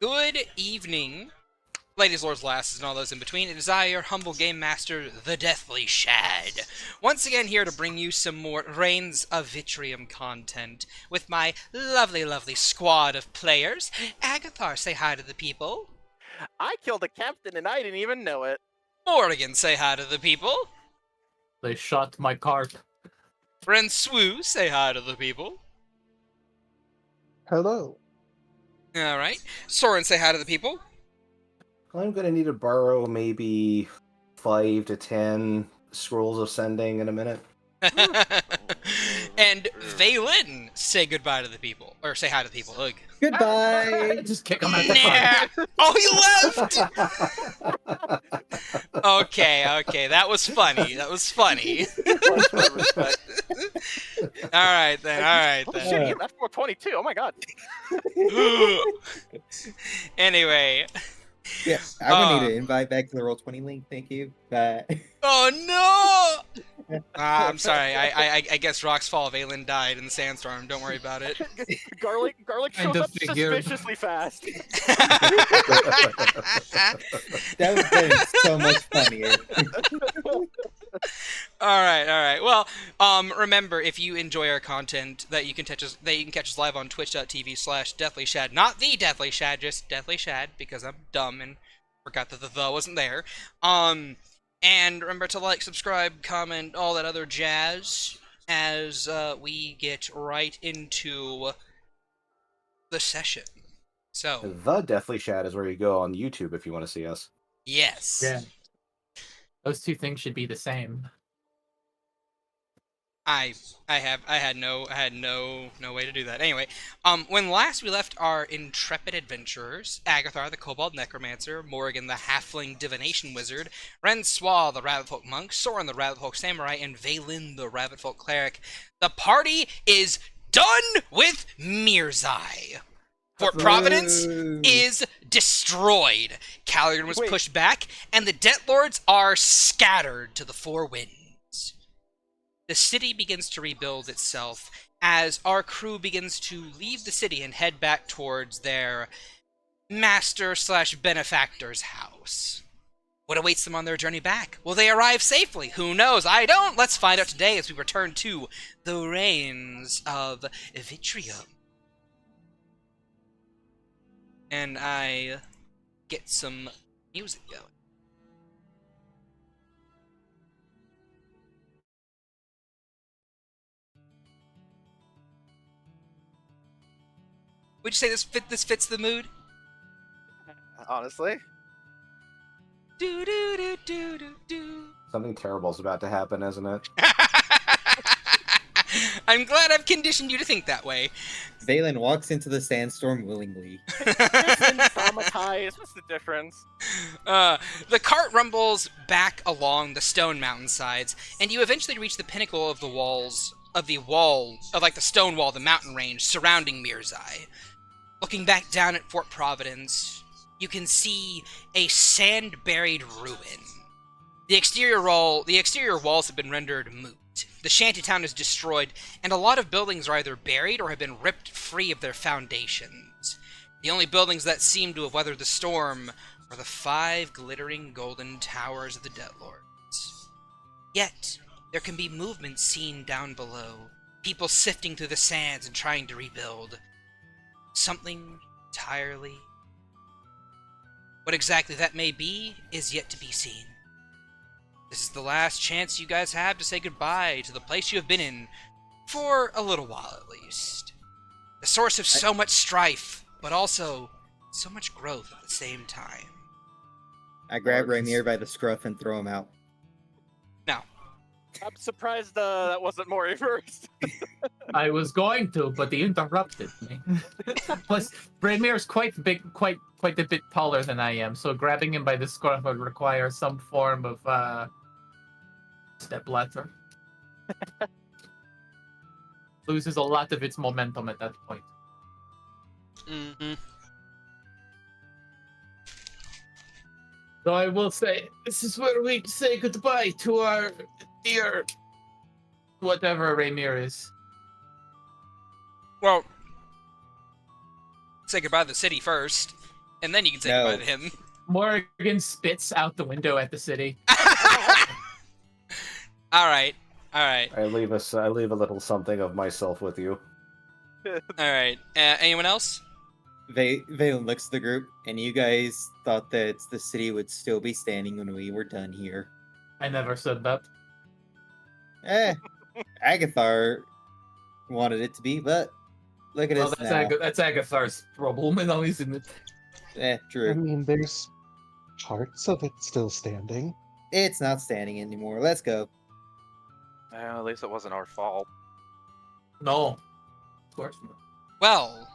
Good evening, ladies, lords, lasses, and all those in between. It is I, your humble game master, the Deathly Shad. Once again here to bring you some more Rains of Vitrium content with my lovely, lovely squad of players. Agathar, say hi to the people. I killed a captain and I didn't even know it. Morrigan, say hi to the people. They shot my cart. Francois, say hi to the people. Hello. Alright. Soren, say hi to the people. I'm gonna need to borrow maybe 5 to 10 scrolls of sending in a minute. And Valen, say goodbye to the people. Or say hi to the people. Ugh. Goodbye! Just kick him out the cart. Nah. Oh, he left! Okay, that was funny. Alright then. Oh shit, he left 422. Oh my god. Anyway. Yeah, I would need to invite back to the Roll20 link. Thank you. Bye. Oh no! I'm sorry. I guess Rock's Fall Valen died in the sandstorm. Don't worry about it. Garlic Kind shows of up figured. suspiciously fast. That would have been so much funnier. All right. Well, remember, if you enjoy our content, that you can catch us live on twitch.tv/DeathlyShad. Not the Deathly Shad, just Deathly Shad, because I'm dumb and forgot that the wasn't there. And remember to like, subscribe, comment, all that other jazz, as we get right into the session. So, The Deathly Shad is where you go on YouTube if you want to see us. yes. Yeah. Those two things should be the same. I had no way to do that. Anyway, when last we left our intrepid adventurers, Agathar the Kobold Necromancer, Morrigan the Halfling Divination Wizard, Francois the Rabbitfolk Monk, Soren the Rabbitfolk Samurai, and Valen the Rabbitfolk Cleric, the party is done with Merzye. Fort Providence is destroyed. Calagrin was pushed back, and the Debt Lords are scattered to the four winds. The city begins to rebuild itself as our crew begins to leave the city and head back towards their master/benefactor's house. What awaits them on their journey back? Will they arrive safely? Who knows? I don't! Let's find out today as we return to the Rains of Vitrium. And I get some music going. Would you say this fits the mood? Honestly. Do do do do do do. Something terrible is about to happen, isn't it? I'm glad I've conditioned you to think that way. Valen walks into the sandstorm willingly. Traumatized. What's the difference? The cart rumbles back along the stone mountainsides, and you eventually reach the pinnacle of the stone wall, the mountain range surrounding Merzye. Looking back down at Fort Providence, you can see a sand-buried ruin. The exterior walls have been rendered moot. The shantytown is destroyed, and a lot of buildings are either buried or have been ripped free of their foundations. The only buildings that seem to have weathered the storm are the 5 glittering golden towers of the Debt Lords. Yet, there can be movement seen down below, people sifting through the sands and trying to rebuild. Something entirely. What exactly that may be is yet to be seen. This is the last chance you guys have to say goodbye to the place you have been in for a little while at least. The source of so much strife, but also so much growth at the same time. I grab Rainier by the scruff and throw him out. Now, I'm surprised that wasn't more reversed. I was going to, but he interrupted me. Plus, Braymir is quite big, quite a bit taller than I am, so grabbing him by the scruff would require some form of step ladder. Loses a lot of its momentum at that point. mm-hmm. So I will say, this is where we say goodbye to our dear whatever Rainier is. Well, say goodbye to the city first. and then you can say No. goodbye to him. Morgan spits out the window at the city. All right. I leave a little something of myself with you. All right. Anyone else? Valen looks at the group, and you guys thought that the city would still be standing when we were done here. I never said that. Agathar wanted it to be, but look at Well, us that's now. that's Agathar's problem, and always in it. I True. mean, there's parts of it still standing. It's not standing anymore. Let's go. Well, at least it wasn't our fault. No. Of course not. Well,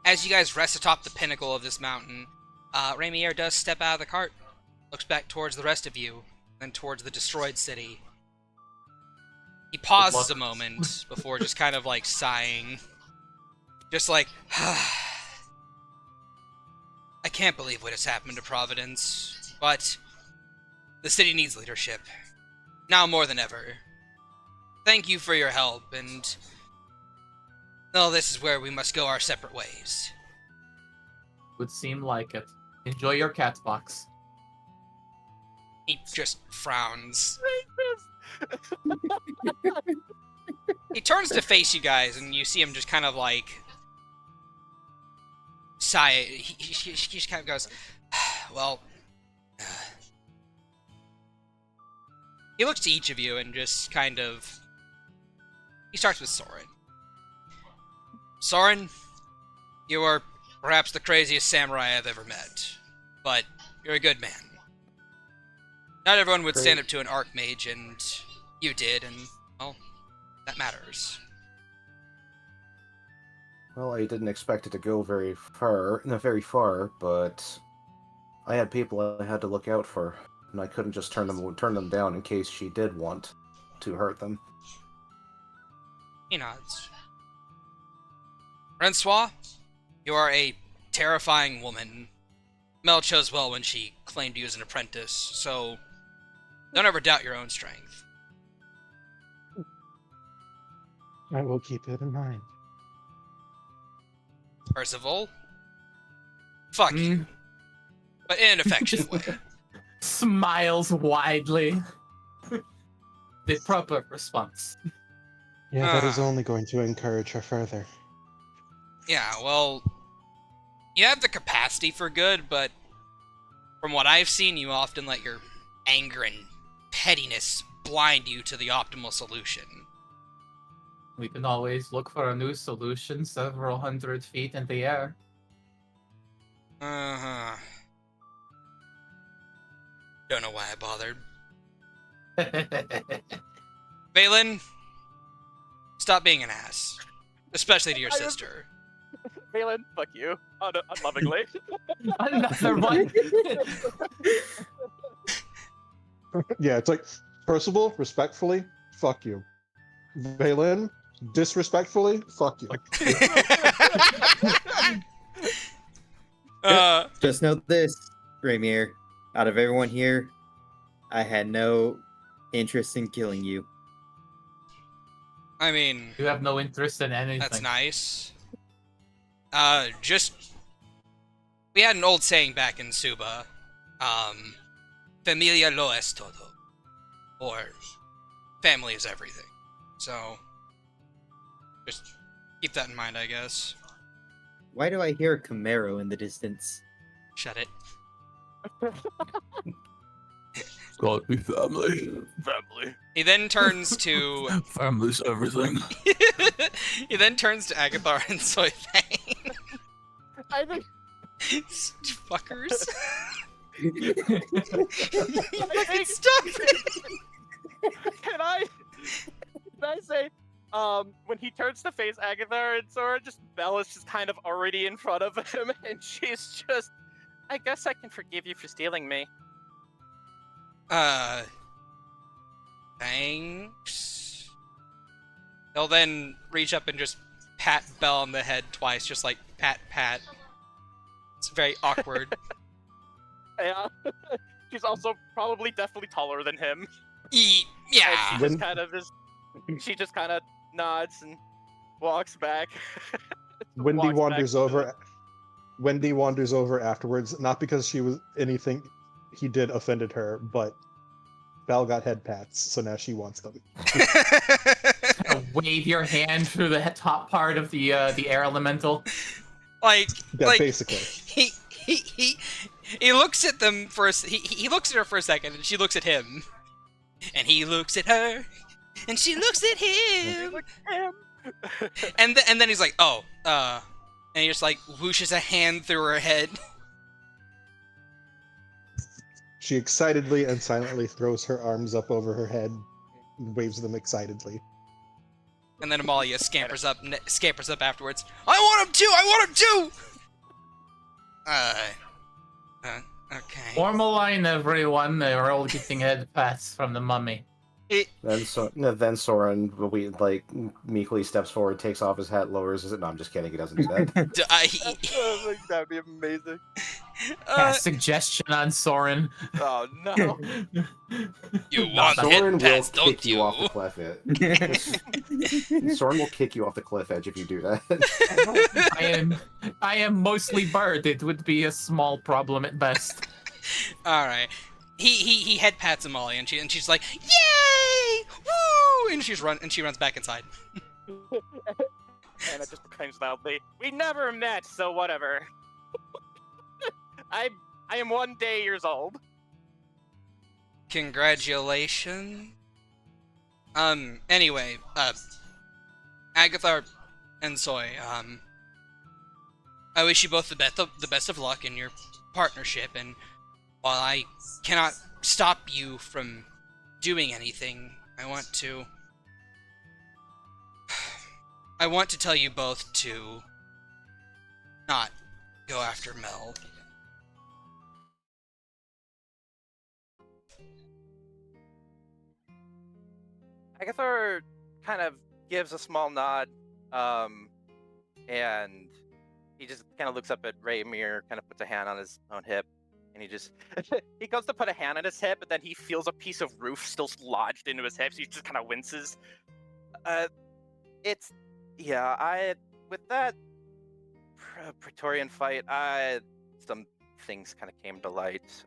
as you guys rest atop the pinnacle of this mountain, Rainier does step out of the cart, looks back towards the rest of you, then towards the destroyed city. He pauses a moment before just kind of like sighing. Just like, I can't believe what has happened to Providence, but the city needs leadership. Now more than ever. Thank you for your help, and no, this is where we must go our separate ways. Would seem like it. Enjoy your cat box. He just frowns. He turns to face you guys, and you see him just kind of like sigh. He just kind of goes, well. He looks to each of you and just kind of. He starts with Soren. Soren, you are perhaps the craziest samurai I've ever met, but you're a good man. Not everyone would stand up to an archmage, and you did, and, well, that matters. Well, I didn't expect it to go very far, but I had people I had to look out for, and I couldn't just turn them down in case she did want to hurt them. He nods. Francois, you are a terrifying woman. Mel chose well when she claimed you as an apprentice, so don't ever doubt your own strength. I will keep it in mind. Percival, fuck you, but in an affectionate way. Smiles widely. The proper response. Yeah, that is only going to encourage her further. Yeah, well, you have the capacity for good, but from what I've seen, you often let your anger and pettiness blind you to the optimal solution. We can always look for a new solution several hundred feet in the air. Uh-huh. Don't know why I bothered. Valen, stop being an ass. Especially to your sister. Valen, fuck you. Unlovingly. Another one. Yeah, it's like, Percival, respectfully, fuck you. Valen, disrespectfully, fuck you. Just know this, Rainier. Out of everyone here, I had no interest in killing you. I mean, You have no interest in anything. that's nice. We had an old saying back in Suba. Familia lo es todo. Or, family is everything. So, just keep that in mind, I guess. Why do I hear a Camaro in the distance? Shut it. Gotta be family. Family. He then turns to... Family's everything. He then turns to Agathar and Soyfang. I think Fuckers. think- Stop it! Can I say, when he turns to face Agathar and Sora, just Bella's just kind of already in front of him, and she's just, I guess I can forgive you for stealing me. Thanks. He'll then reach up and just pat Belle on the head twice, just like pat, pat. It's very awkward. Yeah. She's also probably definitely taller than him. Yeah. And she just kind of nods and walks back. Wendy Walks wanders back to over. Wendy wanders over afterwards, not because she was anything he did offended her, but Val got head pats, so now she wants them. Wave your hand through the top part of the air elemental. like, Yeah, like basically. he looks at them for a, he looks at her for a second, and she looks at him, and he looks at her, and she looks at him, and then he's like, oh, and he just like whooshes a hand through her head. She excitedly and silently throws her arms up over her head, and waves them excitedly. And then Amalia scampers up afterwards. I want him too! I want him too! Okay. Formal line, everyone. They're all getting head pats from the mummy. Then Soren meekly steps forward, takes off his hat, lowers it. No, I'm just kidding. He doesn't do that. That'd be amazing. Cast suggestion on Soren. Oh no. You want Soren head will pats, don't kick you off the cliff edge. Soren will kick you off the cliff edge if you do that. I am mostly bird. It would be a small problem at best. All right. He head pats Amalia, and she's like, "Yay! Woo!" And she runs back inside. And it just proclaims loudly, "We never met, so whatever." I am 1 day years old. Congratulations. Anyway, Agatha and Soy, I wish you both the best of luck in your partnership, and while I cannot stop you from doing anything, I want to tell you both to not go after Mel. Agatha kind of gives a small nod, and he just kind of looks up at Raymir, kind of puts a hand on his own hip, and he just he goes to put a hand on his hip, but then he feels a piece of roof still lodged into his hip, so he just kind of winces. With that Praetorian fight, some things kind of came to light.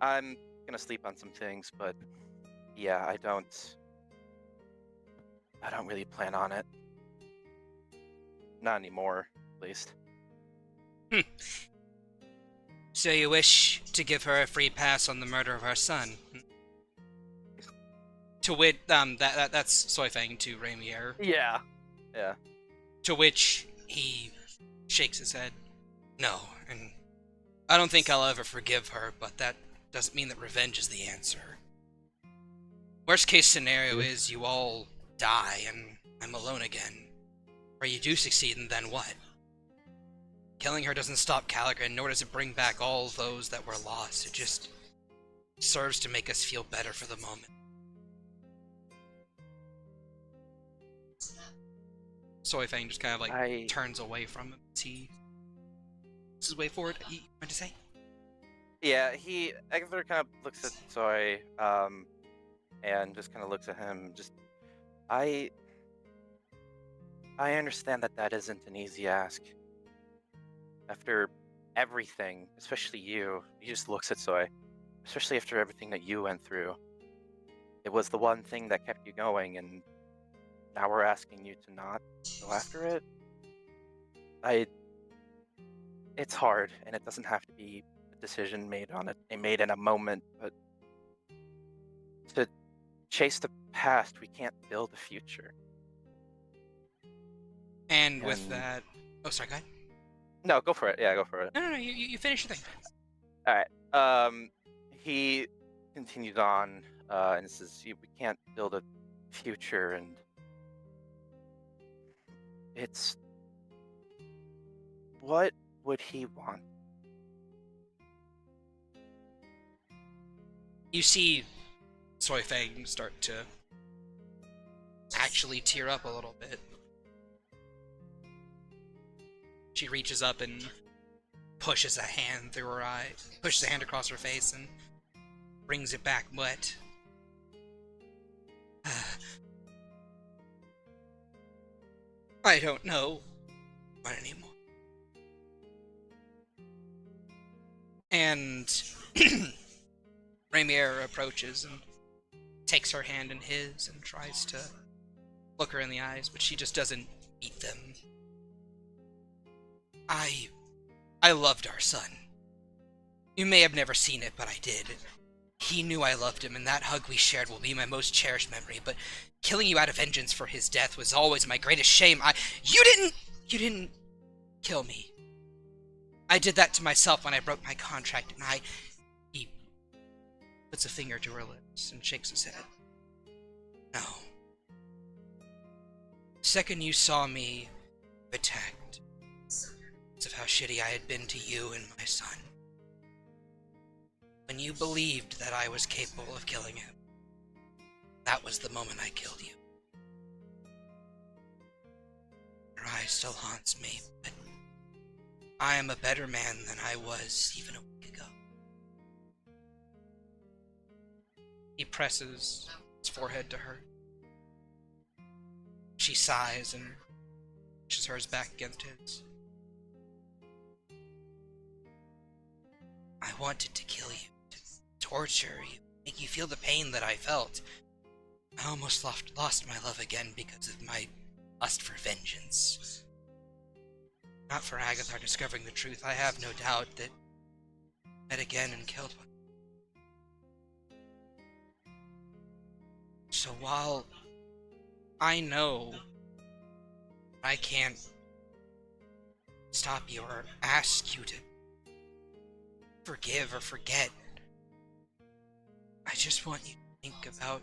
I'm gonna sleep on some things, but yeah, I don't really plan on it. Not anymore, at least. So you wish to give her a free pass on the murder of our son? To wit, that's Soifang to Raimier. Yeah. To which he shakes his head. No, and I don't think I'll ever forgive her, but that doesn't mean that revenge is the answer. Worst case scenario is you all die and I'm alone again. Or you do succeed, and then what? Killing her doesn't stop Calagrin, nor does it bring back all those that were lost. It just serves to make us feel better for the moment. Soifang just kind of like turns away from him. He this is way forward. You want to say? Yeah, Agatha kind of looks at Soy, and just kind of looks at him. I understand that isn't an easy ask. After everything, especially you just looks at Soy, especially after everything that you went through. It was the one thing that kept you going, and now we're asking you to not go after it. It's hard, and it doesn't have to be a decision made in a moment, but to chase the past, we can't build a future. And with that... Oh, sorry, go ahead. No, go for it. Yeah, go for it. No, you finish your thing. Alright. He continues on, and says, we can't build a future, and it's... What would he want? You see Soifang start to actually tear up a little bit. She reaches up and pushes a hand through her eye, pushes a hand across her face, and brings it back wet. I don't know what anymore. And Rainier approaches and takes her hand in his and tries to look her in the eyes, but she just doesn't meet them. I loved our son. You may have never seen it, but I did. He knew I loved him, and that hug we shared will be my most cherished memory, but killing you out of vengeance for his death was always my greatest shame. You didn't kill me. I did that to myself when I broke my contract, and he puts a finger to her lips and shakes his head. No. The second you saw me, you attacked. Because of how shitty I had been to you and my son. When you believed that I was capable of killing him, that was the moment I killed you. Your eye still haunts me, but I am a better man than I was even a week ago. He presses his forehead to her. She sighs and pushes hers back against his. I wanted to kill you, to torture you, make you feel the pain that I felt. I almost lost my love again because of my lust for vengeance. Not for Agathar discovering the truth, I have no doubt that I met again and killed one. So while I know I can't stop you or ask you to forgive or forget, I just want you to think about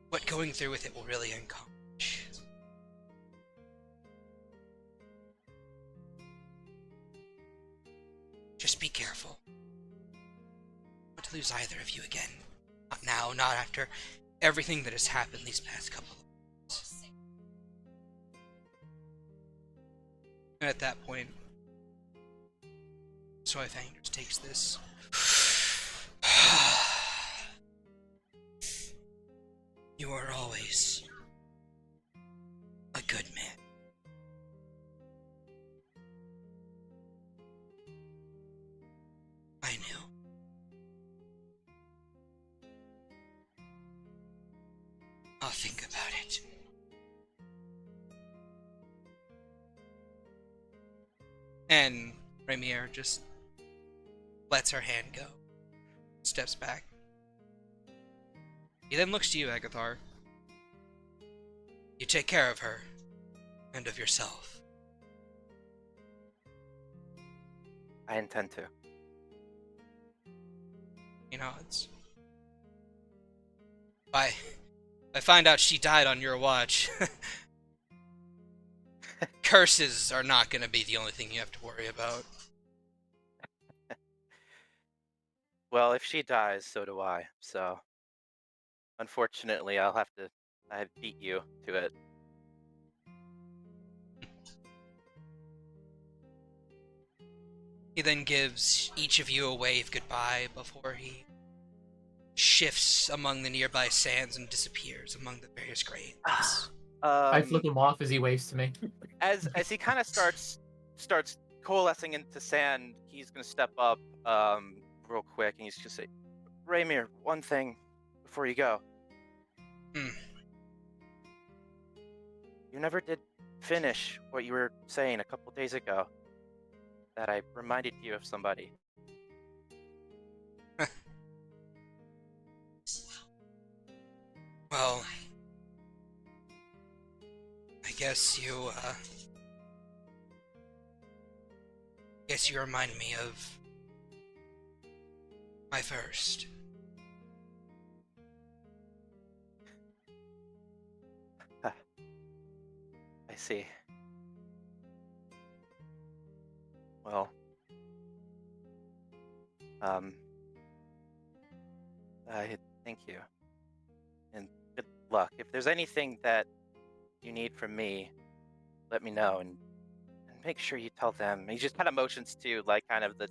what going through with it will really accomplish. Just be careful. Not to lose either of you again. Not now, not after everything that has happened these past couple of months. And at that point, Soyfangers takes this. You are always a good man. I knew. I'll think about it. And Rainier just lets her hand go. Steps back. He then looks to you, Agathar. You take care of her. And of yourself. I intend to. He nods. I find out she died on your watch. Curses are not going to be the only thing you have to worry about. Well, if she dies, so do I. So, unfortunately, I beat you to it. He then gives each of you a wave goodbye before he shifts among the nearby sands and disappears among the various grains. I flip him off as he waves to me. As he kind of starts coalescing into sand, he's gonna step up real quick and he's gonna say, Rainier, one thing before you go. You never did finish what you were saying a couple days ago. That I reminded you of somebody. Well, I guess you remind me of my first. I see. Well, I thank you, and good luck. If there's anything that you need from me, let me know, and make sure you tell them. He just kind of motions to, like, kind of the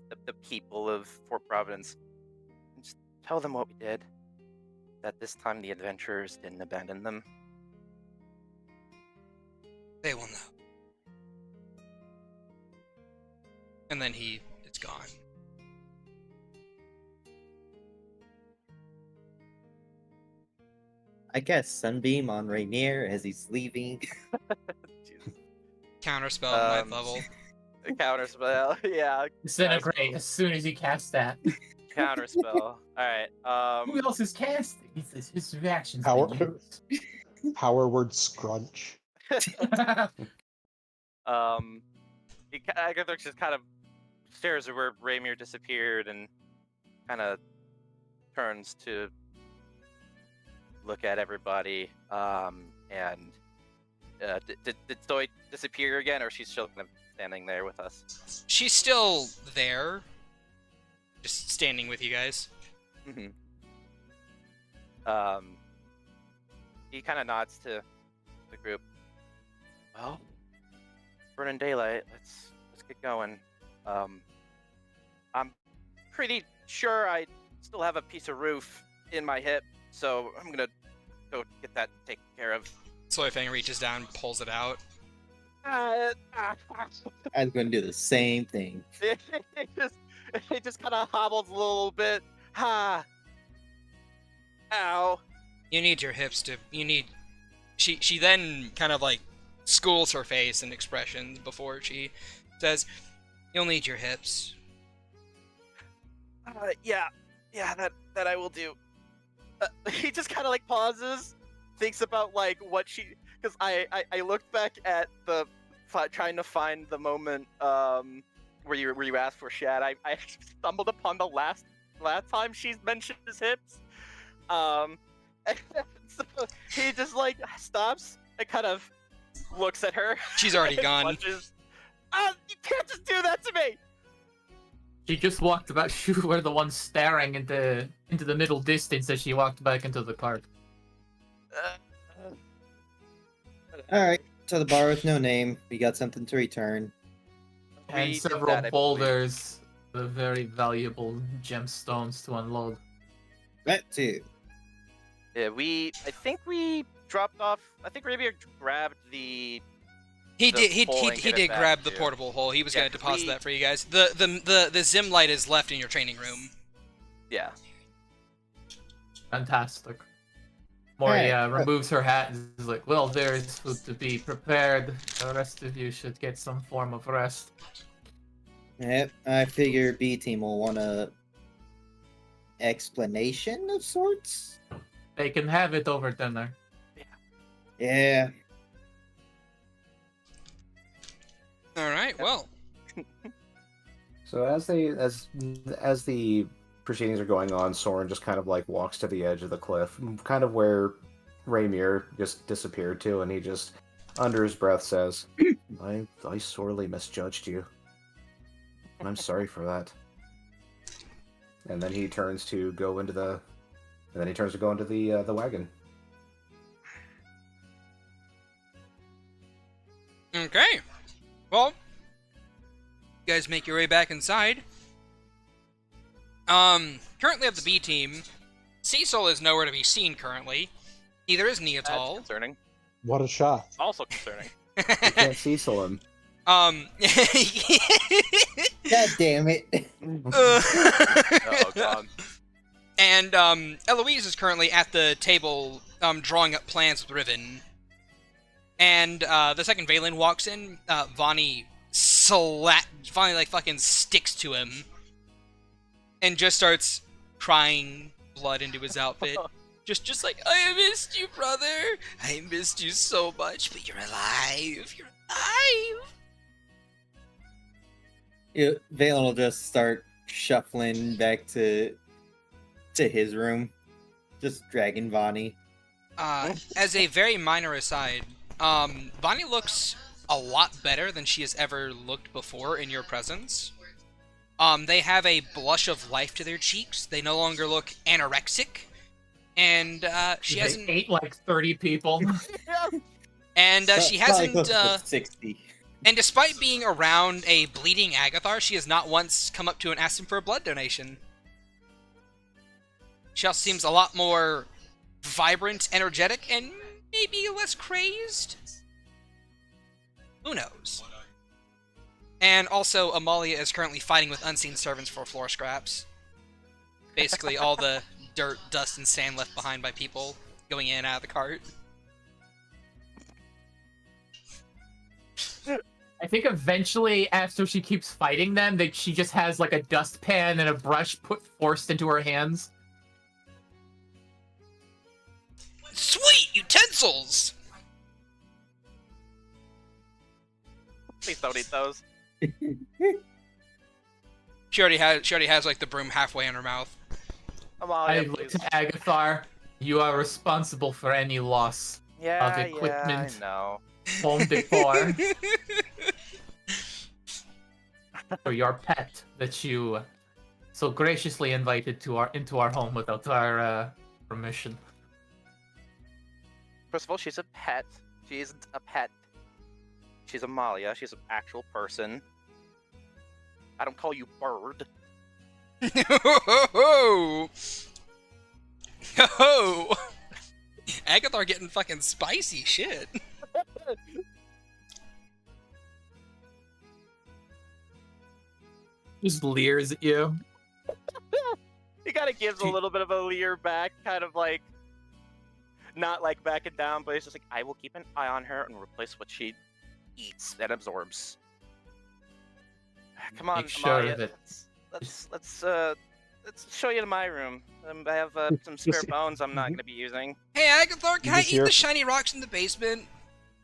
people of Fort Providence. And just tell them what we did, that this time the adventurers didn't abandon them. They will know. And then it's gone. I cast Sunbeam on Rainier as he's leaving. Jesus. Counterspell at Um, ninth level. Counterspell. Yeah. Disintegrate as soon as he casts that. Counterspell. All right. Who else is casting? His reactions. Power- been used. Power word scrunch. Agatha just kind of stares at where Raymir disappeared and kind of turns to look at everybody. And did Zoe disappear again, or she's still kind of standing there with us? She's still there, just standing with you guys. Mm-hmm. He kind of nods to the group. Well, burning daylight. Let's get going. I'm pretty sure I still have a piece of roof in my hip, so I'm gonna go get that taken care of. Soyfang reaches down, pulls it out. I was going to do the same thing. It just kind of hobbles a little bit. Ha! Ow! You need your hips to. You need. She then kind of like schools her face and expressions before she says, "You'll need your hips." Yeah, that I will do. He just kind of like pauses, thinks about like what she, because I looked back at the trying to find the moment where you asked for Shad. I stumbled upon the last time she's mentioned his hips. And so he just like stops and kind of looks at her. She's already and gone. blushes. You can't just do that to me. She just walked back. You were the one staring into the middle distance as she walked back into the cart. Alright, to the bar with no name. We got something to return. And We did several that, I believe. boulders, the very valuable gemstones to unload. That too. Yeah, I think we dropped off. I think Rabier grabbed the. He The did. He pole and get it did back grab the to- portable hole. He was Yeah, gonna 'cause deposit we- that for you guys. The Zim light is left in your training room. Yeah. Fantastic. Moria Alright, removes her hat and is like, well, there's food to be prepared. The rest of you should get some form of rest. Yep, I figure B team will want a explanation of sorts. They can have it over dinner. Yeah. All right. Well, So as the proceedings are going on, Soren just kind of like walks to the edge of the cliff, kind of where Raymir just disappeared to, and he just, under his breath, says, I sorely misjudged you. And I'm sorry for that. And then he turns to go into the wagon. okay. Well, you guys make your way back inside. Currently at the B team, Cecil is nowhere to be seen currently. Neither is That's Neatal. concerning. What a shot. Also concerning. You can't Cecil him. God damn it. Oh god. And Eloise is currently at the table drawing up plans with Riven. And the second Valen walks in, Vani like fucking sticks to him and just starts crying blood into his outfit. just like, I missed you, brother. I missed you so much, but you're alive. You're alive. Yeah, Valen will just start shuffling back to his room, just dragging Vonnie. As a very minor aside, Bonnie looks a lot better than she has ever looked before in your presence. They have a blush of life to their cheeks. They no longer look anorexic. And she They hasn't. ate like 30 people. And she Probably hasn't. close to 60. And despite being around a bleeding Agathar, she has not once come up to and asked him for a blood donation. She also seems a lot more vibrant, energetic, and maybe less crazed. Who knows? And also, Amalia is currently fighting with unseen servants for floor scraps. Basically, all the dirt, dust, and sand left behind by people going in and out of the cart. I think eventually, after she keeps fighting them, that she just has like a dustpan and a brush forced into her hands. Sweet utensils! Please don't eat those. She already has like the broom halfway in her mouth. I Amalia, look please. to Agathar. You are responsible for any loss Yeah, of equipment. Yeah, I know. home decor for your pet that you so graciously invited into our home without our permission. First of all, she's a pet. She isn't a pet. She's Amalia. She's an actual person. I don't call you bird. Ho! Agathar getting fucking spicy shit. Just leers at you. He kind of gives a little bit of a leer back, kind of like, not like backing down, but he's just like, I will keep an eye on her and replace what she eats and absorbs. Come on, Make sure Amalia. that Let's show you to my room. I have some spare bones I'm not going to be using. Hey Agathar, can I just eat hear- the shiny rocks in the basement?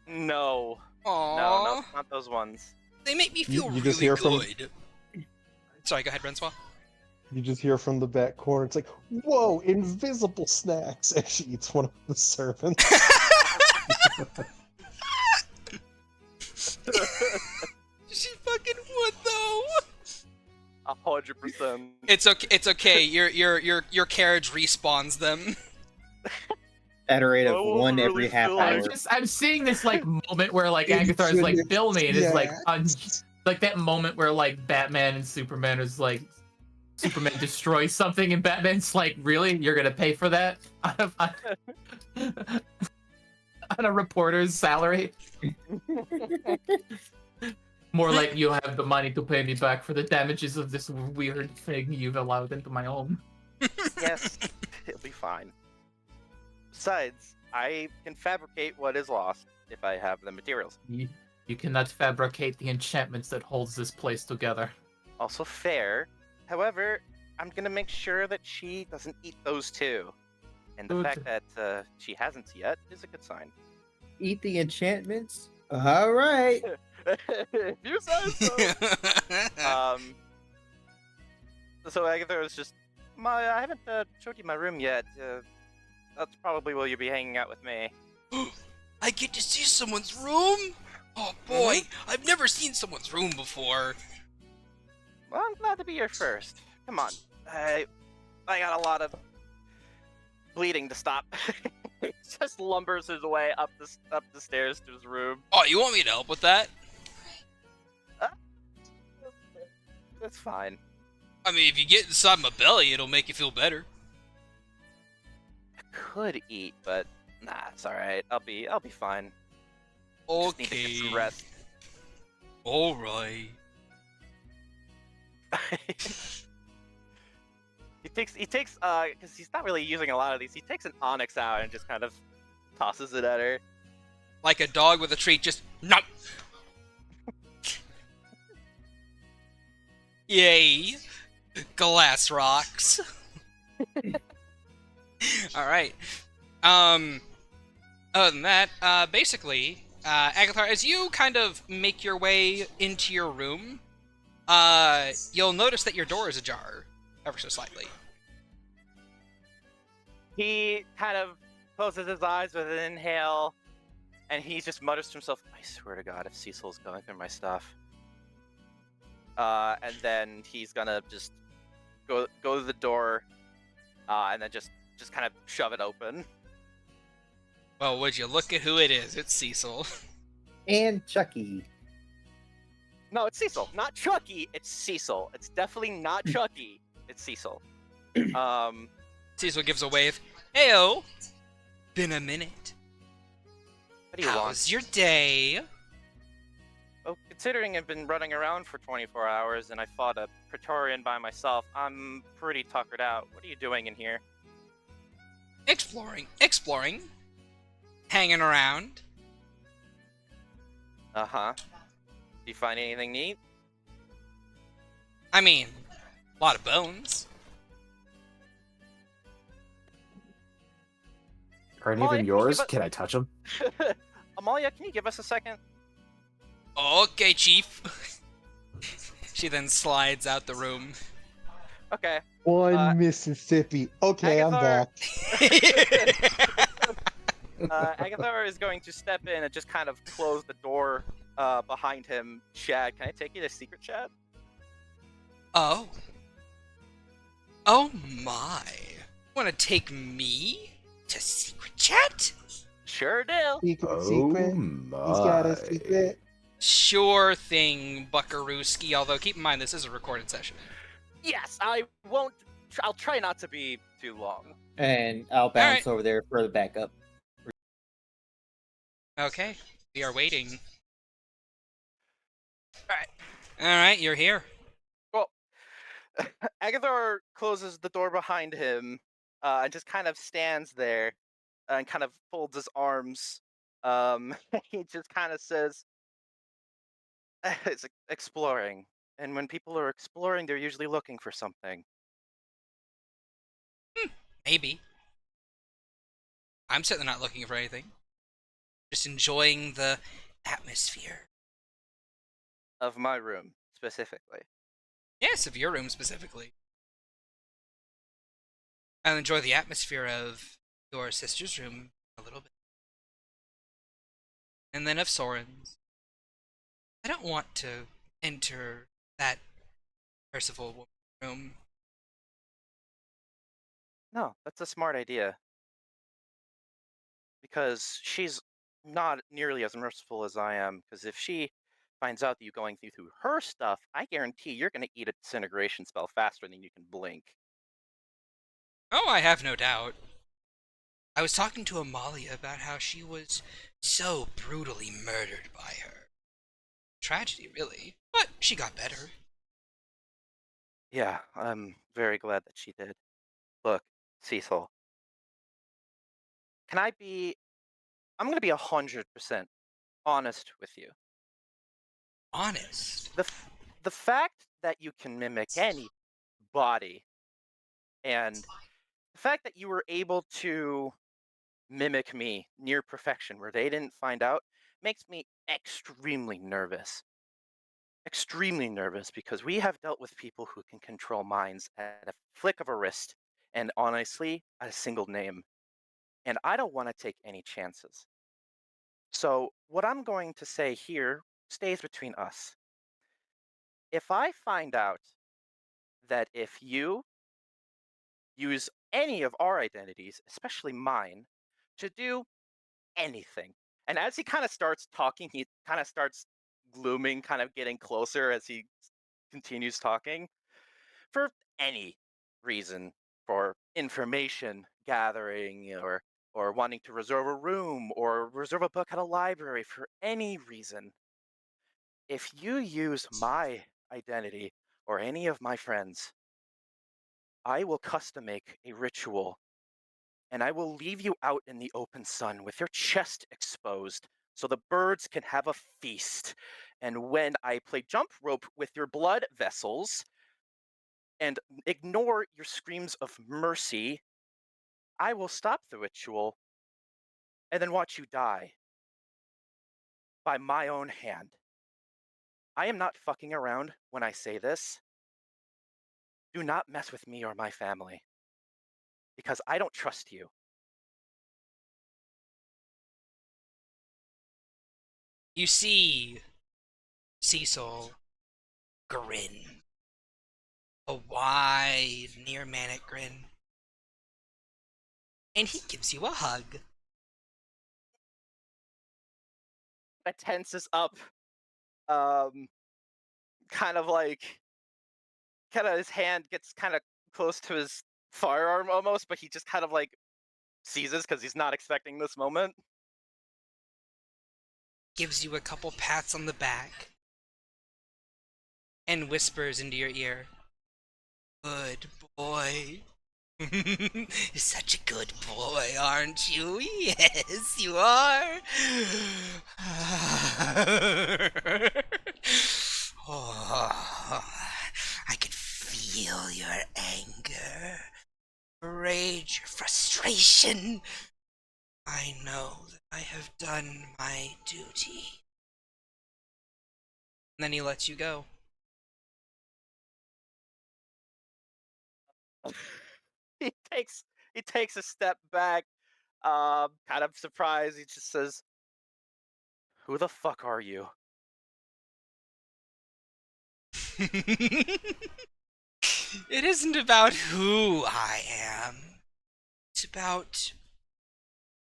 No. Aww. No, not those ones. They make me feel You really just hear from- good. Sorry, go ahead, Francois. You just hear from the back corner, it's like, whoa, invisible snacks, as she eats one of the servants. She fucking would though. 100%. It's okay. It's okay. Your carriage respawns them. At a rate of Oh, one really every half feel hour. like- I'm seeing this like moment where like Agathar is like filming and is like like that moment where like Batman and Superman is like Superman destroys something and Batman's like, really? You're gonna pay for that on a reporter's salary? More like you have the money to pay me back for the damages of this weird thing you've allowed into my home. Yes, it'll be fine. Besides, I can fabricate what is lost if I have the materials. You cannot fabricate the enchantments that holds this place together. Also fair. However, I'm gonna make sure that she doesn't eat those too. And the Good. fact that she hasn't yet is a good sign. Eat the enchantments? Alright. If you say so. So Agatha was just, I haven't showed you my room yet. That's probably where you'll be hanging out with me. I get to see someone's room? Oh boy, I've never seen someone's room before. Well, I'm glad to be here first. Come on, I got a lot of bleeding to stop. He just lumbers his way up the stairs to his room. Oh, you want me to help with that? That's fine. I mean, if you get inside my belly, it'll make you feel better. I could eat, but nah, it's all right. I'll be fine. Just need to get some Okay. rest. All right. He takes because he's not really using a lot of these. He takes an onyx out and just kind of tosses it at her. Like a dog with a treat, just no. Yay, glass rocks. All right. Other than that, basically, Agathar, as you kind of make your way into your room, you'll notice that your door is ajar, ever so slightly. He kind of closes his eyes with an inhale, and he just mutters to himself, "I swear to God, if Cecil's going through my stuff." And then he's gonna just go to the door, and then just kind of shove it open. Well, would you look at who it is? It's Cecil. And Chucky. No, it's Cecil, not Chucky. It's Cecil. It's definitely not Chucky. It's Cecil. Cecil gives a wave. Heyo! Been a minute. What do you How's want? your day? Well, considering I've been running around for 24 hours and I fought a Praetorian by myself, I'm pretty tuckered out. What are you doing in here? exploring, hanging around. Uh-huh. Do you find anything neat? I mean, a lot of bones. Are any of Amalia, them can you give yours? us- Can I touch them? Amalia, can you give us a second? Okay, Chief. She then slides out the room. Okay. One Mississippi. Okay, I'm Agathar- back. Agathar is going to step in and just kind of close the door behind him. Shad, can I take you to Secret Shad? Oh. Oh my. Wanna take me to secret chat? Sure do. Secret, Oh secret. my. He's got a secret. Sure thing, Buckarooski, although keep in mind this is a recorded session. Yes, I won't. I'll try not to be too long. And I'll bounce Alright. over there for the backup. Okay, we are waiting. Alright. Alright, you're here. Well, Agathar closes the door behind him and just kind of stands there and kind of folds his arms. He just kind of says, it's exploring. And when people are exploring, they're usually looking for something. Maybe. I'm certainly not looking for anything. Just enjoying the atmosphere. Of my room, specifically. Yes, of your room specifically. I'll enjoy the atmosphere of your sister's room a little bit. And then of Soren's. I don't want to enter that Percival room. No, that's a smart idea. Because she's not nearly as merciful as I am. Because if she finds out that you're going through her stuff, I guarantee you're going to eat a disintegration spell faster than you can blink. Oh, I have no doubt. I was talking to Amalia about how she was so brutally murdered by her. Tragedy, really. But she got better. Yeah, I'm very glad that she did. Look, Cecil. Can I be... I'm going to be 100% honest with you. Honest. The fact that you can mimic any body, and the fact that you were able to mimic me near perfection where they didn't find out, makes me extremely nervous. Extremely nervous because we have dealt with people who can control minds at a flick of a wrist, and honestly, at a single name. And I don't want to take any chances. So, what I'm going to say here stays between us. If I find out that if you use any of our identities, especially mine, to do anything, and as he kind of starts talking, he kind of starts glooming, kind of getting closer as he continues talking, for any reason, for information gathering, or wanting to reserve a room, or reserve a book at a library, for any reason. If you use my identity or any of my friends, I will custom make a ritual, and I will leave you out in the open sun with your chest exposed so the birds can have a feast. And when I play jump rope with your blood vessels and ignore your screams of mercy, I will stop the ritual and then watch you die by my own hand. I am not fucking around when I say this. Do not mess with me or my family, because I don't trust you. You see Cecil grin. A wide, near manic grin. And he gives you a hug. That tenses up, um, kind of like, kind of his hand gets kind of close to his firearm almost, but he just kind of like seizes because he's not expecting this moment. Gives you a couple pats on the back. And whispers into your ear. Good boy. You're such a good boy, aren't you? Yes, you are. Oh, I can feel your anger, rage, your frustration. I know that I have done my duty. And then he lets you go. he takes he takes a step back, kind of surprised. He just says, "Who the fuck are you?" It isn't about who I am. It's about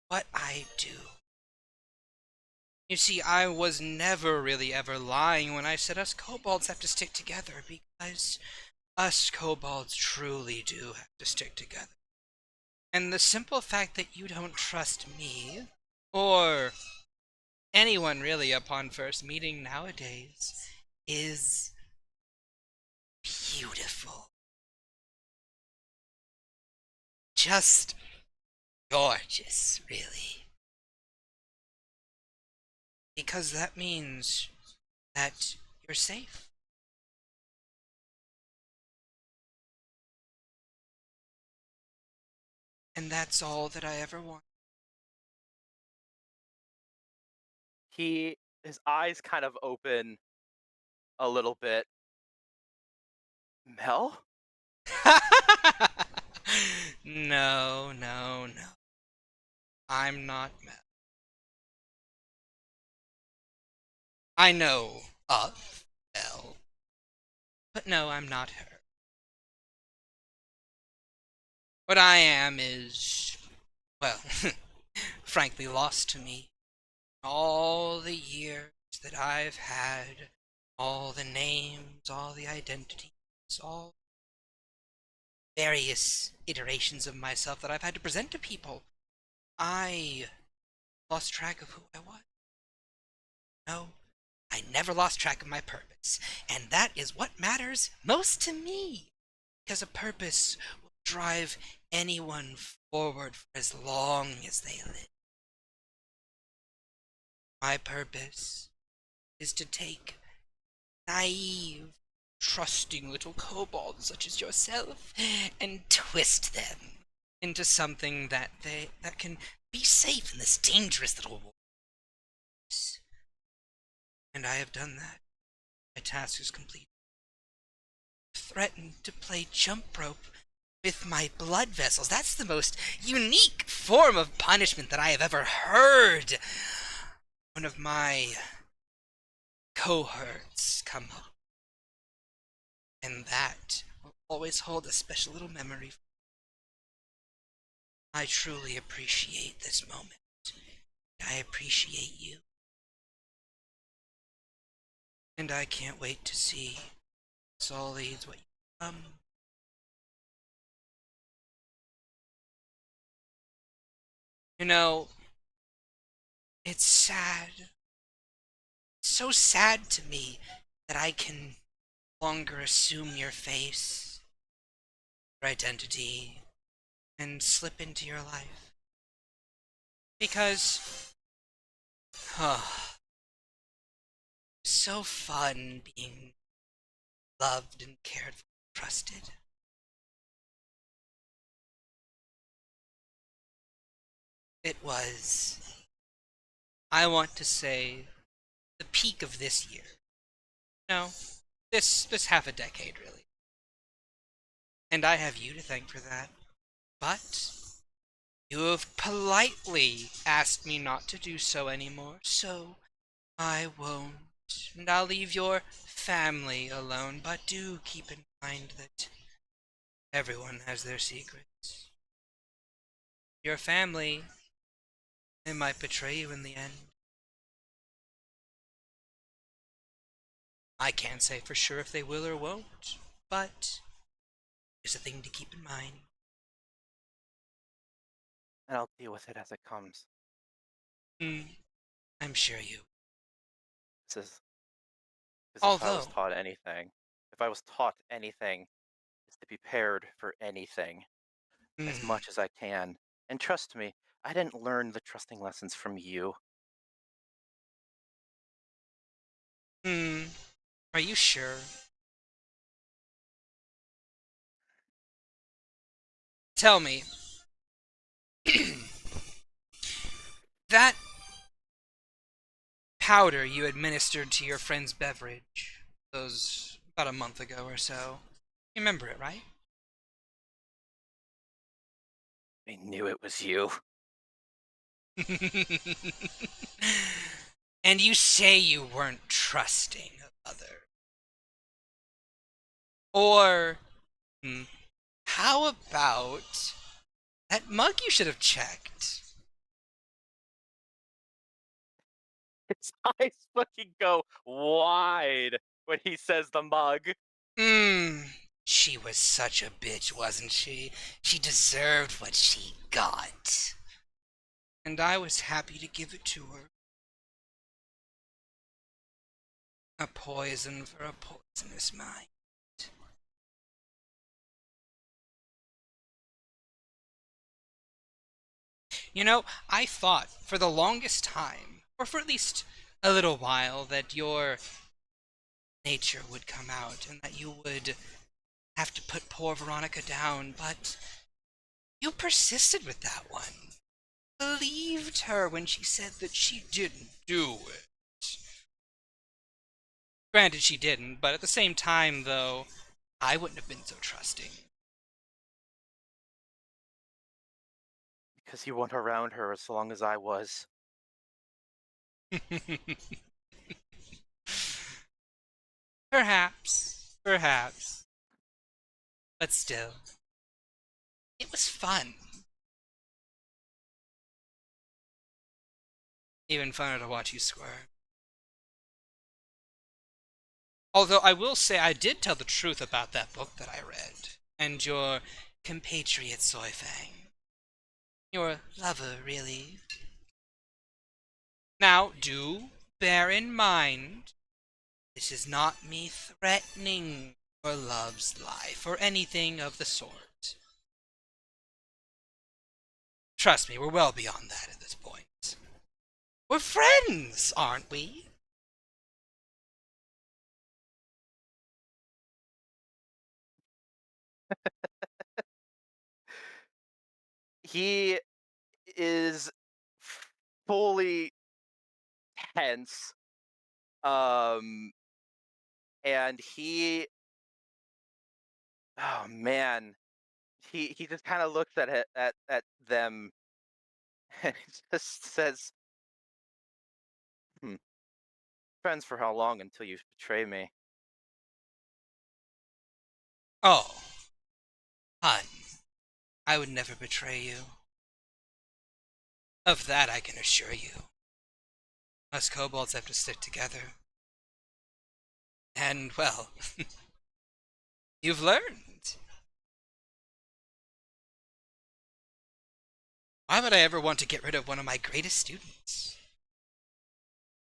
what I do. You see, I was never really ever lying when I said us kobolds have to stick together, because us kobolds truly do have to stick together. And the simple fact that you don't trust me, or anyone really upon first meeting nowadays, is beautiful. Just gorgeous, really. Because that means that you're safe. And that's all that I ever want. His eyes kind of open a little bit. Mel? No, no, no. I'm not Mel. I know of Mel. But no, I'm not her. What I am is, well, frankly lost to me. All the years that I've had, all the names, all the identities, all various iterations of myself that I've had to present to people, I lost track of who I was. No, I never lost track of my purpose, and that is what matters most to me, because a purpose will drive anyone forward for as long as they live. My purpose is to take naive, trusting little kobolds such as yourself and twist them into something that can be safe in this dangerous little world. And I have done that. My task is complete. Threatened to play jump rope with my blood vessels. That's the most unique form of punishment that I have ever heard. One of my cohorts come up. And that will always hold a special little memory. I truly appreciate this moment. I appreciate you. And I can't wait to see this all leads what you become. You know, it's sad. It's so sad to me that I can no longer assume your face, your identity, and slip into your life. Because, it's so fun being loved and cared for, trusted. It was, I want to say, the peak of this year. No, this half a decade, really. And I have you to thank for that. But you have politely asked me not to do so anymore, so I won't. And I'll leave your family alone, but do keep in mind that everyone has their secrets. Your family, they might betray you in the end. I can't say for sure if they will or won't, but it's a thing to keep in mind. And I'll deal with it as it comes. I'm sure you. This is because if I was Although, taught anything, it's to be prepared for anything. as Hmm. much as I can. And trust me, I didn't learn the trusting lessons from you. Hmm. Are you sure? Tell me. That powder you administered to your friend's beverage, those about a month ago or so. You remember it, right? I knew it was you. And you say you weren't trusting of others. Or, how about that mug you should have checked? His eyes fucking go wide when he says the mug. She was such a bitch, wasn't she? She deserved what she got. And I was happy to give it to her. A poison for a poisonous mind. You know, I thought for the longest time, or for at least a little while, that your nature would come out and that you would have to put poor Veronica down, but you persisted with that one. Believed her when she said that she didn't do it. Granted, she didn't, but at the same time, though, I wouldn't have been so trusting. Because you weren't around her as long as I was. Perhaps. Perhaps. But still, it was fun. Even funner to watch you squirm. Although I will say I did tell the truth about that book that I read, and your compatriot Soifang. Your lover, really. Now, do bear in mind, this is not me threatening your love's life or anything of the sort. Trust me, we're well beyond that at this point. We're friends, aren't we? He is fully tense. Um, and oh man, he just kind of looks at them and just says, "Hmm, friends for how long until you betray me?" Oh, hun, I would never betray you. Of that I can assure you. Us kobolds have to stick together. And, well, you've learned. Why would I ever want to get rid of one of my greatest students?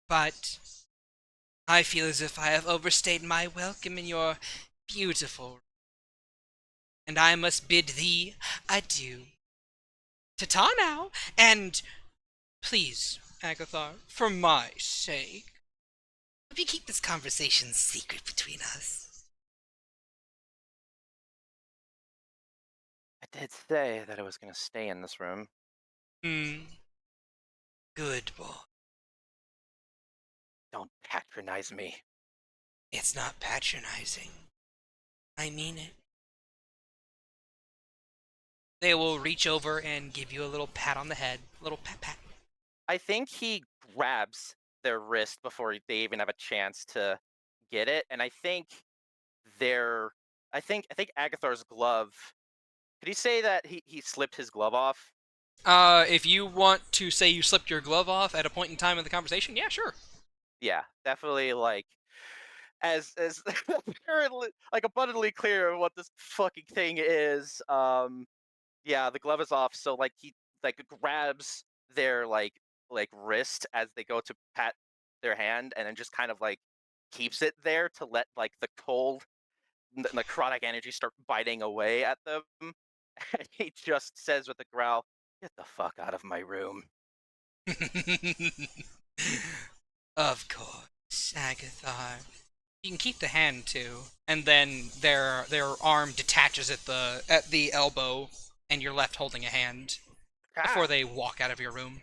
But I feel as if I have overstayed my welcome in your beautiful, and I must bid thee adieu. Ta-ta now, and please, Agathar, for my sake, let me keep this conversation secret between us. I did say that I was going to stay in this room. Good boy. Don't patronize me. It's not patronizing. I mean it. They will reach over and give you a little pat on the head. A little pat pat. I think he grabs their wrist before they even have a chance to get it, and I think their I think Agathar's glove. Could he say that he slipped his glove off? If you want to say you slipped your glove off at a point in time in the conversation, yeah, sure. Yeah, definitely. Like as apparently like abundantly clear of what this fucking thing is. Yeah, the glove is off, so like he like grabs their like wrist as they go to pat their hand, and then just kind of like keeps it there to let like the cold necrotic energy start biting away at them. And he just says with a growl, "Get the fuck out of my room." Of course, Agathar. You can keep the hand too, and then their arm detaches at the elbow, and you're left holding a hand before they walk out of your room.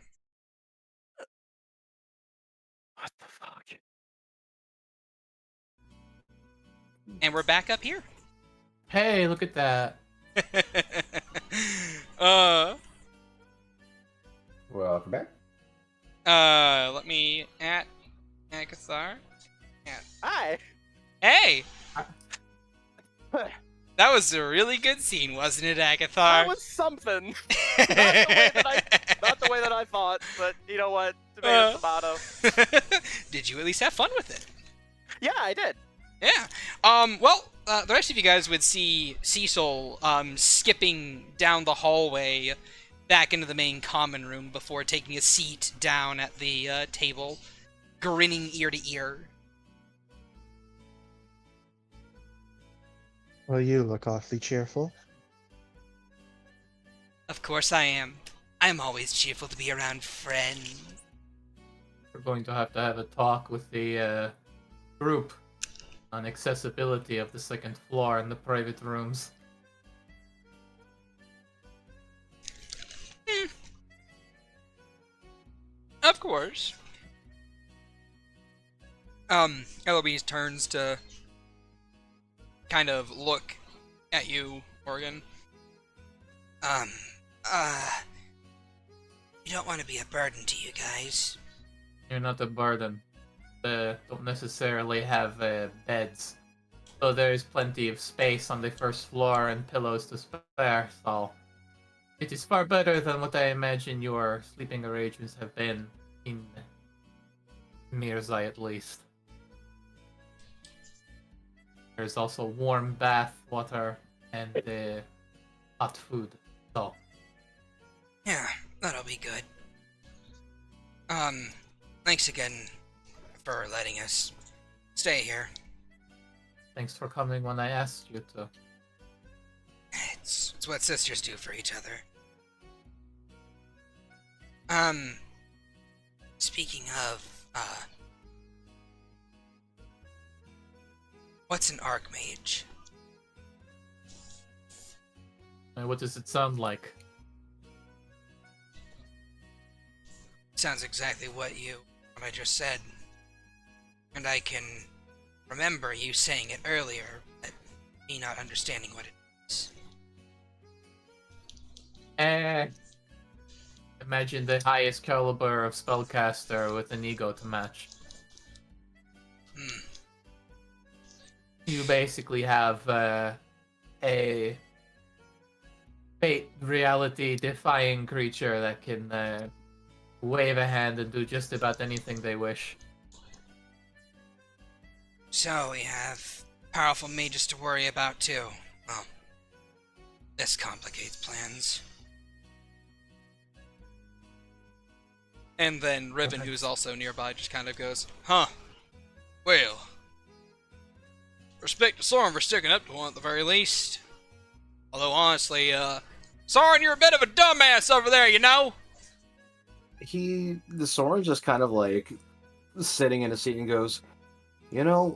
What the fuck? And we're back up here. Hey, look at that. Welcome back. Let me at Agathar. Hi. Hey! That was a really good scene, wasn't it, Agathar? That was something. Not the way that I thought, but you know what? Tomato, tomato. Did you at least have fun with it? Yeah, I did. Yeah. Well, the rest of you guys would see Cecil skipping down the hallway back into the main common room before taking a seat down at the table, grinning ear to ear. Well, you look awfully cheerful. Of course I am. I'm always cheerful to be around friends. We're going to have a talk with the group on accessibility of the second floor and the private rooms. Of course. Eloise turns to kind of look at you, Morgan. You don't want to be a burden to you guys. You're not a burden. Don't necessarily have beds. So there is plenty of space on the first floor and pillows to spare, so it is far better than what I imagine your sleeping arrangements have been in Merzye, at least. There's also warm bath water and hot food, so. Yeah, that'll be good. Thanks again for letting us stay here. Thanks for coming when I asked you to. It's what sisters do for each other. Speaking of, what's an archmage? What does it sound like? Sounds exactly what I just said. And I can remember you saying it earlier, but me not understanding what it is. Imagine the highest caliber of spellcaster with an ego to match. You basically have a fate reality-defying creature that can wave a hand and do just about anything they wish. So we have powerful mages to worry about too. Well, this complicates plans. And then Ribbon, who's also nearby, just kind of goes, "Huh. Well, respect to Soren for sticking up to one at the very least. Although honestly, Soren, you're a bit of a dumbass over there, you know." The Soren just kind of like sitting in a seat and goes, "You know,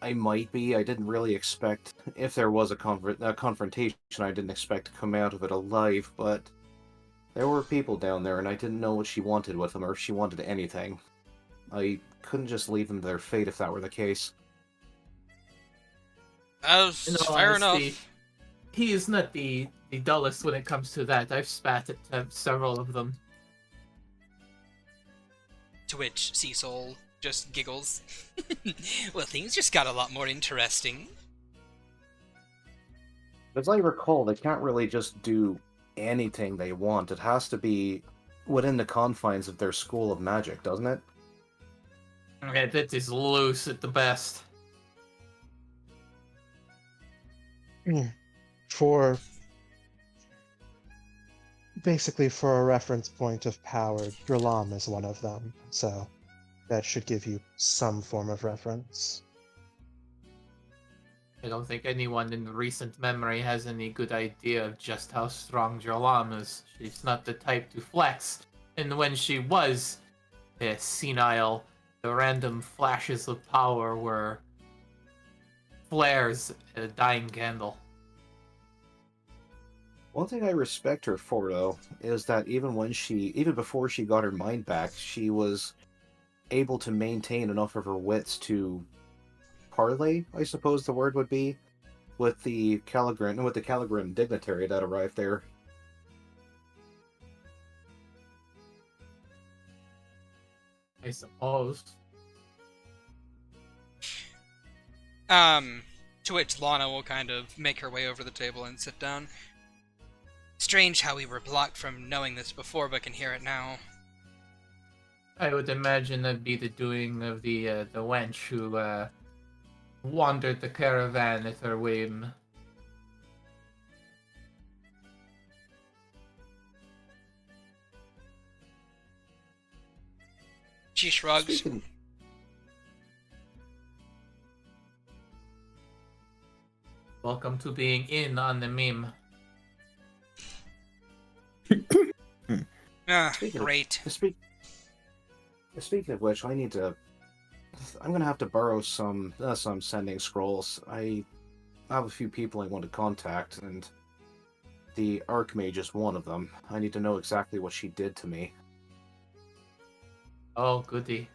I might be. I didn't really expect, if there was a confrontation, I didn't expect to come out of it alive, but there were people down there, and I didn't know what she wanted with them, or if she wanted anything. I couldn't just leave them to their fate if that were the case." That's In all fair honesty, enough. He is not the dullest when it comes to that. I've spat at several of them. To which Cecil just giggles. Well, things just got a lot more interesting. As I recall, they can't really just do anything they want. It has to be within the confines of their school of magic, doesn't it? Okay, that is loose at the best. For basically, for a reference point of power, Dralam is one of them, so that should give you some form of reference. I don't think anyone in recent memory has any good idea of just how strong ch-ldr-n is. She's not the type to flex, and when she was senile, the random flashes of power were flares at a dying candle. One thing I respect her for, though, is that even before she got her mind back, she was able to maintain enough of her wits to parlay, I suppose the word would be, with the Calagrin dignitary that arrived there. I suppose. To which Lana will kind of make her way over the table and sit down. Strange how we were blocked from knowing this before, but can hear it now. I would imagine that'd be the doing of the wench who wandered the caravan at her whim. She shrugs. Speaking, Welcome to being in on the meme. Speaking of- Great. speaking of which, I'm gonna have to borrow some sending scrolls. I have a few people I want to contact, and the Archmage is one of them. I need to know exactly what she did to me. Oh, goody.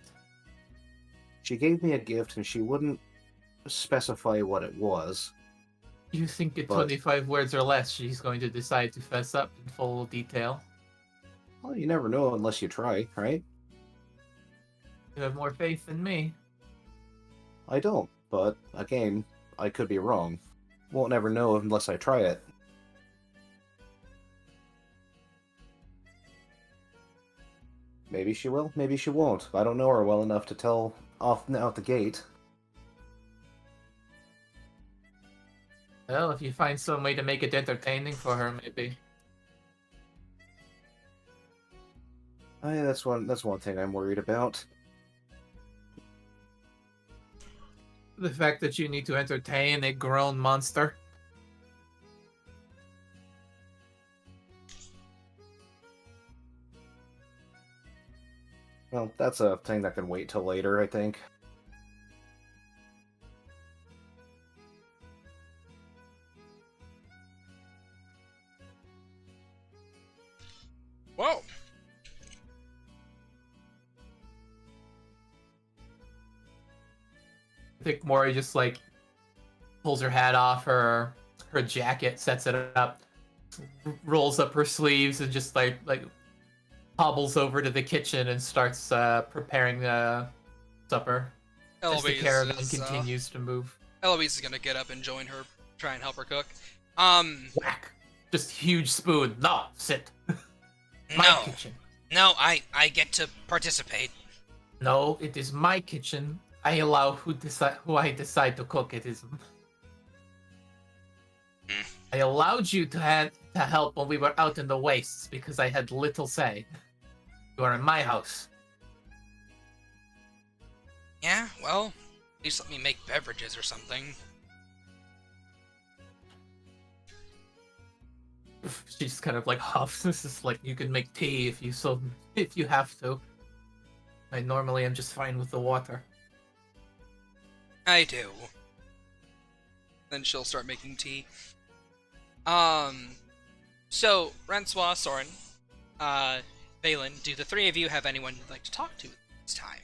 She gave me a gift, and she wouldn't specify what it was. You think in But- 25 words or less she's going to decide to fess up in full detail? Well, you never know unless you try, right? You have more faith than me. I don't, but again, I could be wrong. Won't ever know unless I try it. Maybe she will, maybe she won't. I don't know her well enough to tell off out the gate. Well, if you find some way to make it entertaining for her, maybe. That's one thing I'm worried about. The fact that you need to entertain a grown monster. Well, that's a thing that can wait till later, I think. Whoa. I think Mori just like pulls her hat off her jacket, sets it up, rolls up her sleeves, and just like hobbles over to the kitchen and starts preparing supper as the caravan continues to move. Eloise is gonna get up and join her, try and help her cook. Whack! Just huge spoon. No, sit. My No, kitchen. no, I get to participate. No, it is my kitchen. I allow who I decide to cook. It is. I allowed you to help when we were out in the wastes because I had little say. You are in my house. Yeah, well, at least let me make beverages or something. She just kind of like huffs. This is like you can make tea if you have to. I normally am just fine with the water. I do. Then she'll start making tea. So, Francois, Soren, Valen, do the three of you have anyone you'd like to talk to this time?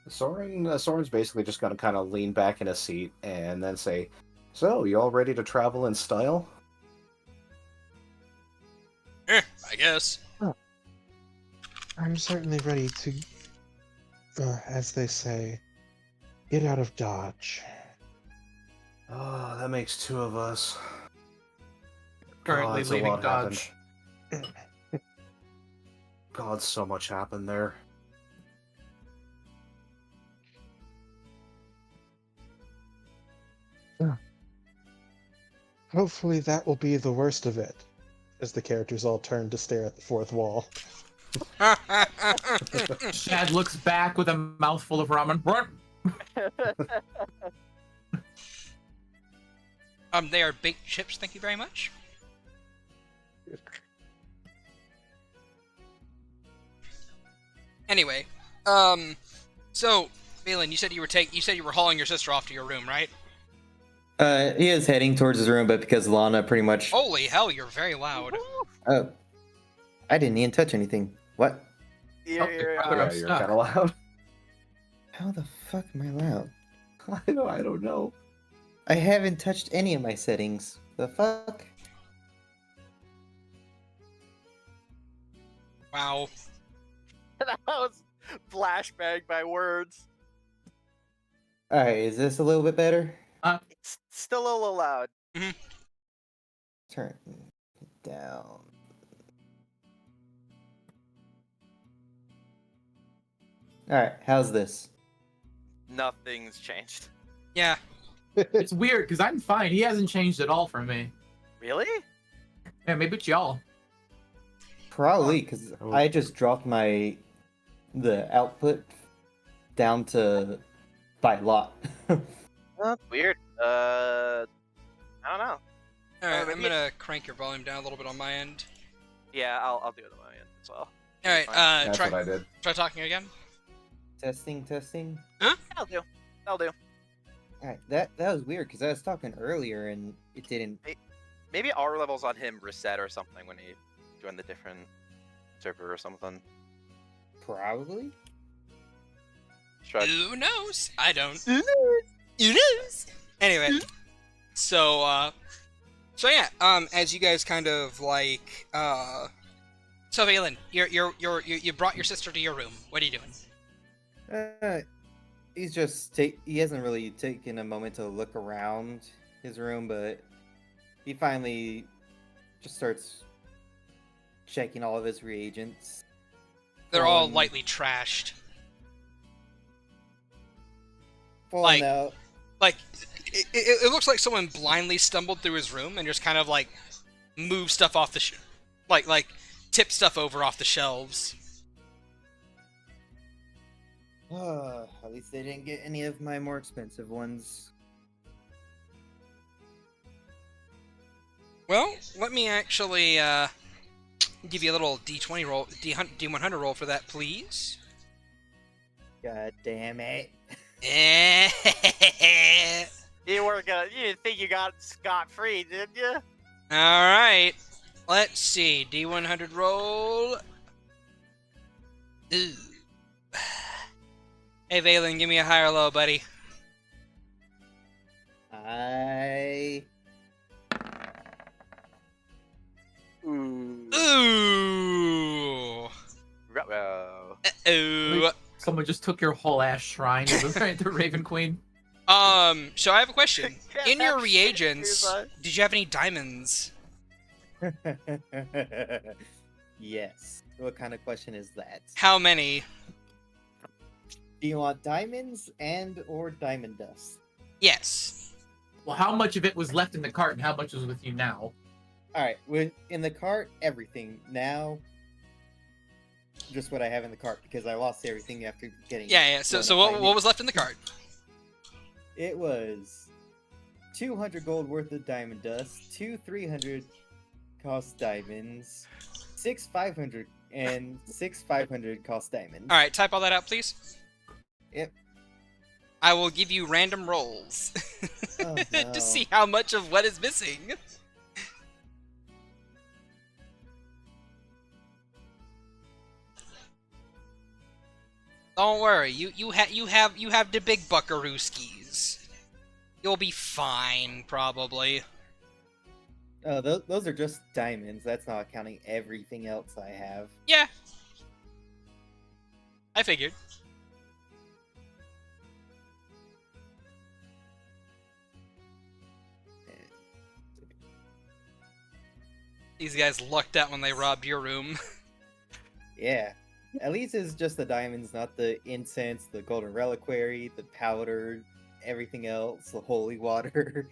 Soren's basically just gonna kind of lean back in a seat and then say, "So, you all ready to travel in style?" I guess. I'm certainly ready to, as they say, get out of Dodge. Oh, that makes two of us. Currently that's a leaving lot Dodge. God, so much happened there. Hopefully that will be the worst of it, as the characters all turn to stare at the fourth wall. Shad looks back with a mouthful of ramen. They are baked chips, thank you very much. Anyway, so Valen, you said you were hauling your sister off to your room, right? He is heading towards his room, but because Lana pretty much. Holy hell, you're very loud. Oh, I didn't even touch anything. What? Yeah, Yeah, you're kind of loud. How the fuck am I loud? I don't know. I haven't touched any of my settings. The fuck? Wow. That was flashbang by words. Alright, is this a little bit better? It's still a little loud. Turn it down. Alright, how's this? Nothing's changed. Yeah. It's weird because I'm fine. He hasn't changed at all for me. Really? Yeah, maybe it's y'all. Probably, because I just dropped the output down to by lot. That's weird. I don't know. Alright, I'm maybe- gonna crank your volume down a little bit on my end. Yeah, I'll do it on my end as well. Alright, That's what try I did. talking again. Testing. I'll do. Alright, that was weird because I was talking earlier and it didn't. Maybe our levels on him reset or something when he joined the different server or something. Probably. Shad. Who knows? I don't. Who knows? Anyway, so yeah. As you guys kind of like, so Valen, you brought your sister to your room. What are you doing? He's just he hasn't really taken a moment to look around his room, but he finally just starts checking all of his reagents. They're all Pulling- lightly trashed. pulling like- out. Like, it looks like someone blindly stumbled through his room and just kind of like moved stuff off the like tipped stuff over off the shelves. At least they didn't get any of my more expensive ones. Well, let me actually give you a little D20 roll, D100 roll for that, please. God damn it. You didn't think you got scot-free, did you? Alright. Let's see. D100 roll. Ooh. Hey, Valen, give me a high or low, buddy. Ooh. Ooh. Ruh-roh. Uh-oh. Someone just took your whole ass shrine to the Raven Queen. So I have a question. Can't In your have shit, reagents, Merzye. did you have any diamonds? Yes. What kind of question is that? How many? Do you want diamonds and or diamond dust? Yes. Well, how much of it was left in the cart and how much is with you now? Alright, in the cart, everything. Now, just what I have in the cart because I lost everything after getting. Yeah. So blown up by what was left in the cart? It was 200 gold worth of diamond dust, 2 300 cost diamonds, 6 500, and 6 500 cost diamonds. All right, type all that out, please. Yep. I will give you random rolls Oh, no. to see how much of what is missing. Don't worry, you have the big buckarooskies. You'll be fine, probably. Oh, those are just diamonds. That's not counting everything else I have. Yeah. I figured. These guys lucked out when they robbed your room. Yeah. At least it's just the diamonds, not the incense, the golden reliquary, the powder, everything else, the holy water.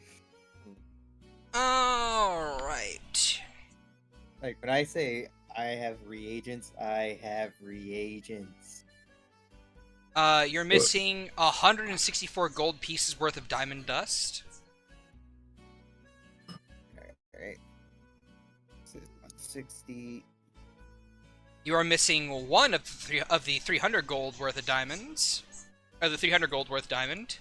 Alright. Like, when I say I have reagents. I have reagents. You're missing 164 gold pieces worth of diamond dust. Alright. So 160. You are missing one of the 300 gold worth of diamonds. Or the 300 gold worth diamond.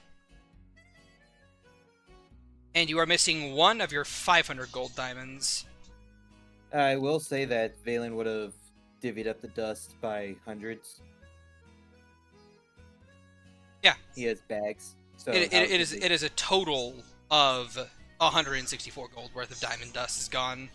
And you are missing one of your 500 gold diamonds. I will say that Valen would have divvied up the dust by hundreds. Yeah. He has bags. So It how is did it is a total of 164 gold worth of diamond dust is gone.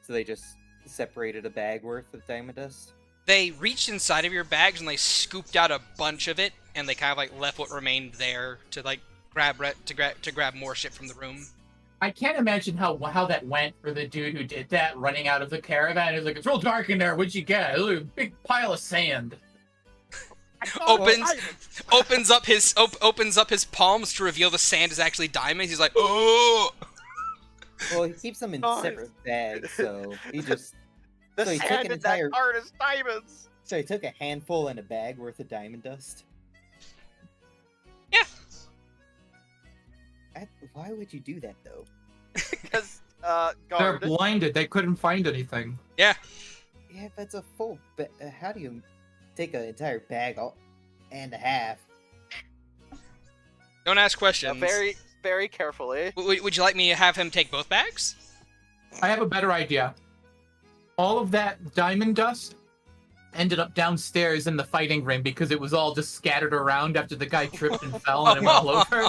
So they just separated a bag worth of diamond dust? They reached inside of your bags and they scooped out a bunch of it, and they kind of like left what remained there to like grab more shit from the room. I can't imagine how that went for the dude who did that, running out of the caravan. He's like, "It's real dark in there. What'd you get? Look, a big pile of sand." Opens up his palms to reveal the sand is actually diamonds. He's like, "Oh!" Well, he keeps them in Nice. separate bags, so he just The So he took sand an in that entire- card is diamonds. so he took a handful and a bag worth of diamond dust. Yeah. Why would you do that though? Because They're guard. blinded. They couldn't find anything. Yeah, but it's a full. How do you take an entire bag and a half? Don't ask questions. Very, very carefully. Would you like me to have him take both bags? I have a better idea. All of that diamond dust ended up downstairs in the fighting ring because it was all just scattered around after the guy tripped and fell and it went all over.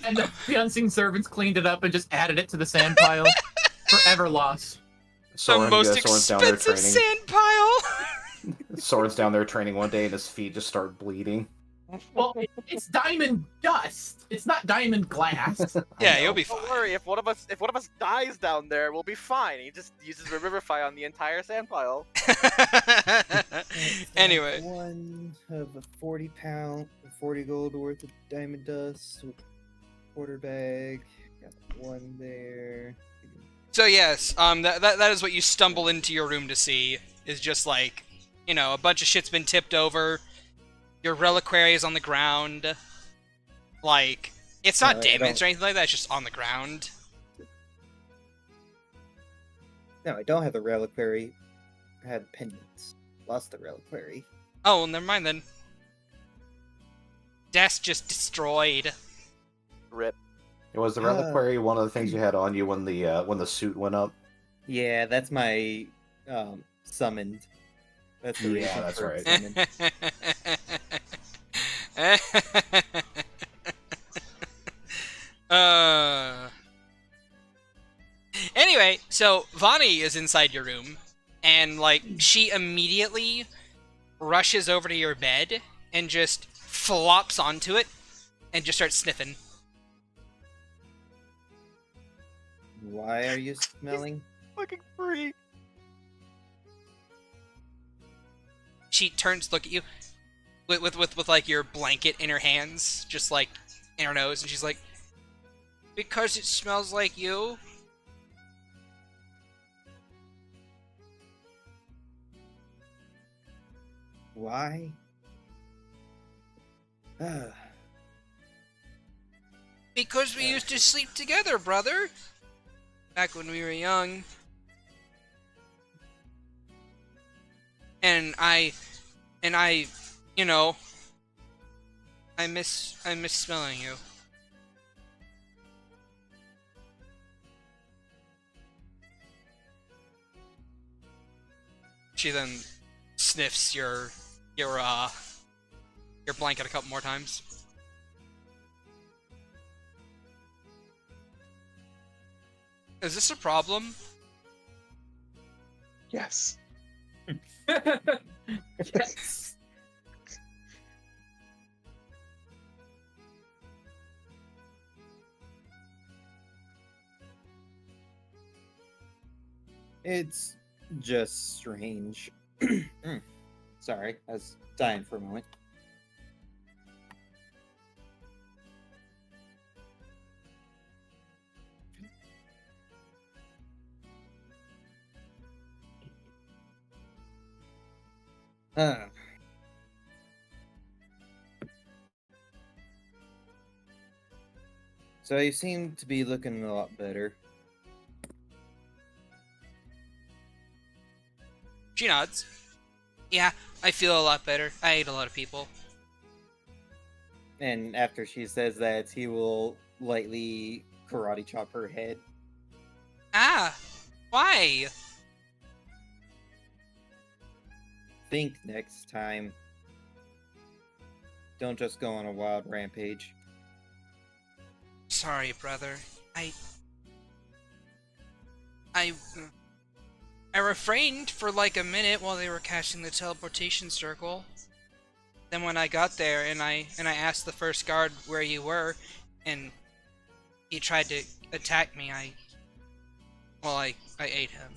And the unseen servants cleaned it up and just added it to the sand pile. Forever lost. The most expensive sand pile. Soren's down there training one day and his feet just start bleeding. Well, it's diamond dust. It's not diamond glass. Yeah, you'll be fine. Don't worry. If one of us dies down there, we'll be fine. He just uses Revivify on the entire sand pile. Anyway. One of a 40 gold worth of diamond dust. Quarter bag. Got one there. So yes, that is what you stumble into your room to see, is just like, you know, a bunch of shit's been tipped over, your reliquary is on the ground, like, it's not damaged or anything like that, it's just on the ground. No, I don't have the reliquary. I had pendants. Lost the reliquary. Oh, well, never mind then. Desk just destroyed. Rip. It was the reliquary one of the things you had on you when the suit went up. Yeah, that's my summoned. That's the reason that's for right. summoned. Anyway, so Vani is inside your room, and like she immediately rushes over to your bed and just flops onto it and just starts sniffing. Why are you smelling? Fucking freak. She turns to look at you with like your blanket in her hands, just like in her nose, and she's like, "Because it smells like you." Why? Because we used to sleep together, brother. Back when we were young. And I, you know, I miss smelling you. She then sniffs your blanket a couple more times. Is this a problem? Yes. Yes. It's just strange. Sorry, I was dying for a moment. Huh. So you seem to be looking a lot better. She nods. Yeah, I feel a lot better. I ate a lot of people. And after she says that, he will lightly karate chop her head. Ah, why? Think next time. Don't just go on a wild rampage. Sorry, brother. I refrained for like a minute while they were casting the teleportation circle. Then when I got there and I asked the first guard where you were, and he tried to attack me, I ate him.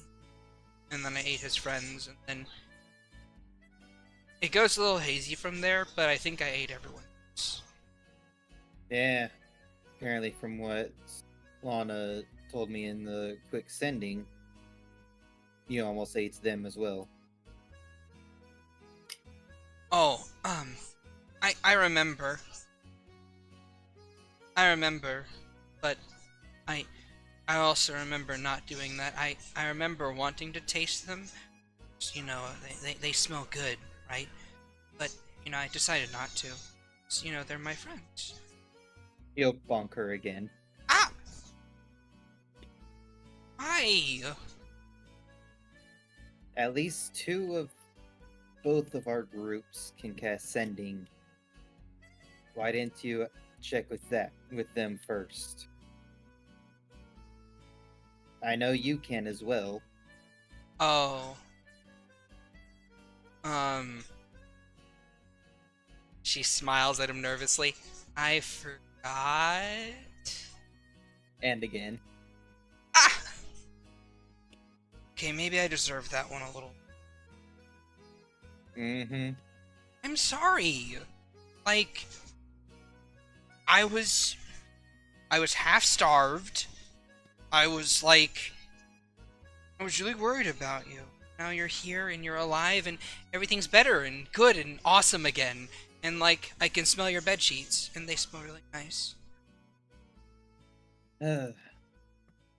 And then I ate his friends, and then it goes a little hazy from there, but I think I ate everyone else. Yeah. Apparently, from what Lana told me in the quick sending, you almost ate them as well. Oh, I remember. I remember, but I also remember not doing that. I remember wanting to taste them. You know, they smell good, right? But, you know, I decided not to. So, you know, they're my friends. He'll bonk her again. Ah! Why? At least two of both of our groups can cast sending. Why didn't you check with them first? I know you can as well. Oh. She smiles at him nervously. I forgot. And again. Ah! Okay, maybe I deserve that one a little. Mm-hmm. I'm sorry. Like, I was half starved. I was really worried about you. Now you're here and you're alive and everything's better and good and awesome again. And like, I can smell your bed sheets and they smell really nice.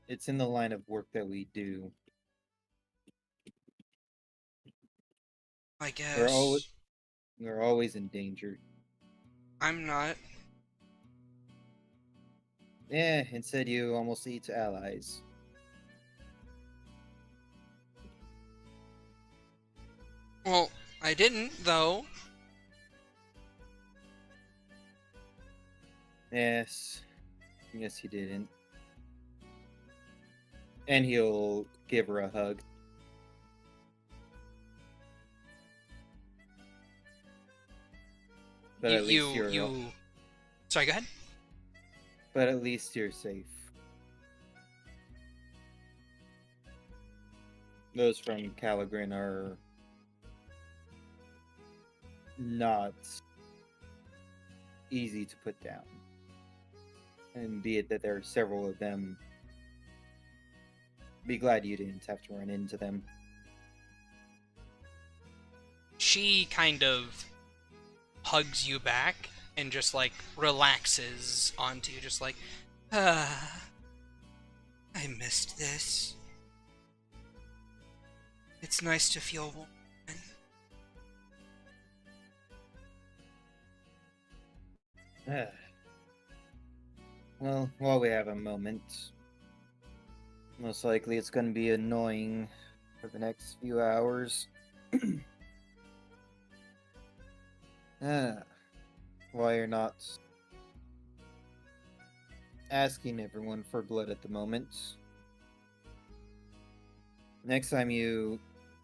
It's in the line of work that we do. I We're guess. always, we're always in danger. I'm not. Yeah, instead you almost eat allies. Well, I didn't though. Yes. Yes, he didn't. And he'll give her a hug. But at least you're Sorry, go ahead. But at least you're safe. Those from Calagrin are not easy to put down. And be it that there are several of them, be glad you didn't have to run into them. She kind of hugs you back and just like relaxes onto you, just like, I missed this. It's nice to feel warm. Well, while we have a moment, most likely it's going to be annoying for the next few hours. Why you're not asking everyone for blood at the moment. Next time you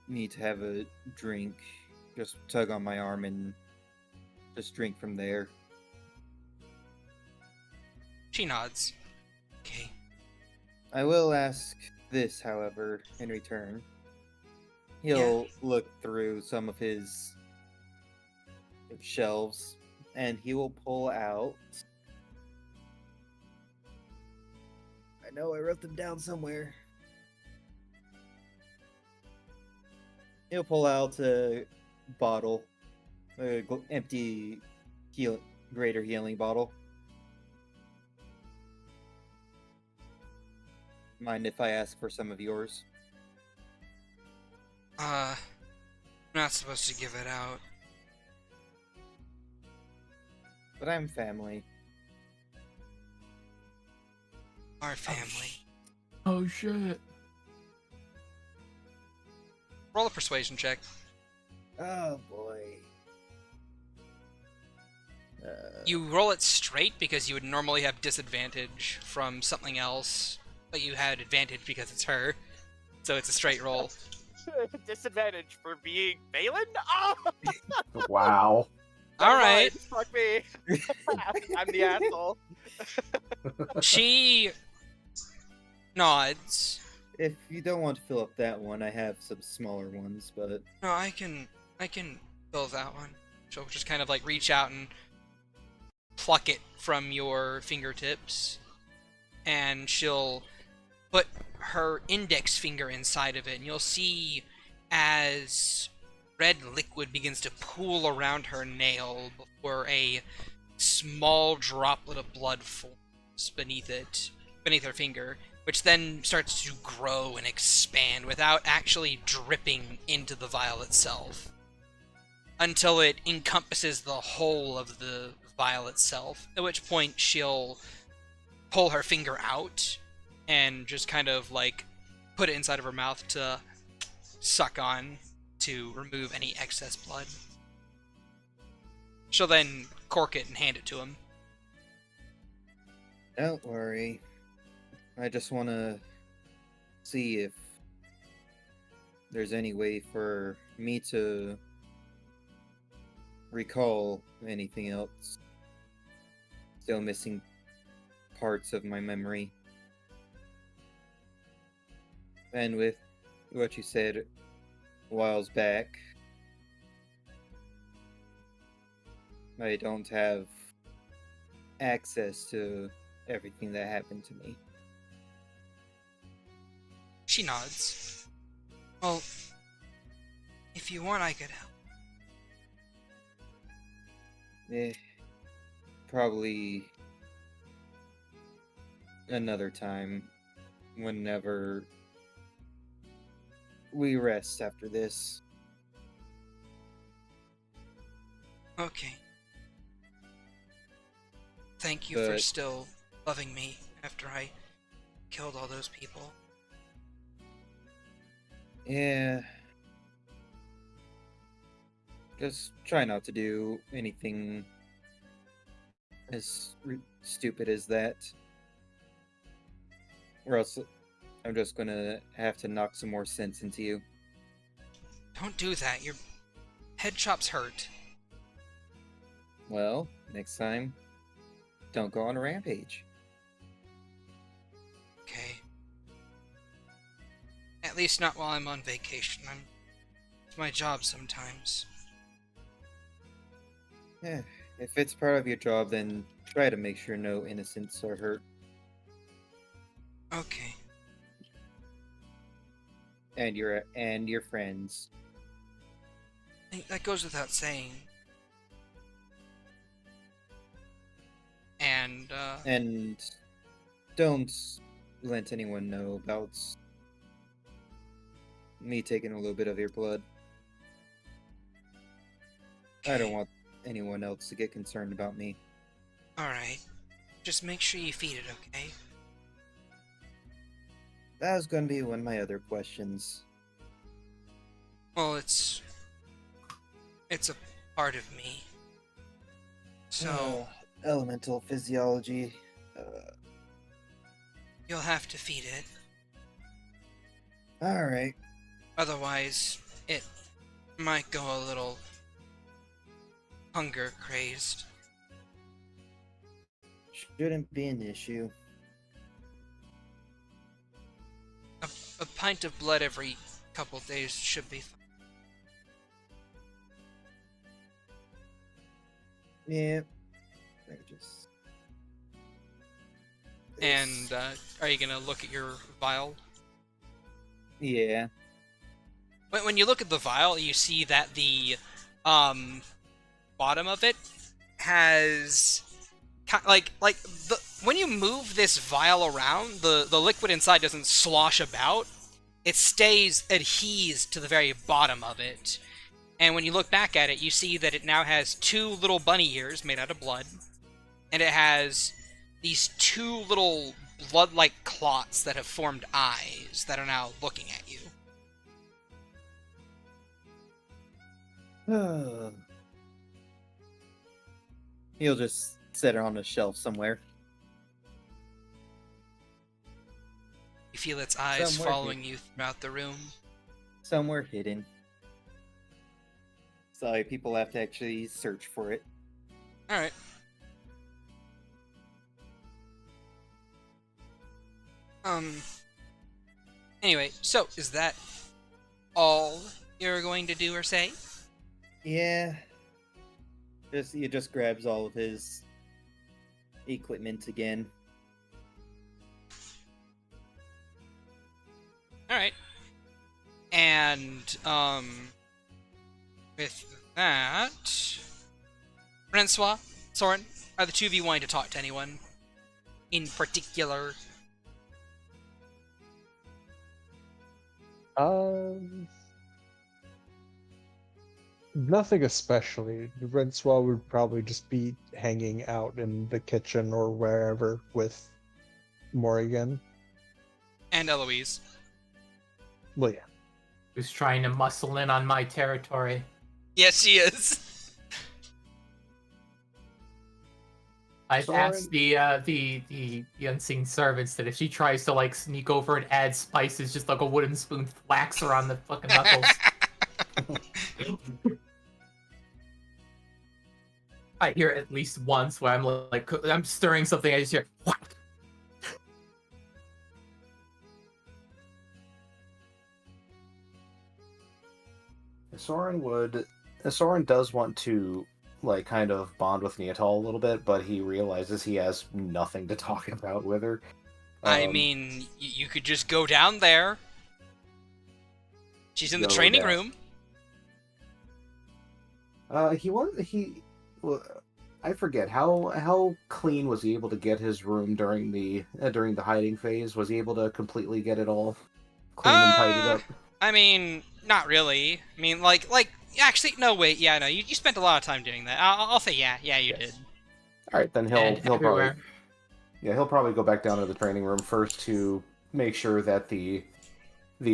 need to have a drink, just tug on my arm and just drink from there. She nods. Okay. I will ask this, however, in return. He'll look through some of his shelves and he will pull out. I know I wrote them down somewhere. He'll pull out a bottle, empty greater healing bottle. Mind if I ask for some of yours? I'm not supposed to give it out. But I'm family. Our family. Oh shit. Roll a persuasion check. Oh boy. You roll it straight because you would normally have disadvantage from something else, but you had advantage because it's her. So it's a straight roll. Disadvantage for being Balin? Oh! Wow. All Never right. mind, fuck me. I'm the asshole. She nods. If you don't want to fill up that one, I have some smaller ones, but No, I can fill that one. She'll just kind of like reach out and pluck it from your fingertips, and she'll put her index finger inside of it, and you'll see as red liquid begins to pool around her nail before a small droplet of blood forms beneath her finger, which then starts to grow and expand without actually dripping into the vial itself, until it encompasses the whole of the vial itself, at which point she'll pull her finger out and just kind of like put it inside of her mouth to suck on to remove any excess blood. She'll then cork it and hand it to him. don't worry. I just want to see if there's any way for me to recall anything else. Still missing parts of my memory. And with what you said a whiles back, I don't have access to everything that happened to me. She nods. Well, if you want, I could help. Probably another time, whenever we rest after this. Okay. Thank you for But- still loving me after I killed all those people. Yeah. Just try not to do anything as stupid as that. Or else I'm just gonna have to knock some more sense into you. Don't do that. Your head chops hurt. Well, next time, don't go on a rampage. Okay. At least not while I'm on vacation. It's my job sometimes. Yeah, if it's part of your job, then try to make sure no innocents are hurt. Okay. And your friends. That goes without saying. And, And don't let anyone know about me taking a little bit of your blood. I don't want anyone else to get concerned about me. Alright. Just make sure you feed it, okay? That was going to be one of my other questions. Well, it's a part of me. So, Elemental physiology. you'll have to feed it. Alright. Otherwise, it might go a little hunger crazed. Shouldn't be an issue. A pint of blood every couple days should be fine. Yeah. I just... And, are you gonna look at your vial? Yeah. When you look at the vial, you see that the bottom of it has when you move this vial around, the liquid inside doesn't slosh about. It adheres to the very bottom of it. And when you look back at it, you see that it now has 2 little bunny ears made out of blood. And it has these 2 little blood-like clots that have formed eyes that are now looking at you. He'll just set her on a shelf somewhere. You feel its eyes Somewhere following you throughout the room. Somewhere hidden. So people have to actually search for it. Alright. Anyway, so is that all you're going to do or say? Yeah. He just grabs all of his equipment again. Alright. And, with that... Francois, Soren, are the two of you wanting to talk to anyone in particular? Nothing especially. Francois would probably just be hanging out in the kitchen or wherever with Morrigan. And Eloise. Well, yeah. Who's trying to muscle in on my territory? Yes, she is. I've Soren? asked the unseen servants that if she tries to like sneak over and add spices, just like a wooden spoon whacks her on the fucking knuckles. I hear it at least once where I'm stirring something, I just hear whack. Soren does want to like kind of bond with Neatal a little bit, but he realizes he has nothing to talk about with her. I mean, you could just go down there. She's in the Go training down. room. I forget how clean was he able to get his room during the hiding phase? Was he able to completely get it all clean and tidied up? I mean, not really. I mean, actually, no, wait, yeah, no, you spent a lot of time doing that. I'll say, yeah, you did. All right, then And he'll probably everywhere. he'll probably go back down to the training room first to make sure that the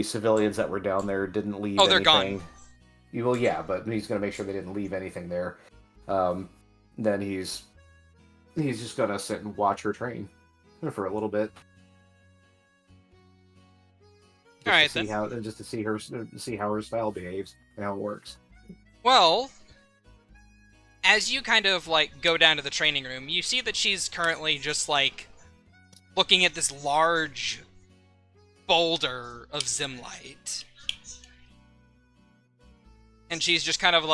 civilians that were down there didn't leave. Oh, they're anything. gone. Well, yeah, but he's gonna make sure they didn't leave anything there. Then he's just gonna sit and watch her train for a little bit. All right, to see then. just to see how her style behaves and how it works. Well, as you kind of, go down to the training room, you see that she's currently just, looking at this large boulder of Zimlight. And she's just kind of,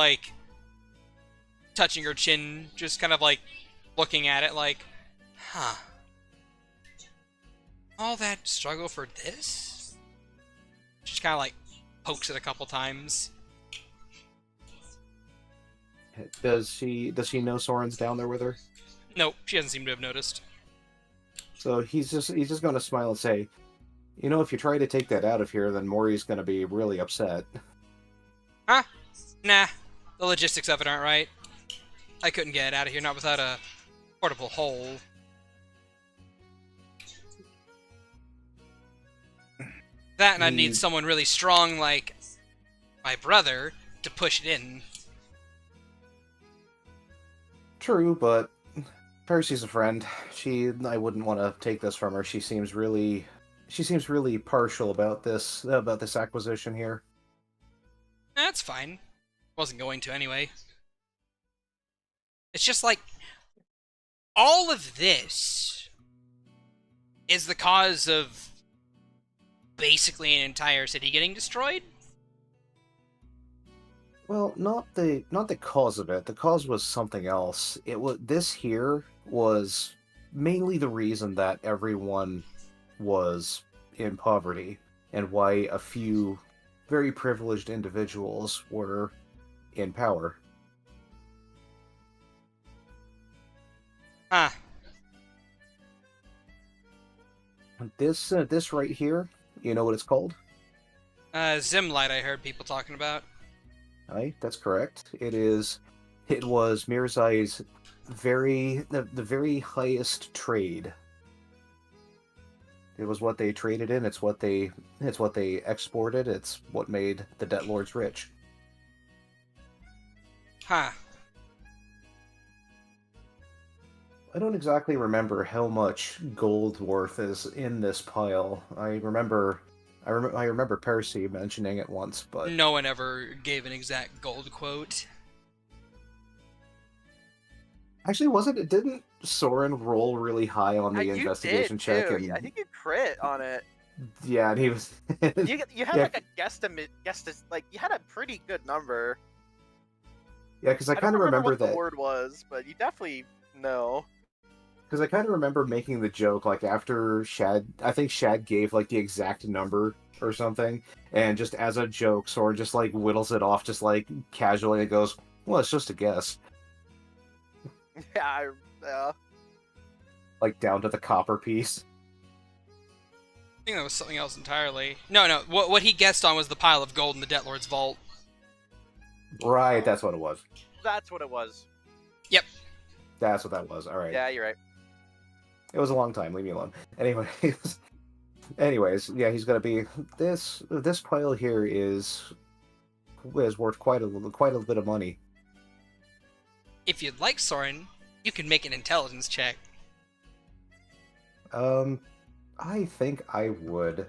touching her chin, just kind of, looking at it huh. All that struggle for this? She just kind of, pokes it a couple times. Does she know Soren's down there with her? Nope, she doesn't seem to have noticed. So he's just gonna smile and say, if you try to take that out of here, then Maury's gonna be really upset. Huh? Nah, the logistics of it aren't right. I couldn't get it out of here, not without a portable hole. That and I'd need someone really strong like my brother to push it in. True, but Percy's a friend. I wouldn't want to take this from her. She seems really partial about this acquisition here. That's fine. Wasn't going to anyway. It's just all of this is the cause of basically an entire city getting destroyed? Well, not the cause of it. The cause was something else. This here was mainly the reason that everyone was in poverty and why a few very privileged individuals were in power. Huh. This right here, you know what it's called? Zimlight, I heard people talking about. Aye, that's correct. It was Merzye's the very highest trade. It was what they traded in, it's what they exported, it's what made the debt lords rich. Huh. I don't exactly remember how much gold worth is in this pile. I remember Percy mentioning it once, but No one ever gave an exact gold quote. actually, didn't Soren roll really high on the investigation check? Too. And I think you crit on it. yeah, and he was. You had Yeah. like a guesstimate. Like you had a pretty good number. Yeah, because I don't kind of remember what that. the word was, but you definitely know. Because I kind of remember making the joke, like, after Shad... I think Shad gave, like, the exact number or something, and just as a joke, Soren just, like, whittles it off just, like, casually and goes, well, it's just a guess. Yeah, Like, down to the copper piece. I think that was something else entirely. No. What he guessed on was the pile of gold in the Debt Lord's vault. Right, that's what it was. that's what it was. That's what that was, alright. Yeah, you're right. It was a long time, leave me alone. Anyways, yeah, he's gonna be... This pile here is worth quite a bit of money. If you'd like, Soren, you can make an intelligence check. I think I would.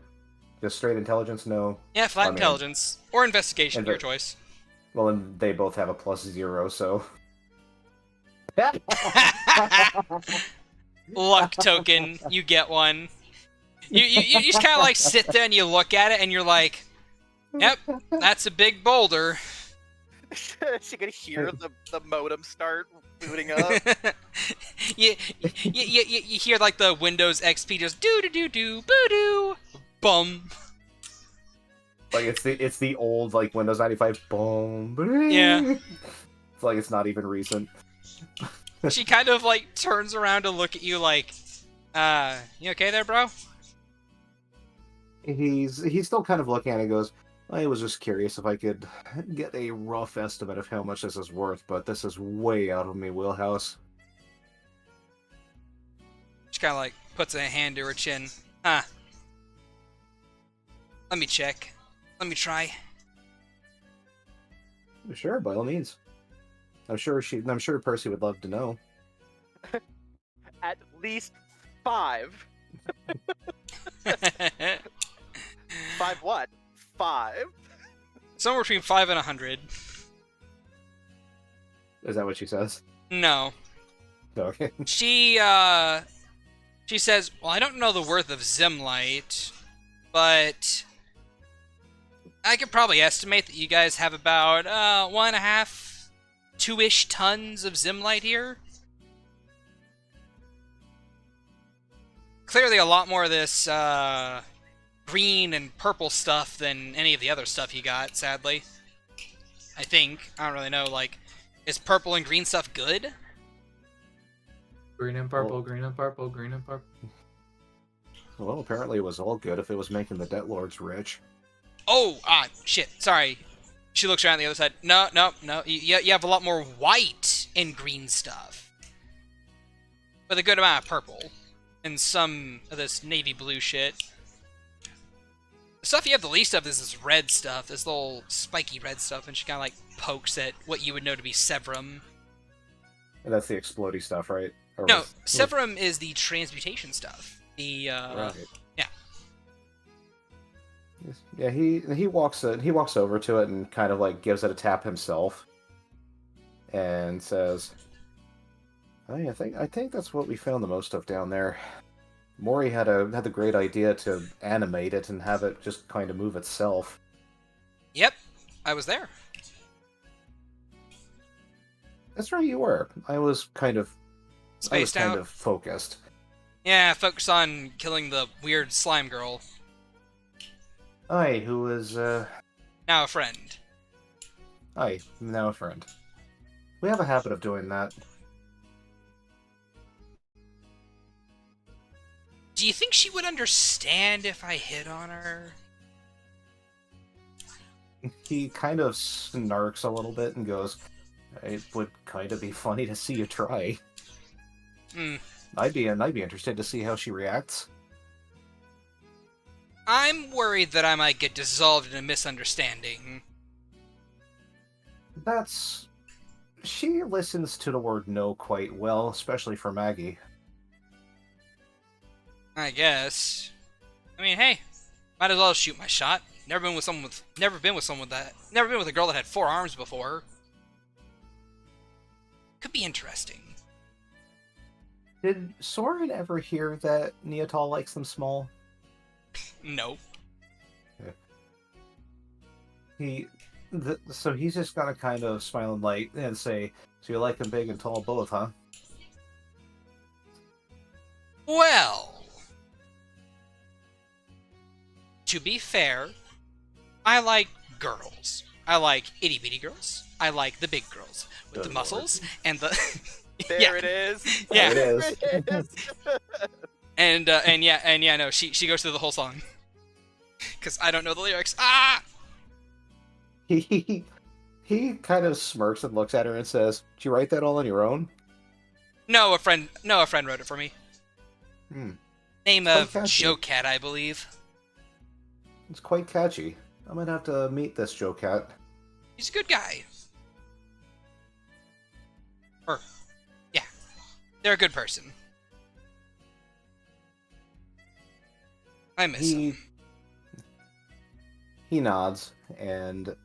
Just straight intelligence, no. Yeah, flat I mean, intelligence. Or investigation, your choice. Well, and they both have a +0, so... Luck token, you get one. You just kind of like sit there and you look at it and you're like, yep, that's a big boulder. She could hear the modem start booting up. you hear like the Windows XP just do boo doo bum. Like it's the old like Windows 95 boom. Yeah. It's like it's not even recent. She kind of like turns around to look at you like, you okay there, bro? He's still kind of looking at it and goes, I was just curious if I could get a rough estimate of how much this is worth, but this is way out of my wheelhouse. She kind of like puts a hand to her chin. Huh. Let me check. Let me try. Sure, by all means. I'm sure Percy would love to know. At least 5. 5 what? 5? Somewhere between 5 and 100. Is that what she says? No. Okay. She says, well, I don't know the worth of Zimlight, but I could probably estimate that you guys have about 1.5, 2-ish tons of Zimlight here. Clearly a lot more of this green and purple stuff than any of the other stuff you got, sadly. I think. I don't really know, like, is purple and green stuff good? Green and purple, green and purple, green and purple. Well, apparently it was all good if it was making the debt lords rich. Oh, shit, sorry. She looks around the other side. No. You have a lot more white and green stuff. With a good amount of purple. And some of this navy blue shit. The stuff you have the least of is this red stuff. This little spiky red stuff. And she kind of like pokes at what you would know to be Severum. And that's the explodey stuff, right? Or No, Severum is the transmutation stuff. The, right. Yeah. Yeah, he walks over to it and kind of like gives it a tap himself, and says, "I think that's what we found the most of down there." Mori had the great idea to animate it and have it just kind of move itself. Yep, I was there. That's right, you were. I was kind of Spaced out. Focused. Yeah, focus on killing the weird slime girl. I, who is Now a friend. now a friend. We have a habit of doing that. Do you think she would understand if I hit on her? He kind of snarks a little bit and goes, "It would kind of be funny to see you try. Hmm. I'd be interested to see how she reacts." I'm worried that I might get dissolved in a misunderstanding. That's... She listens to the word no quite well, especially for Maggie. I guess. I mean, hey, might as well shoot my shot. Never been with a girl that had 4 arms before. Could be interesting. Did Soren ever hear that Neatal likes them small? Nope. So he's just gonna kind of smile and light and say, "So you like them big and tall both, huh?" Well, to be fair, I like girls. I like itty bitty girls. I like the big girls with the Good muscles and the There yeah. it is. Yeah. There it There it is. and no, she goes through the whole song because I don't know the lyrics. Ah. He kind of smirks and looks at her and says, "Did you write that all on your own?" No, a friend wrote it for me. Name Quite of catchy. Joe Cat, I believe. It's quite catchy. I might have to meet this Joe Cat. He's a good guy. Or, yeah, they're a good person. I miss him. He nods and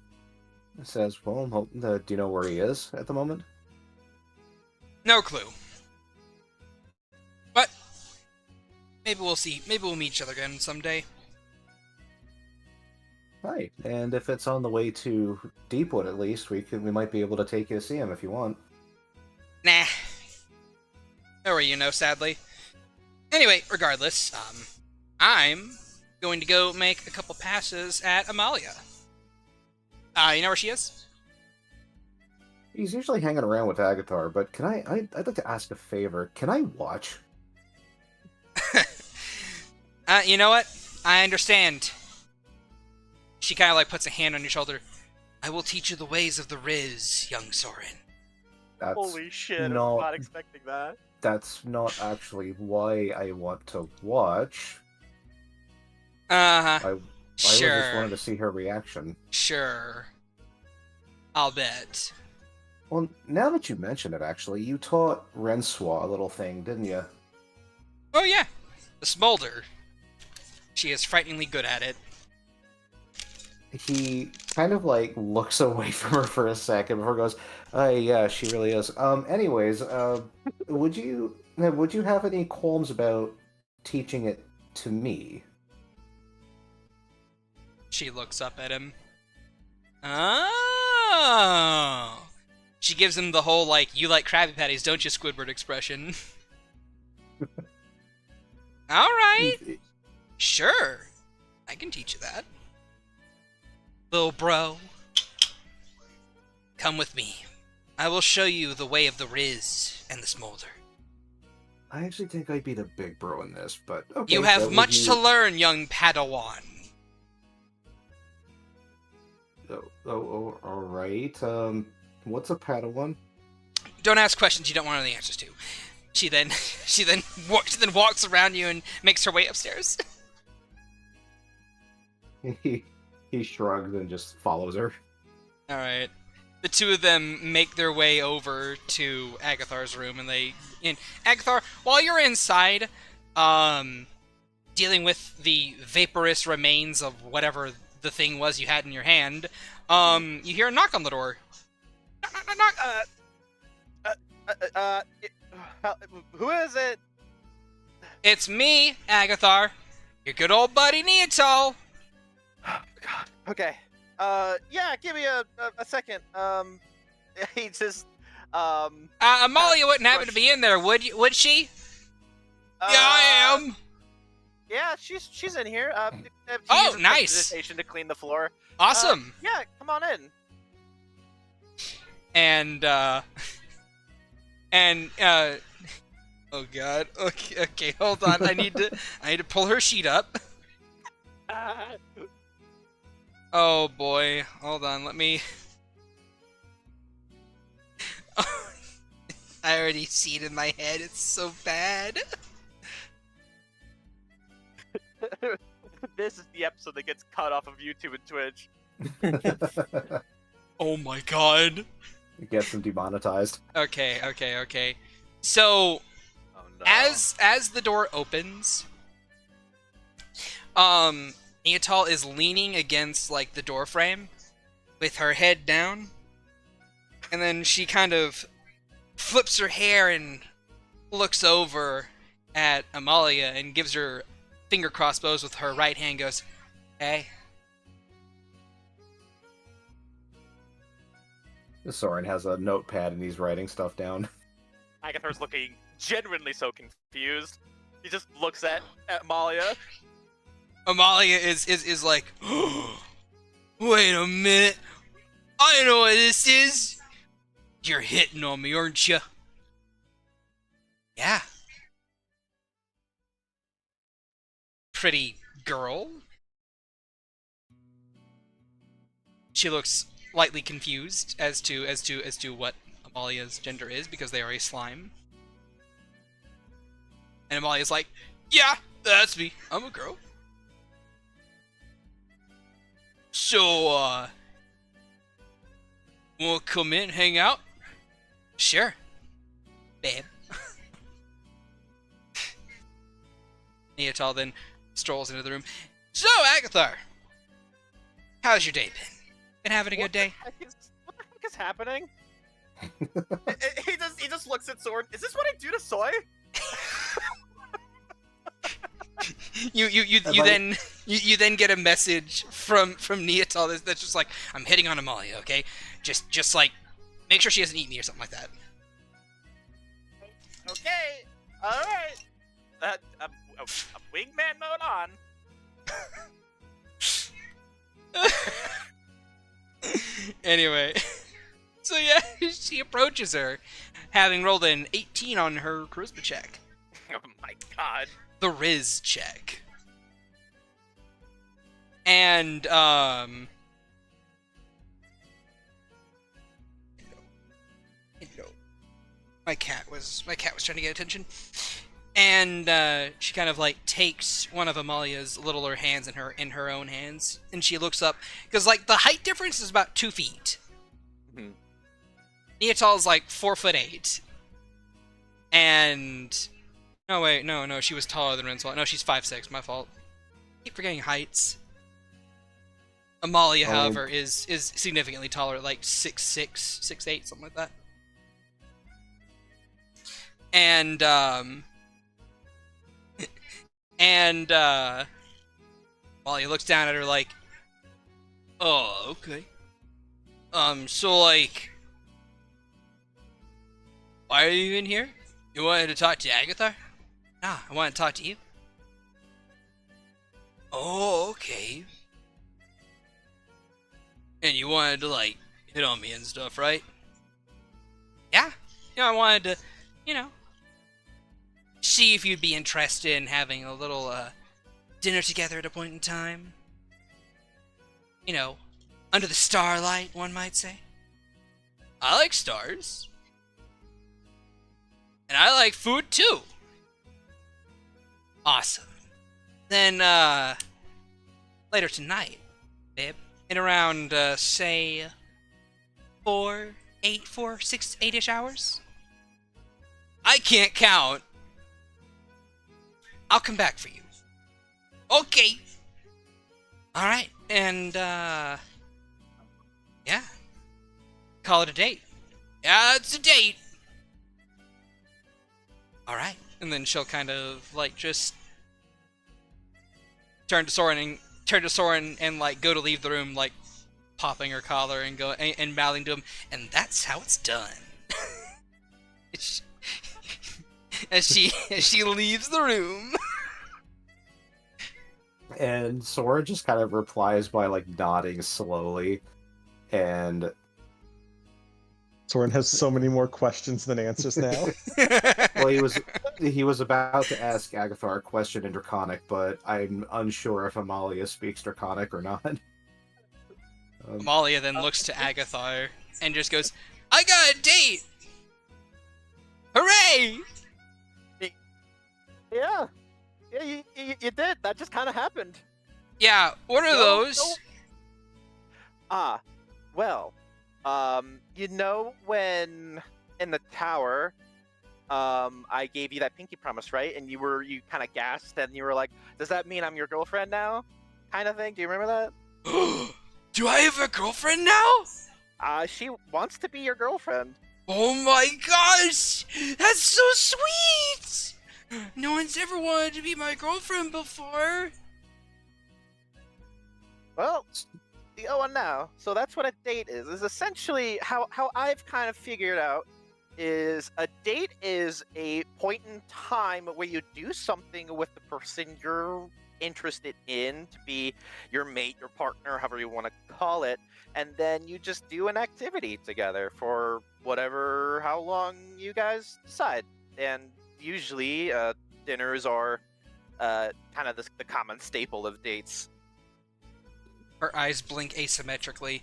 says, "Well, do you know where he is at the moment?" No clue. But maybe we'll see. Maybe we'll meet each other again someday. Right. And if it's on the way to Deepwood, at least we might be able to take you to see him if you want. Nah. No way, sadly. Anyway, regardless, I'm going to go make a couple passes at Amalia. You know where she is? He's usually hanging around with Agathar, but I'd like to ask a favor. Can I watch? You know what? I understand. She kind of like puts a hand on your shoulder. I will teach you the ways of the Riz, young Soren. That's Holy shit! I'm not- not expecting that. That's not actually why I want to watch. Uh-huh. I just Sure. wanted to see her reaction. Sure. I'll bet. Well, now that you mention it, actually, you taught Renswa a little thing, didn't you? Oh yeah, the smolder. She is frighteningly good at it. He kind of like looks away from her for a second before he goes, yeah, she really is. Anyways, would you have any qualms about teaching it to me? She looks up at him. Oh. She gives him the whole, like, you like Krabby Patties, don't you, Squidward expression. Alright. Sure. I can teach you that. Little bro. Come with me. I will show you the way of the Riz and the Smolder. I actually think I'd be the big bro in this, but okay. You have much to learn, young Padawan. Oh, all right. What's a Padawan? Don't ask questions you don't want to know the answers to. She then walks around you and makes her way upstairs. He shrugs and just follows her. All right. The two of them make their way over to Agathar's room, and Agathar, while you're inside, dealing with the vaporous remains of whatever the thing was you had in your hand, you hear a knock on the door. Knock. Who is it? It's me, Agathar. Your good old buddy Neatal. Oh, God. Okay. Yeah, give me a second. He just, Amalia wouldn't happen to be in there, would she? Yeah, I am. Yeah, she's in here. Oh, nice. To clean the floor. Awesome. Yeah, come on in. And Oh god. Okay, hold on. I need to pull her sheet up. Ah, Oh boy. Hold on, let me I already see it in my head. It's so bad. this is the episode that gets cut off of YouTube and Twitch. Oh my god. It gets them demonetized. Okay. So, Oh no. as the door opens, Neatal is leaning against like the door frame with her head down, and then she kind of flips her hair and looks over at Amalia and gives her finger crossbows with her right hand. Goes, "Hey." Soren has a notepad and he's writing stuff down. Agathar's looking genuinely so confused. He just looks at Malia. Amalia is like, wait a minute, I know what this is. You're hitting on me, aren't you? Yeah. Pretty girl. She looks lightly confused as to what Amalia's gender is because they are a slime. And Amalia's like, yeah, that's me. I'm a girl. So, wanna come in, hang out? Sure, babe. Neatal then strolls into the room. So, Agathar, how's your day been? Been having a good day? What the heck is happening? he just looks at Sword. Is this what I do to Soy? You then get a message from Neatal that's just like, I'm hitting on Amalia, okay? Just like make sure she doesn't eat me or something like that. Okay, all right. Wingman mode on. Anyway, so yeah, she approaches her, having rolled an 18 on her charisma check. Oh my god. The Riz check. And hello. My cat was trying to get attention. And she kind of like takes one of Amalia's littler hands in her own hands, and she looks up because like the height difference is about 2 feet. Mhm. Neatal is like 4'8", and no, she was taller than Rinswell. No, she's 5'6". My fault. Keep forgetting heights. Amalia, however, is significantly taller, like 6'6", 6'8", something like that. And Amalia looks down at her like, oh, okay. So like, why are you in here? You wanted to talk to Agathar? Nah, I want to talk to you. Oh, okay. And you wanted to, like, hit on me and stuff, right? Yeah. I wanted to, see if you'd be interested in having a little, dinner together at a point in time. Under the starlight, one might say. I like stars. And I like food, too. Awesome. Then, later tonight, babe, in around, say, 6-8-ish hours? I can't count. I'll come back for you. Okay. Alright, and, yeah. Call it a date. Yeah, it's a date. Alright. And then she'll kind of, like, just turn to Soren and like go to leave the room, like popping her collar and go and mouthing to him, and that's how it's done. as she leaves the room. And Sora just kind of replies by like nodding slowly, and Soren has so many more questions than answers now. Well, he was about to ask Agathar a question in Draconic, but I'm unsure if Amalia speaks Draconic or not. Amalia then looks to Agathar and just goes, I got a date! Hooray! Yeah. Yeah, you did. That just kind of happened. Yeah, what are those? Ah, well, you know when in the tower, I gave you that pinky promise, right? And you kind of gasped and you were like, does that mean I'm your girlfriend now? Kind of thing. Do you remember that? Do I have a girlfriend now? She wants to be your girlfriend. Oh my gosh! That's so sweet! No one's ever wanted to be my girlfriend before. Well, you got one now. So that's what a date is. Is essentially how I've kind of figured out is a date is a point in time where you do something with the person you're interested in to be your mate, your partner, however you want to call it, and then you just do an activity together for how long you guys decide. And usually dinners are kind of the common staple of dates. Her eyes blink asymmetrically.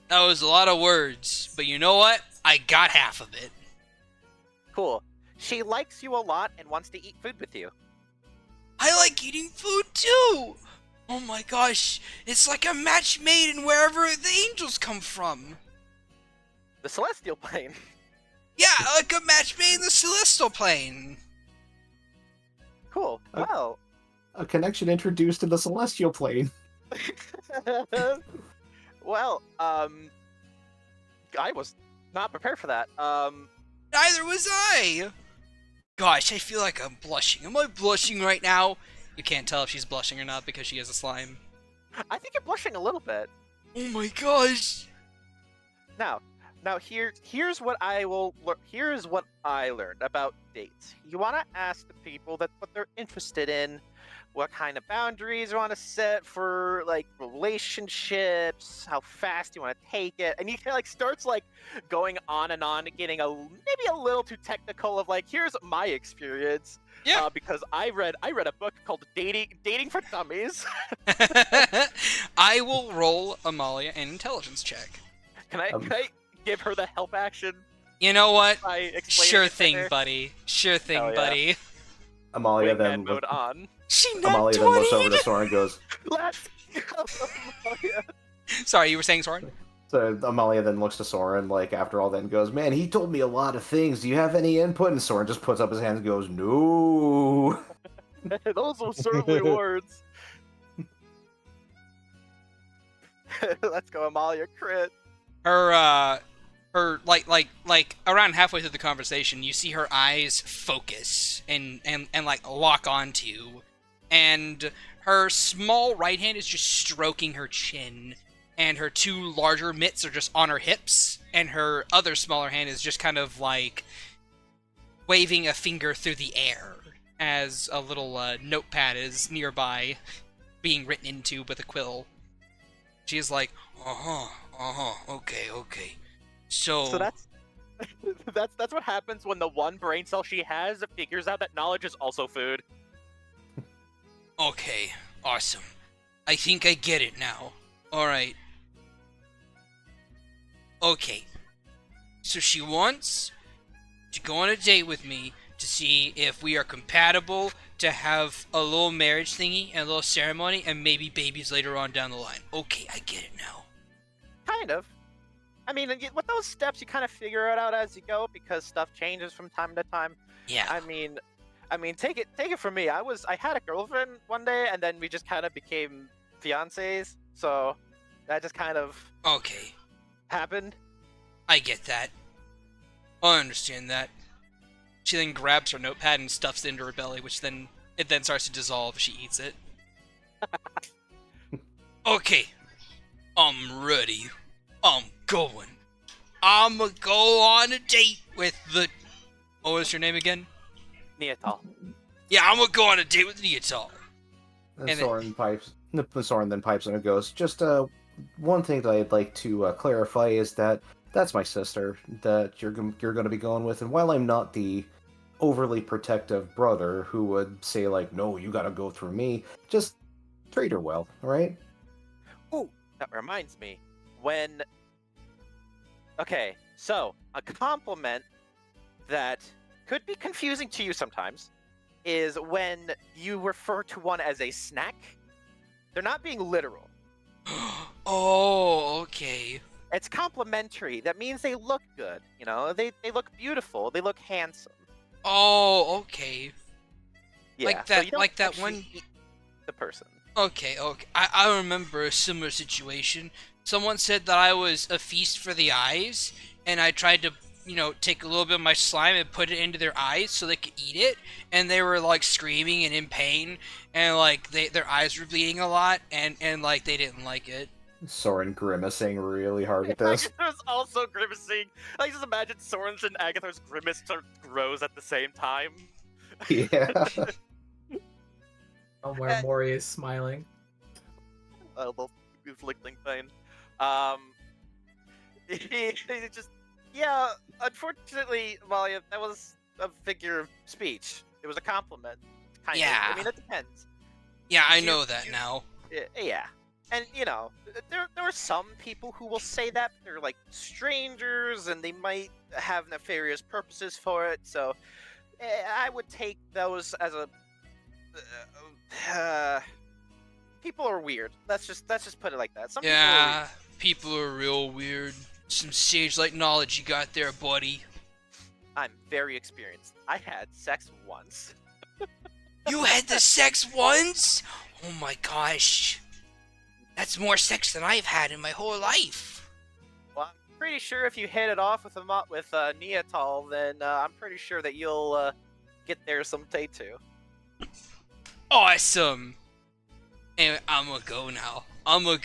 That was a lot of words, but you know what? I got half of it. Cool. She likes you a lot and wants to eat food with you. I like eating food too! Oh my gosh, it's like a match made in wherever the angels come from. The celestial plane. Yeah, like a match made in the celestial plane. Cool. Well, A connection introduced to the celestial plane. well, I was not prepared for that. Neither was I! Gosh, I feel like I'm blushing. Am I blushing right now? You can't tell if she's blushing or not because she has a slime. I think you're blushing a little bit. Oh my gosh! Now here's what here's what I learned about dates. You want to ask the people what they're interested in, what kind of boundaries you want to set for like relationships, how fast you want to take it, and you kind of like starts like going on and on, getting maybe a little too technical of like, here's my experience. Yeah. Because I read a book called Dating for Dummies. I will roll Amalia an intelligence check. Can I give her the help action? You know what? By explaining Sure it to thing, her? buddy. Sure thing, Hell yeah. buddy. Amalia Wingman then mode on. She not Amalia then looks over 20'd? to Soren and goes. Let's go. Amalia. Sorry, you were saying Soren? So Amalia then looks to Soren, like after all, then goes, "Man, he told me a lot of things. Do you have any input?" And Soren just puts up his hands and goes, "No." Those were certainly words. Let's go, Amalia. Crit. Her like around halfway through the conversation, you see her eyes focus and like lock onto you, and her small right hand is just stroking her chin, and her two larger mitts are just on her hips, and her other smaller hand is just kind of like waving a finger through the air as a little notepad is nearby being written into with a quill. She's like, okay. So that's what happens when the one brain cell she has figures out that knowledge is also food. Okay, awesome. I think I get it now. Alright. Okay. So she wants to go on a date with me to see if we are compatible to have a little marriage thingy and a little ceremony and maybe babies later on down the line. Okay, I get it now. Kind of. I mean, with those steps, you kind of figure it out as you go because stuff changes from time to time. Yeah. I mean, take it from me. I had a girlfriend one day, and then we just kind of became fiancés. So that just kind of Okay. happened. I get that. I understand that. She then grabs her notepad and stuffs it into her belly, which then starts to dissolve as she eats it. Okay. I'm ready. I'm going. I'ma go on a date with the... What was your name again? Neatal. Yeah, I'm gonna go on a date with Neatal. And And Soren then pipes in and goes, "Just one thing that I'd like to clarify is that That's my sister that you're going to be going with. And while I'm not the overly protective brother who would say like, no, you got to go through me, just treat her well, all right? Ooh, that reminds me. Okay, so a compliment that could be confusing to you sometimes is when you refer to one as a snack. They're not being literal. Oh, okay. It's complimentary. That means they look good. You know, they look beautiful. They look handsome. Oh, okay. Yeah, Like so that- you don't like that actually one- eat the person. Okay. I remember a similar situation. Someone said that I was a feast for the eyes, and I tried to, take a little bit of my slime and put it into their eyes so they could eat it, and they were like screaming and in pain, and like their eyes were bleeding a lot, and like they didn't like it. Soren grimacing really hard at this. Agathar's also grimacing. Like, just imagine Soren's and Agathar's grimace sort of grows at the same time. Yeah. Somewhere Mori is smiling. A little inflicting pain. He just, yeah. Unfortunately, Malia, that was a figure of speech. It was a compliment. Kind Yeah. of. I mean, it depends. Yeah, I You- know that you- now. Yeah. And there are some people who will say that, but they're like strangers, and they might have nefarious purposes for it. So, I would take those as a. People are weird. Let's just put it like that. Some people are Yeah, weird. people are real weird. Some sage-like knowledge you got there, buddy. I'm very experienced. I had sex once. You had the sex once? Oh my gosh. That's more sex than I've had in my whole life. Well, I'm pretty sure if you hit it off with Neatal, then I'm pretty sure that you'll get there someday too. Awesome. Anyway, I'm gonna go now. I'm gonna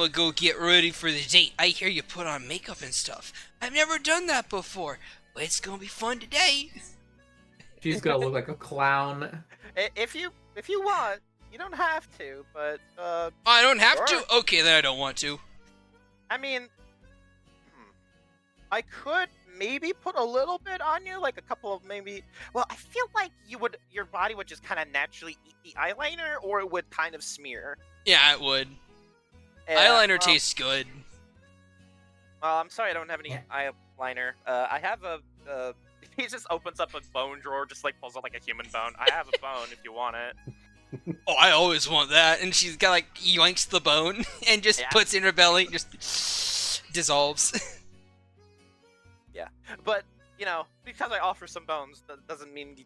go get ready for the date. I hear you put on makeup and stuff. I've never done that before, but it's gonna be fun today. She's gonna look like a clown. If you want, you don't have to, but I don't have Sure. to? Okay, then I don't want to. I mean, I could maybe put a little bit on you, like a couple of maybe. Well, I feel like your body would just kind of naturally eat the eyeliner, or it would kind of smear. Yeah, it would. Yeah, Eyeliner well, tastes good. Well, I'm sorry, I don't have any eyeliner. I have a. He just opens up a bone drawer, just like pulls out like a human bone. I have a bone if you want it. Oh, I always want that. And she's got like yoinks the bone and just Yeah. puts in her belly, just dissolves. But because I offer some bones, that doesn't mean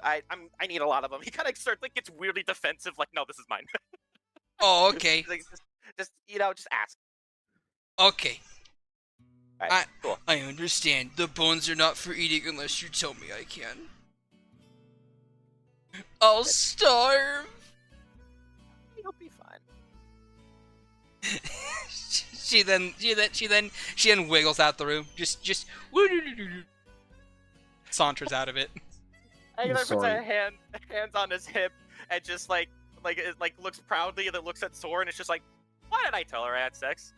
I need a lot of them. He kind of starts like gets weirdly defensive, like, no, this is mine. Oh, okay. Like, just ask. Okay. All right, cool. I understand. The bones are not for eating unless you tell me I can. I'll starve. You'll be fine. she then wiggles out the room. Just saunters out of it. Agatha puts Sorry. a hands on his hip and just like looks proudly and then looks at Sora and it's just like, why did I tell her I had sex?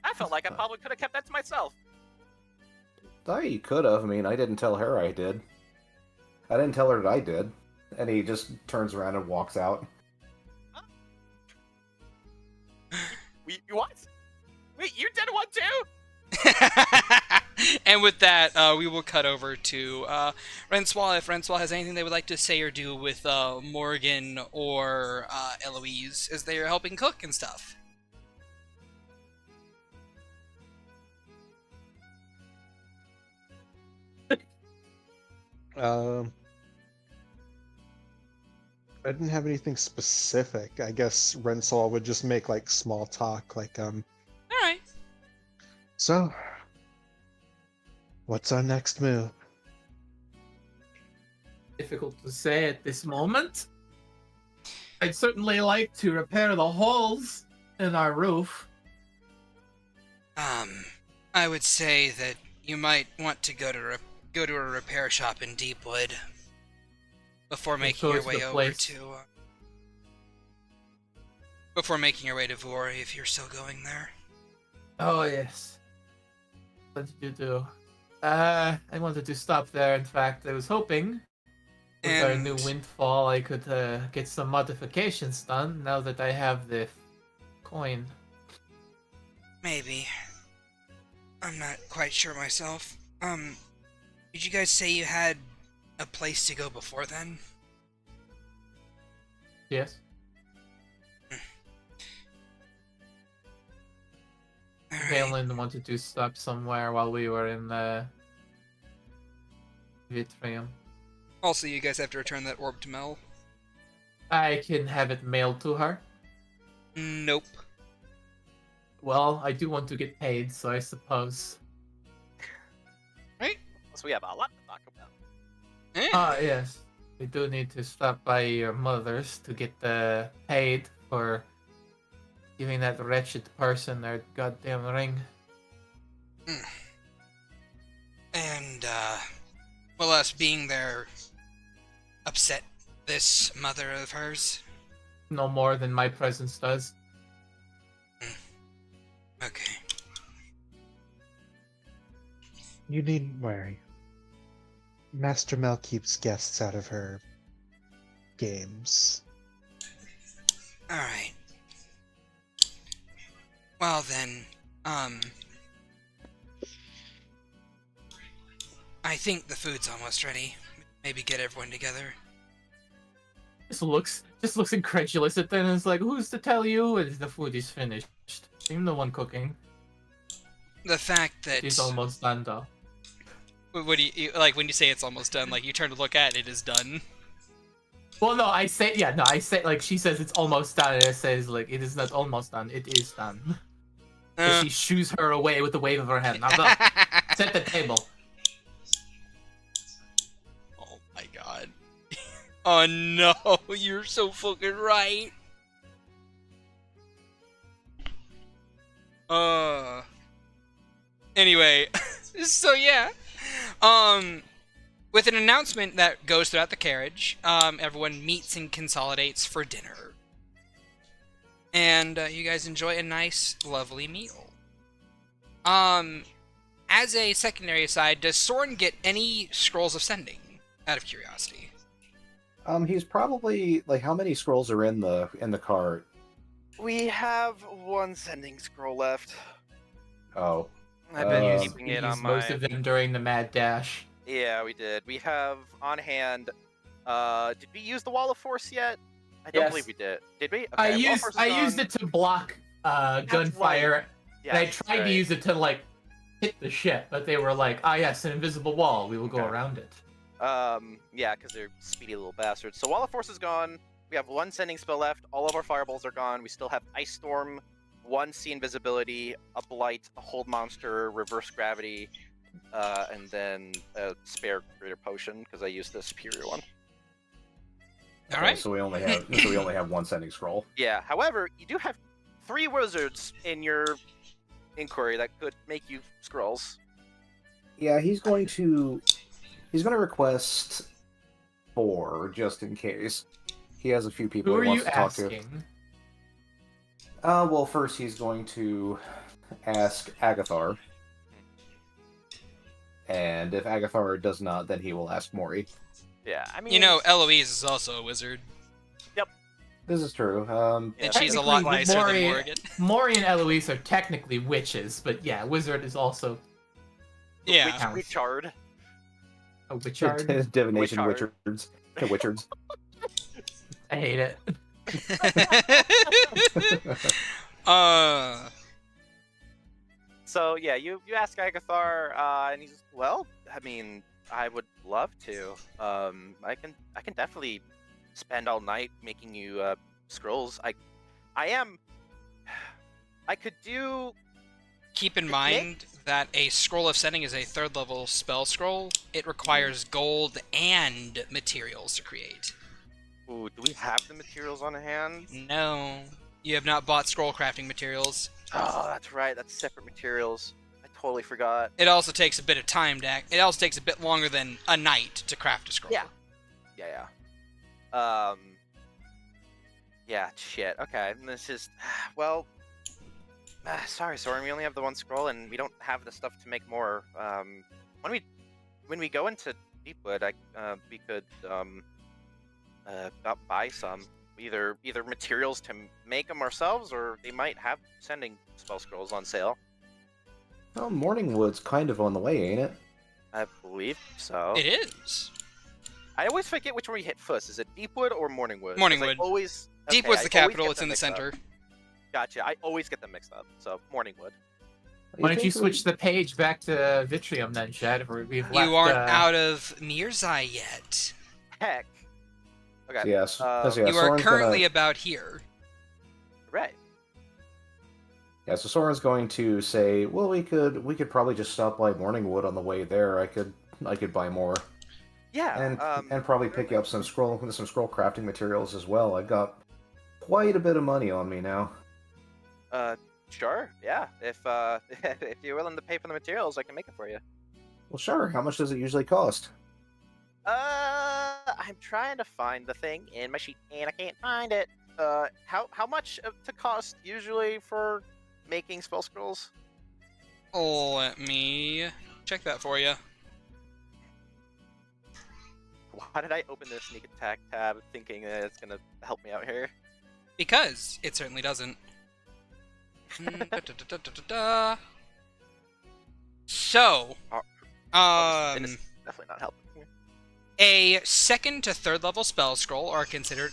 I felt like I probably could have kept that to myself. You could have. I mean, I didn't tell her I did. I didn't tell her that I did. And he just turns around and walks out. What? Wait, you did one too? And with that, we will cut over to Renswall. If Renswall has anything they would like to say or do with Morgan or Eloise as they are helping cook and stuff. I didn't have anything specific. I guess Rensol would just make like small talk, like All right. So, what's our next move? Difficult to say at this moment. I'd certainly like to repair the holes in our roof. I would say that you might want to go to a repair shop in Deepwood before making your towards way the over place. to before making your way to Vori if you're still going there. Oh yes. What did you do? I wanted to stop there. In fact, I was hoping with our new And- windfall I could get some modifications done now that I have the coin. Maybe. I'm not quite sure myself. Did you guys say you had a place to go before then? Yes. Alright. Valen wanted to stop somewhere while we were in Vitrium. Also, you guys have to return that orb to Mel. I can have it mailed to her. Nope. Well, I do want to get paid, so I suppose. So we have a lot to talk about. Eh. Yes. We do need to stop by your mother's to get paid for giving that wretched person their goddamn ring. And, will us being there upset this mother of hers? No more than my presence does. Okay. You needn't worry. Master Mel keeps guests out of her games. Alright. Well then, I think the food's almost ready. Maybe get everyone together. Just looks incredulous at them and is like, who's to tell you if the food is finished? I'm the one cooking. The fact that... It's almost done though. What do you like when you say it's almost done? Like you turn to look at it, it is done. Well, no, I say like she says it's almost done, and it says like it is not almost done, it is done. And she shoos her away with a wave of her hand. Now go, set the table. Oh my god. Oh no, you're so fucking right. Anyway, so yeah. With an announcement that goes throughout the carriage, everyone meets and consolidates for dinner. And you guys enjoy a nice, lovely meal. As a secondary aside, does Soren get any scrolls of sending? Out of curiosity. He's probably like, how many scrolls are in the cart? We have one sending scroll left. Oh, I've been Uh, keeping We it on used my. most of them during the mad dash. Yeah, we did. We have on hand. Did we use the Wall of Force yet? I don't Yes. believe we did. Did we? I Okay, Wall of Force is used gone. it to block gunfire, and I Yes, tried to right. use it to like hit the ship, but they were like, "Ah, yes, an invisible wall. We will go Okay. around it." Yeah, because they're speedy little bastards. So Wall of Force is gone. We have one sending spell left. All of our fireballs are gone. We still have Ice Storm, one See Invisibility, a Blight, a Hold Monster, Reverse Gravity, and then a spare Greater Potion because I used the superior one. All okay, right. so we only have one sending scroll. Yeah. However, you do have 3 wizards in your inquiry that could make you scrolls. Yeah, he's going to request 4 just in case. He has a few people Who are he wants you to talk to. asking? Well, first he's going to ask Agathar. And if Agathar does not, then he will ask Mori. Yeah. I mean, You know, Eloise is also a wizard, This is true. and she's a lot Technically, nicer Mori- than Morgan. Mori and Eloise are technically witches, but yeah, wizard is also Yeah. counts. Richard. a witchard. Divination Witchard. Witchards. The Witchards. I hate it. So yeah, you ask Agathar, and he's just, well, I mean, I would love to. I can definitely spend all night making you scrolls. I could do. Keep in mind that a Scroll of Sending is a 3rd level spell scroll. It requires gold and materials to create. Ooh, do we have the materials on hand? No, you have not bought scroll crafting materials. Oh, that's right. That's separate materials. I totally forgot. It also takes a bit of time to it also takes a bit longer than a night to craft a scroll. Yeah. Yeah. Yeah. Shit. Okay. This is well. Sorry, Soren. We only have the one scroll, and we don't have the stuff to make more. When we go into Deepwood, we could buy some either materials to make them ourselves, or they might have sending spell scrolls on sale. Well, Morningwood's kind of on the way, ain't it? I believe so. It is. I always forget which one we hit first. Is it Deepwood or Morningwood? 'Cause Morningwood. Always. Deepwood's I the always capital. get It's them in the mixed up. center. Gotcha. I always get them mixed up. So Morningwood. Why don't you think switch the page back to Vitrium then, Shad? We've left, You aren't out of Merzye yet. Heck. Okay. Yes. Yeah, You are Soren's currently gonna... about here. Right. Yeah, so Soren's going to say, well, we could probably just stop by Morningwood on the way there. I could buy more. Yeah. And probably pick up some scroll crafting materials as well. I've got quite a bit of money on me now. Sure. Yeah. If if you're willing to pay for the materials, I can make it for you. Well, sure. How much does it usually cost? I'm trying to find the thing in my sheet and I can't find it. How much to cost usually for making spell scrolls? Let me check that for you. Why did I open the sneak attack tab thinking that it's gonna help me out here? Because it certainly doesn't. So, It's definitely not helping. a second to third level spell scroll are considered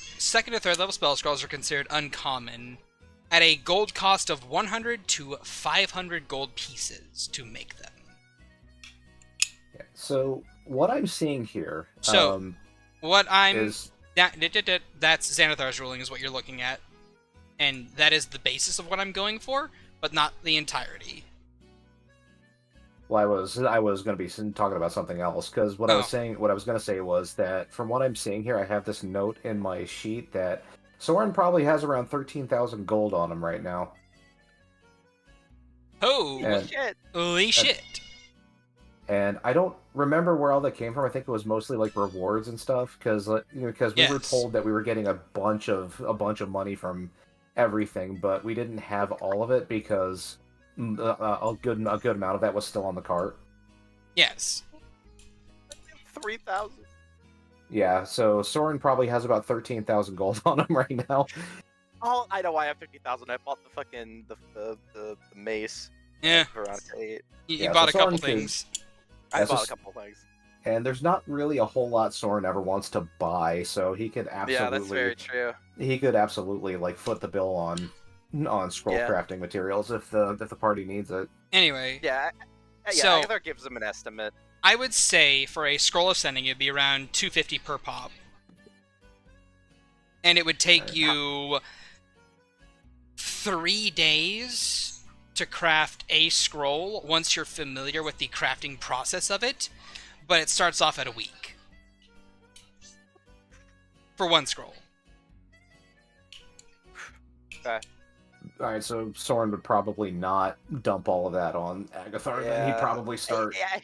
uncommon at a gold cost of 100 to 500 gold pieces to make them. Yeah, so what I'm seeing here, So, what I'm is that's Xanathar's ruling is what you're looking at, and that is the basis of what I'm going for, but not the entirety. well, I was going to be talking about something else because what I was going to say was that from what I'm seeing here, I have this note in my sheet that Soren probably has around 13,000 gold on him right now. Oh, And- Shit. holy shit! And I don't remember where all that came from. I think it was mostly like rewards and stuff, because we were Yes. told that we were getting a bunch of money from everything, but we didn't have all of it because a good amount of that was still on the cart. Yes. 3,000. Yeah, so Soren probably has about 13,000 gold on him right now. Oh, I know why I have 50,000. I bought the fucking the mace. Yeah, Veronica 8. you Yeah, bought so a couple Soren could- things. I That's bought just- a couple things. And there's not really a whole lot Soren ever wants to buy, so he could absolutely Yeah, that's very true. he could absolutely like foot the bill on scroll Yeah. crafting materials if the party needs it. Anyway, Yeah. Yeah, So- Agatha gives them an estimate. I would say for a scroll of sending, it'd be around 250 per pop, and it would take you 3 days to craft a scroll once you're familiar with the crafting process of it, but it starts off at a week for one scroll. Alright, so Soren would probably not dump all of that on Agathar, and he'd Yeah. probably Yeah.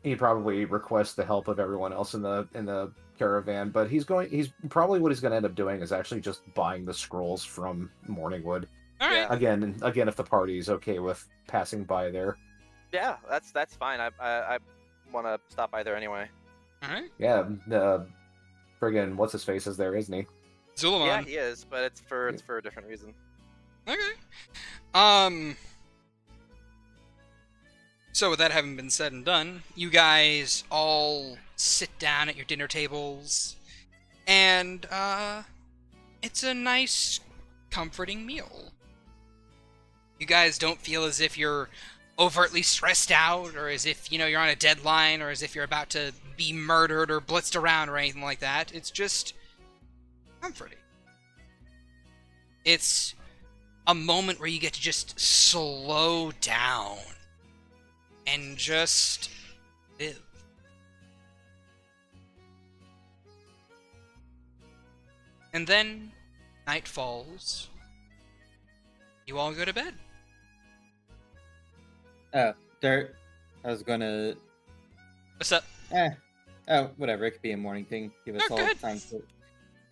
he'd probably request the help of everyone else in the caravan, but he's probably what he's gonna end up doing is actually just buying the scrolls from Morningwood. All right. Yeah. Again, if the party's okay with passing by there. Yeah, that's fine. I want to stop by there anyway. All right. Yeah, friggin' what's his face is there, isn't he? Zulamon. Yeah, he is, but it's for a different reason. Okay. So with that having been said and done, you guys all sit down at your dinner tables, and it's a nice, comforting meal. You guys don't feel as if you're overtly stressed out, or as if, you're on a deadline, or as if you're about to be murdered or blitzed around or anything like that. It's just comforting. It's a moment where you get to just slow down and just live. And then night falls. You all go to bed. Oh, Dirt. I was gonna. What's up? Oh, whatever. It could be a morning thing. Give us Oh, all good. time to.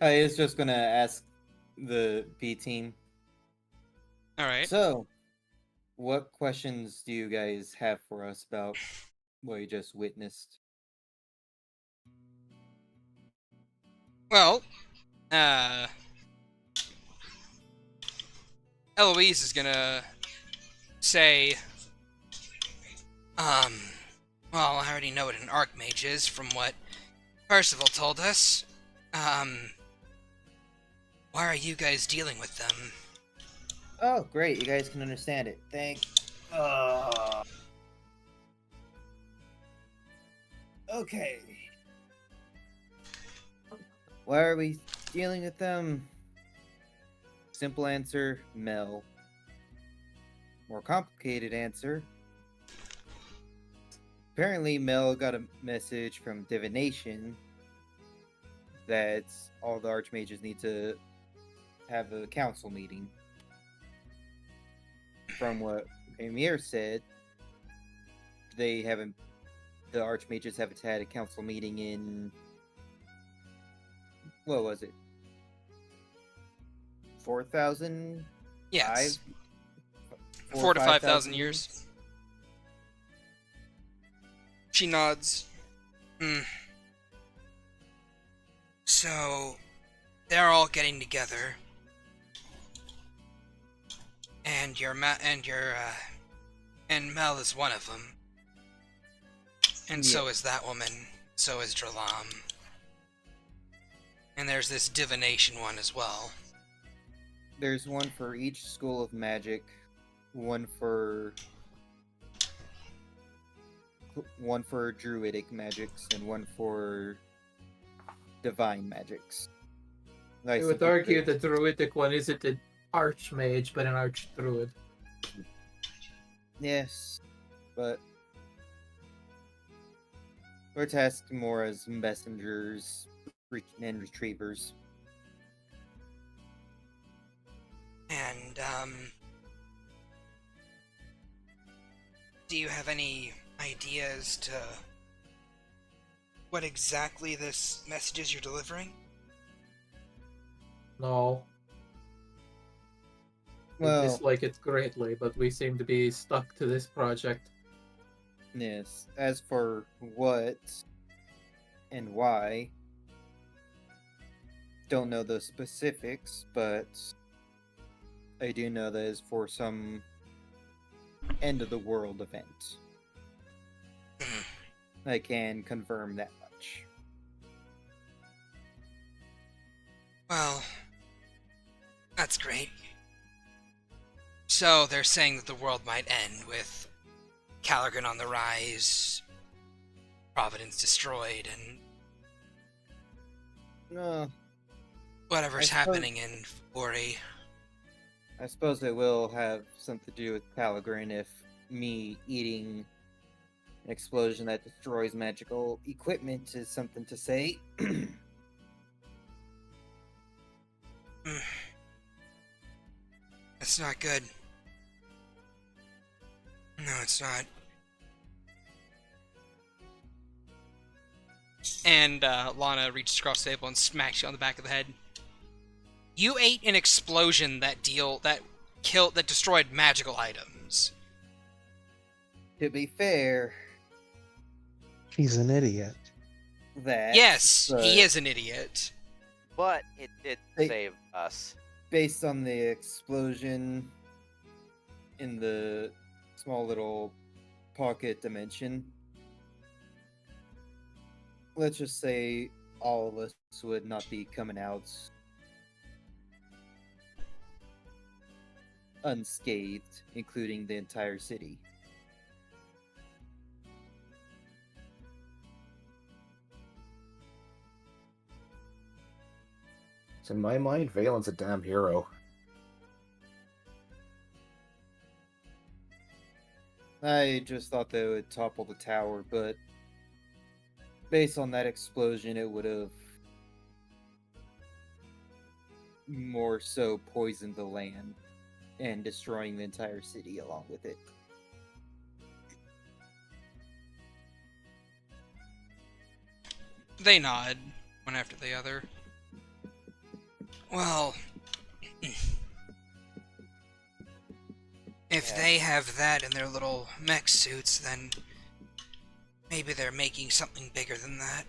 I was just gonna ask the B team. All right. So, What questions do you guys have for us about what you just witnessed? Well, Eloise is gonna say, well, I already know what an archmage is from what Percival told us. Why are you guys dealing with them? Oh, great! You guys can understand it. Okay. Why are we dealing with them? Simple answer, Mel. More complicated answer. Apparently, Mel got a message from Divination that all the archmages need to have a council meeting. From what Emir said, they haven't. The archmages haven't had a council meeting in. What was it? 4,000? Yes. 4 4 to 5,000 5,000 years. She nods. So, they're all getting together. And and Mel is one of them. And so is that woman. So is Dralam. And there's this divination one as well. There's one for each school of magic, one for druidic magics, and one for divine magics. I would argue the druidic one isn't an archmage, but an archdruid. Yes, but we're tasked more as messengers and retrievers. And, do you have any ideas to what exactly this message is you're delivering? No. Well, We dislike it greatly, but we seem to be stuck to this project. yes. As for what and why, don't know the specifics, but I do know that it's for some end of the world event. I can confirm that much. Well, that's great. So they're saying that the world might end with Calagrin on the rise, Providence destroyed, and whatever's happening in Ori. I suppose it will have something to do with Calagrin if me eating an explosion that destroys magical equipment is something to say. That's not good. No, it's not. And Lana reaches across the table and smacks you on the back of the head. You ate an explosion that destroyed magical items. To be fair, He's an idiot. Yes, he is an idiot. But it did Hey. save us. Based on the explosion in the small little pocket dimension, let's just say all of us would not be coming out unscathed, including the entire city. So in my mind, Valen's a damn hero. I just thought they would topple the tower, but based on that explosion, it would have more so poisoned the land and destroying the entire city along with it. They nod, one after the other. Well, if If Yeah. they have that in their little mech suits, then maybe they're making something bigger than that.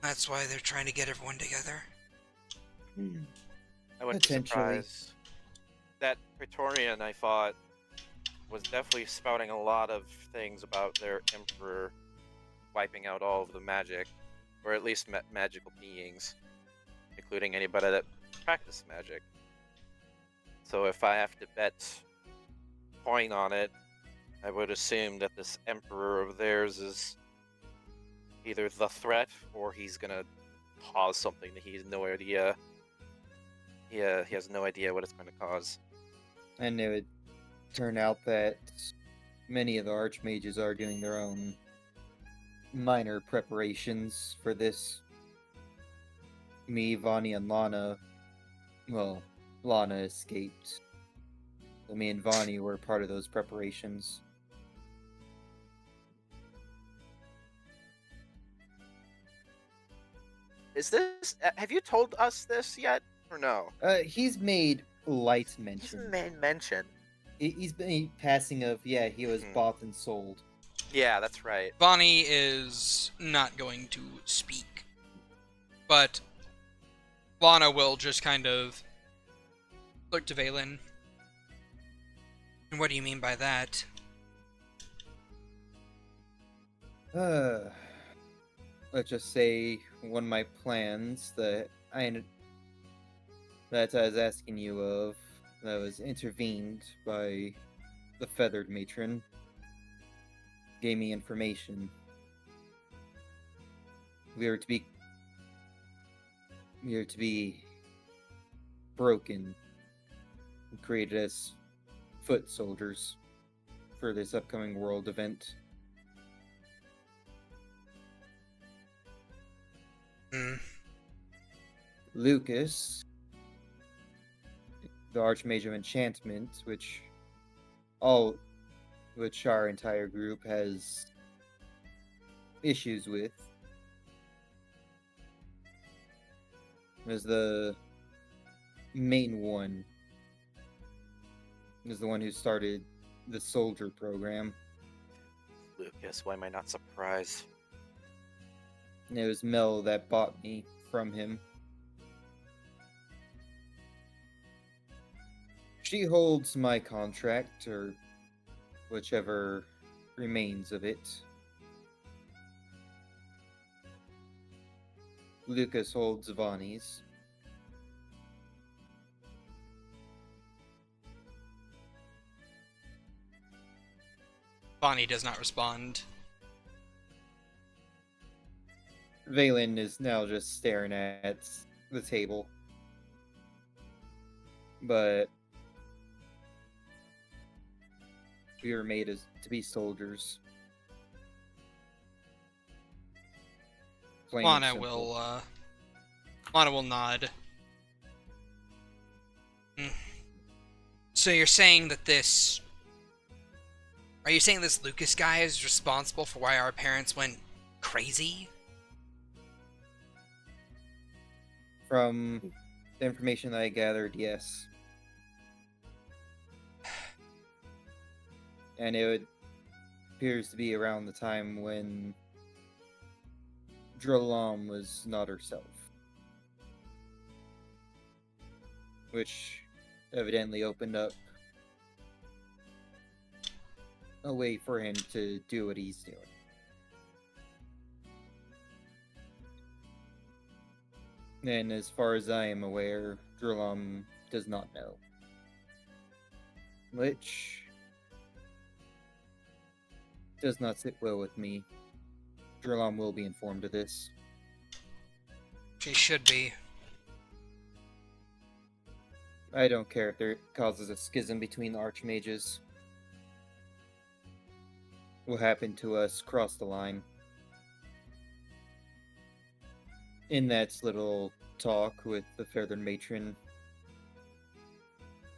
That's why they're trying to get everyone together. I wouldn't be Potentially. surprised. That Praetorian I fought was definitely spouting a lot of things about their emperor wiping out all of the magic, or at least magical beings, including anybody that practiced magic. So if I have to bet coin on it, I would assume that this emperor of theirs is either the threat or he's gonna cause something that he has no idea. He has no idea what it's going to cause. And it would turn out that many of the archmages are doing their own minor preparations for this. Me, Vani, and Lana. Well, Lana escaped. So me and Vani were part of those preparations. Is this? Have you told us this yet, or no? He's made light This mention. main mention. He's been passing of, yeah, he was Mhm. bought and sold. Yeah, that's right. Bonnie is not going to speak, but Lana will just kind of look to Valen. And what do you mean by that? Let's just say one of my plans that I was asking you of, that was intervened by the feathered matron, gave me information. We are to be broken and created as foot soldiers for this upcoming world event. Hmm. Lucas, the Archmage of Enchantment, which our entire group has issues with, is the main one. Is the one who started the soldier program. Lucas, why am I not surprised? And it was Mel that bought me from him. She holds my contract, or whichever remains of it. Lucas holds Vani's. Bonnie does not respond. Valen is now just staring at the table. But we were made to be soldiers. Plain and Lana simple. will nod. Hmm. So you're saying that this... Are you saying this Lucas guy is responsible for why our parents went crazy? From the information that I gathered, yes. And it appears to be around the time when ch-ldr-n was not herself. Which evidently opened up a way for him to do what he's doing. And as far as I am aware, ch-ldr-n does not know. Which does not sit well with me. ch-ldr-n will be informed of this. She should be. I don't care if there causes a schism between the archmages. What happened to us crossed the line. In that little talk with the feathered matron,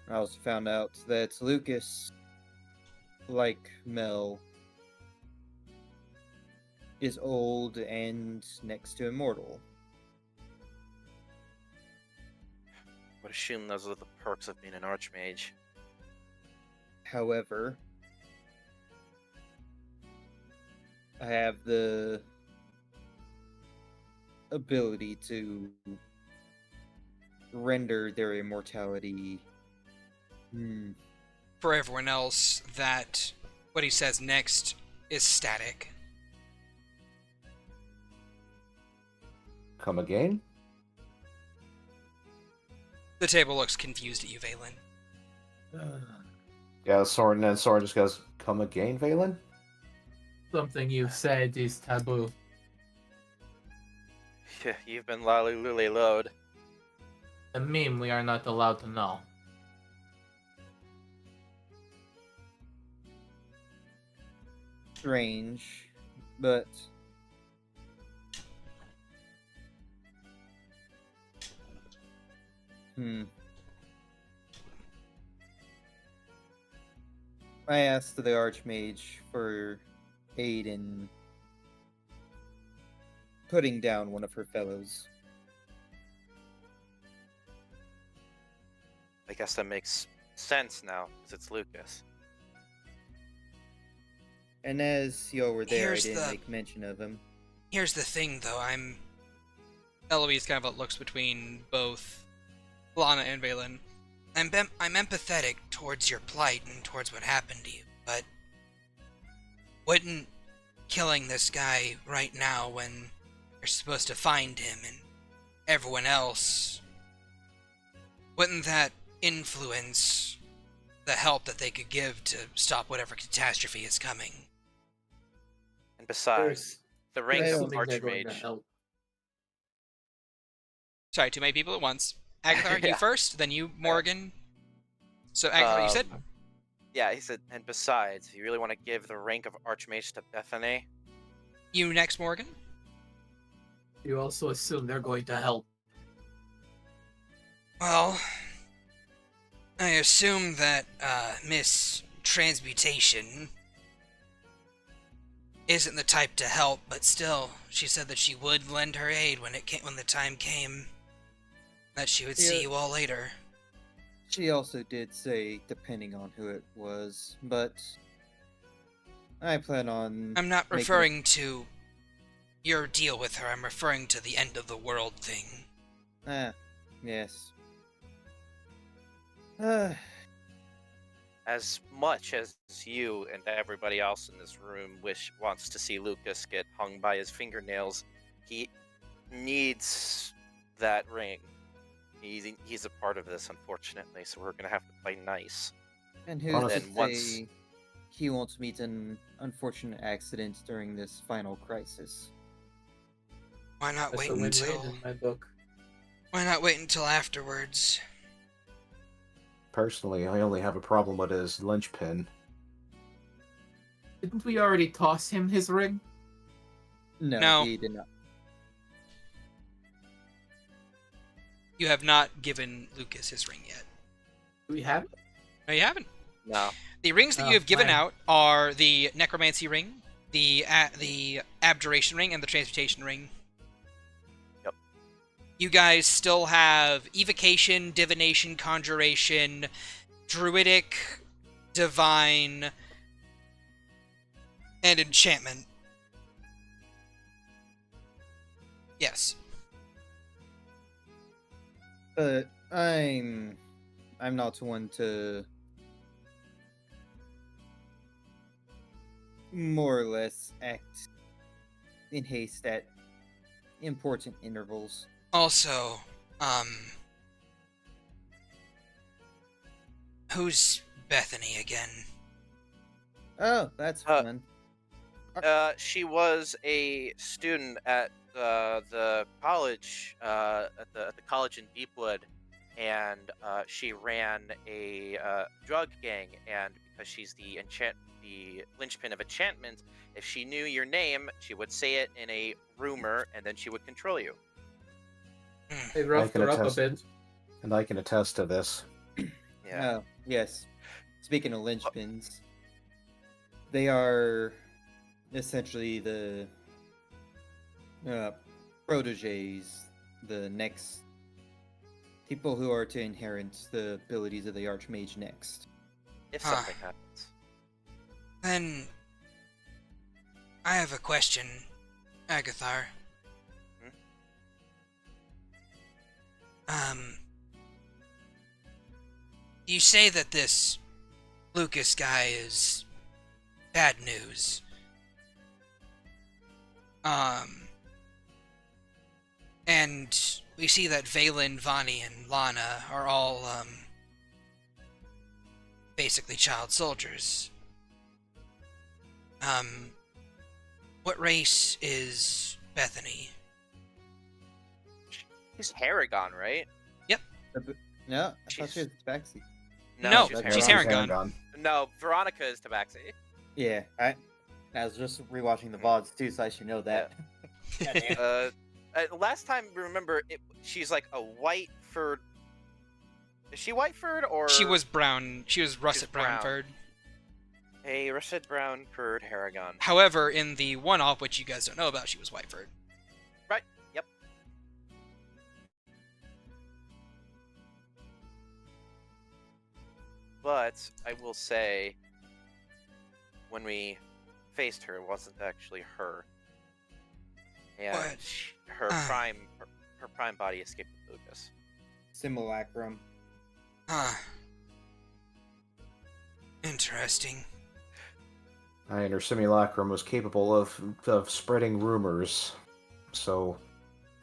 I also found out that Lucas, like Mel, is old and next to immortal. I would assume those are the perks of being an archmage. However, I have the ability to render their immortality. For everyone else, that what he says next is static. Come again? The table looks confused at you, Valen. Yeah, Soren, and Soren just goes, come again, Valen? Something you said is taboo. Yeah, you've been lolly load. A meme we are not allowed to know. Strange, but I asked the Archmage for aid in putting down one of her fellows. I guess that makes sense now, because it's Lucas. And as y'all were there, Here's I didn't the- make mention of him. Here's the thing, though. Eloise kind of looks between both Lana and Valen. I'm empathetic towards your plight and towards what happened to you, but wouldn't killing this guy right now when you're supposed to find him and everyone else, wouldn't that influence the help that they could give to stop whatever catastrophe is coming? And besides, the rank of Archmage. Sorry, too many people at once. Agatha, you Yeah. first, then you, Morgan. So, Agatha, you said? Yeah, he said, and besides, if you really want to give the rank of Archmage to Bethany, You next, Morgan? You also assume they're going to help. Well, I assume that, Miss Transmutation isn't the type to help, but still, she said that she would lend her aid when the time came. That she would see you all later. She also did say, depending on who it was, but I plan on. I'm not referring to your deal with her, I'm referring to the end of the world thing. Ah, yes. as much as you and everybody else in this room wants to see Lucas get hung by his fingernails, he needs that ring. He's a part of this, unfortunately, so we're gonna have to play nice. And who's to say he won't meet an unfortunate accident during this final crisis? Why not That's wait a win-win until... in my book. Why not wait until afterwards? Personally, I only have a problem with his linchpin. Didn't we already toss him his ring? No. He did not. You have not given Lucas his ring yet. Do we have it? No, you haven't. No. The rings that you have given out are the Necromancy ring, the Abjuration ring, and the Transmutation ring. Yep. You guys still have Evocation, Divination, Conjuration, Druidic, Divine, and Enchantment. Yes. But I'm not one to more or less act in haste at important intervals. Also, who's Bethany again? Oh, that's fun. She was a student at the college, at the college in Deepwood, and she ran a drug gang. And because she's the linchpin of enchantment, if she knew your name, she would say it in a rumor, and then she would control you. They roughed her up a bit. And I can attest to this. Yeah. Oh, yes. Speaking of linchpins, they are essentially the proteges, the next people who are to inherit the abilities of the Archmage next. If Huh. something happens. Then I have a question, Agathar. You say that this Lucas guy is bad news. And we see that Valen, Vani, and Lana are all, basically child soldiers. What race is Bethany? She's Haragon, right? No, I thought She's- she was Tabaxi. No, she's she's Haragon. Haragon. No, Veronica is Tabaxi. Yeah, I was just rewatching the VODs too, so I should know that. Last time, remember, she's like a white furred. Is she white furred or? She was brown. She was russet brown brown. furred. A russet brown furred Haragon. However, in the one-off, which you guys don't know about, she was white furred. Right. Yep. But I will say, when we faced her, it wasn't actually her. And What? her prime body escaped with Lucas. Simulacrum. Huh. Interesting. And her simulacrum was capable of spreading rumors, so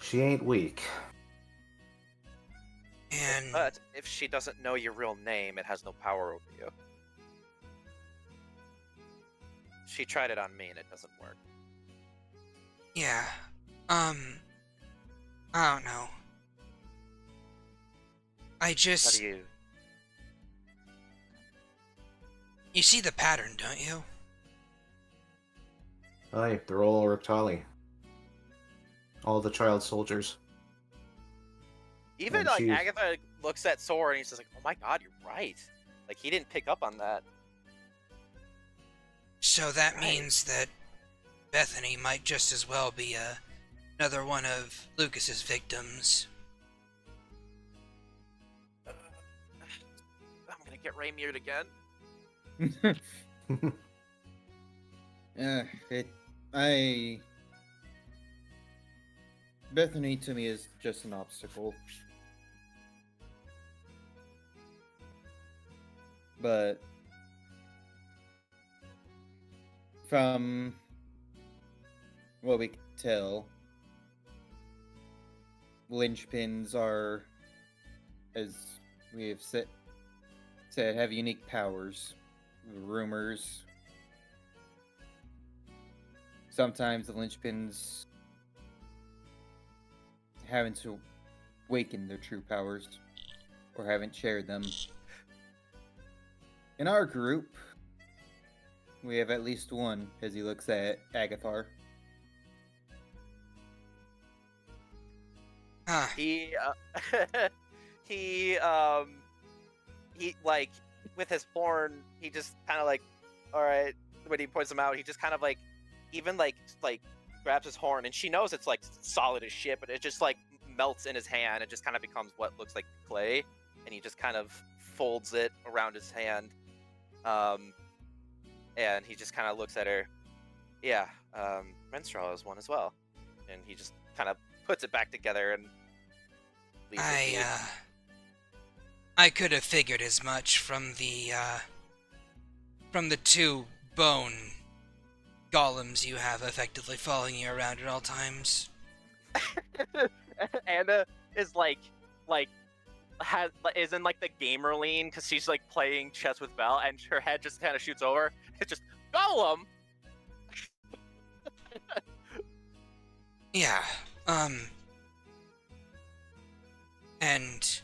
she ain't weak. And But if she doesn't know your real name, it has no power over you. She tried it on me and it doesn't work. yeah, I don't know. I How just, do you? you see the pattern, don't you? Aye, they're all Reptali. All the child soldiers. Even And like she's- Agatha looks at Sora and he's just like, "Oh my God, you're right." Like he didn't pick up on that. So that Right. means that Bethany might just as well be another one of Lucas's victims. I'm gonna get Ray muted again. Bethany to me is just an obstacle. But from what we can tell, linchpins are, as we have said, have unique powers. Rumors. Sometimes the linchpins haven't awakened their true powers or haven't shared them. In our group, we have at least one as he looks at Agathar. Huh. He he like with his horn, he just kind of like, all right. When he points him out, he just kind of like, even like grabs his horn, and she knows it's like solid as shit, but it just like melts in his hand. It just kind of becomes what looks like clay, and he just kind of folds it around his hand. And he just kind of looks at her. Yeah, Renstraw is one as well, and he just kind of puts it back together and leaves it be. I could have figured as much from the two bone golems you have effectively following you around at all times. Anna is is in like the gamer lean because she's like playing chess with Belle, and her head just kind of shoots over. It's just Golem. Yeah, and,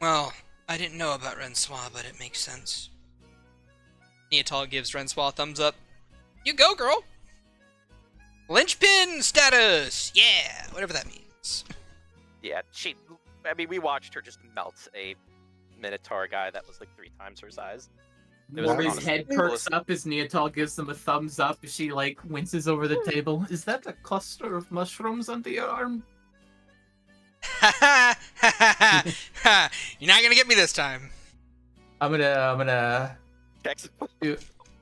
well, I didn't know about Rensois, but it makes sense. Neatal gives Rensois a thumbs up. You go, girl! Linchpin status! Yeah! Whatever that means. Yeah, I mean, we watched her just melt a Minotaur guy that was like 3 times her size. It was Lori's honestly head coolest. perks up as Neatal gives them a thumbs up as she like winces over the table. Is that a cluster of mushrooms under your arm? Ha ha ha ha ha! You're not gonna get me this time. I'm gonna Checks.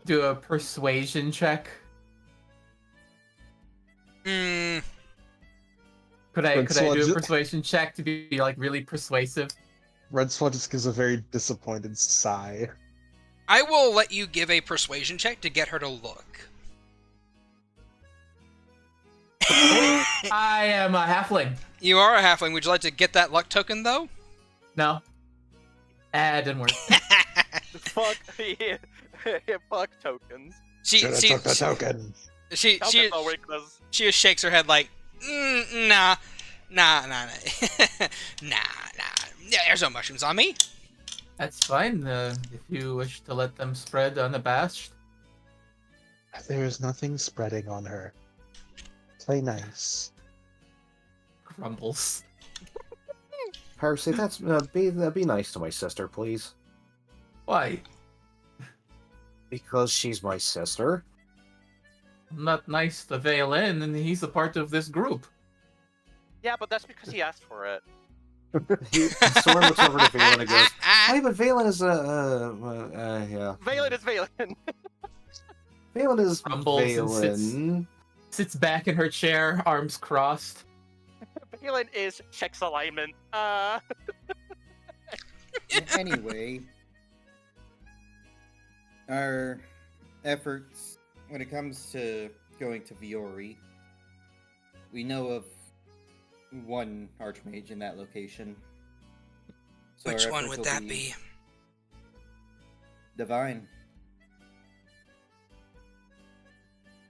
Do a persuasion check. Hmm. Could I Sword do a ju- persuasion check to be like really persuasive? Red Swan just gives a very disappointed sigh. I will let you give a persuasion check to get her to look. I am a halfling. You are a halfling. Would you like to get that luck token, though? No. Didn't work. Fuck. Fuck tokens. Should have took the token. She Tokens don't work 'cause- she just shakes her head like, nah. Nah. Yeah, there's no mushrooms on me. That's fine. If you wish to let them spread unabashed. There is nothing spreading on her. Play nice. Crumbles. Percy, be nice to my sister, please. Why? Because she's my sister. I'm not nice to Valen, and he's a part of this group. Yeah, but that's because he asked for it. Soren looks over to Valen and goes, "Hey, but Valen is yeah. Valen is Valen. Valen is Crumbles and Valen. Sits back in her chair, arms crossed. Valen is checks alignment. Anyway, our efforts when it comes to going to Viore, we know of one archmage in that location. So Which our one efforts would will that be? Divine.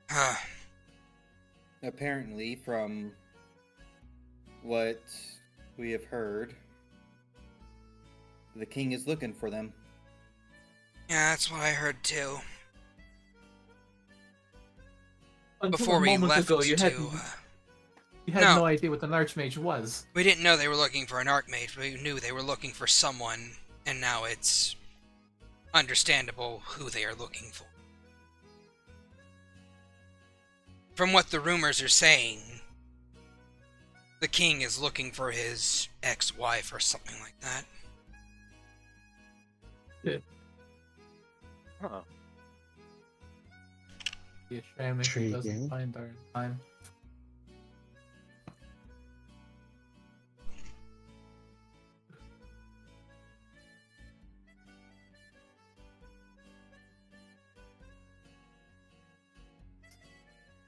Huh. Apparently, from what we have heard, the king is looking for them. Yeah, that's what I heard too. Until Before a we moment left ago, you had No. no idea what an archmage was. we didn't know they were looking for an archmage. We knew they were looking for someone, and now it's understandable who they are looking for. From what the rumors are saying, the king is looking for his ex-wife or something like that. Huh. Be a shame if he doesn't Intriguing. find her in time.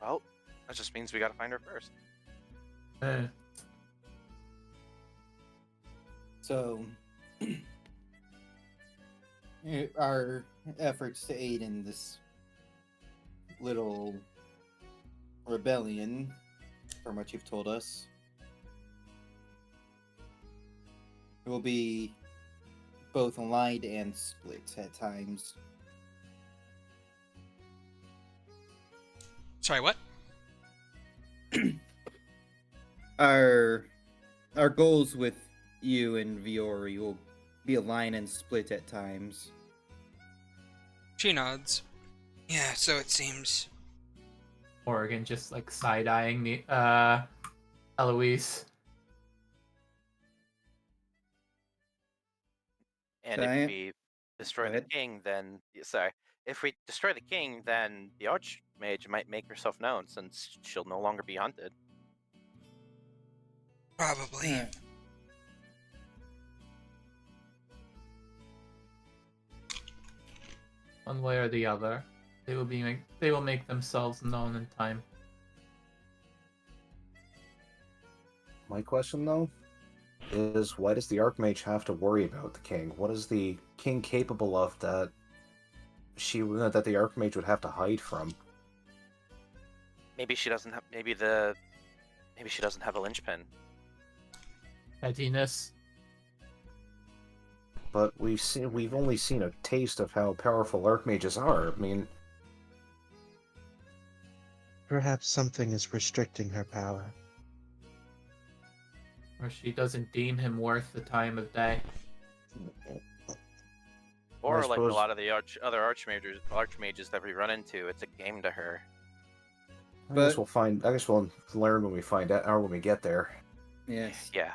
Well, that just means we gotta find her first. Eh. So, our efforts to aid in this little rebellion, from what you've told us, will be both aligned and split at times. Sorry, what? Our goals with you and Viore will be aligned and split at times. She nods. Yeah, so it seems. Morgan just like side-eyeing the Eloise. And Diane? if we destroy Go the ahead. king, then sorry. If we destroy the king, then the archmage might make herself known, since she'll no longer be hunted. Probably. Yeah. One way or the other, they will make themselves known in time. My question, though, is why does the Archmage have to worry about the king? What is the king capable of that that the Archmage would have to hide from? Maybe she doesn't have. Maybe she doesn't have a linchpin. Pettiness. But we've only seen a taste of how powerful Archmages are. I mean, Perhaps something is restricting her power. Or she doesn't deem him worth the time of day. Or I like a suppose- lot of the other archmages that we run into, it's a game to her. I guess But- I guess we'll learn when we find out, or when we get there. Yes. Yeah.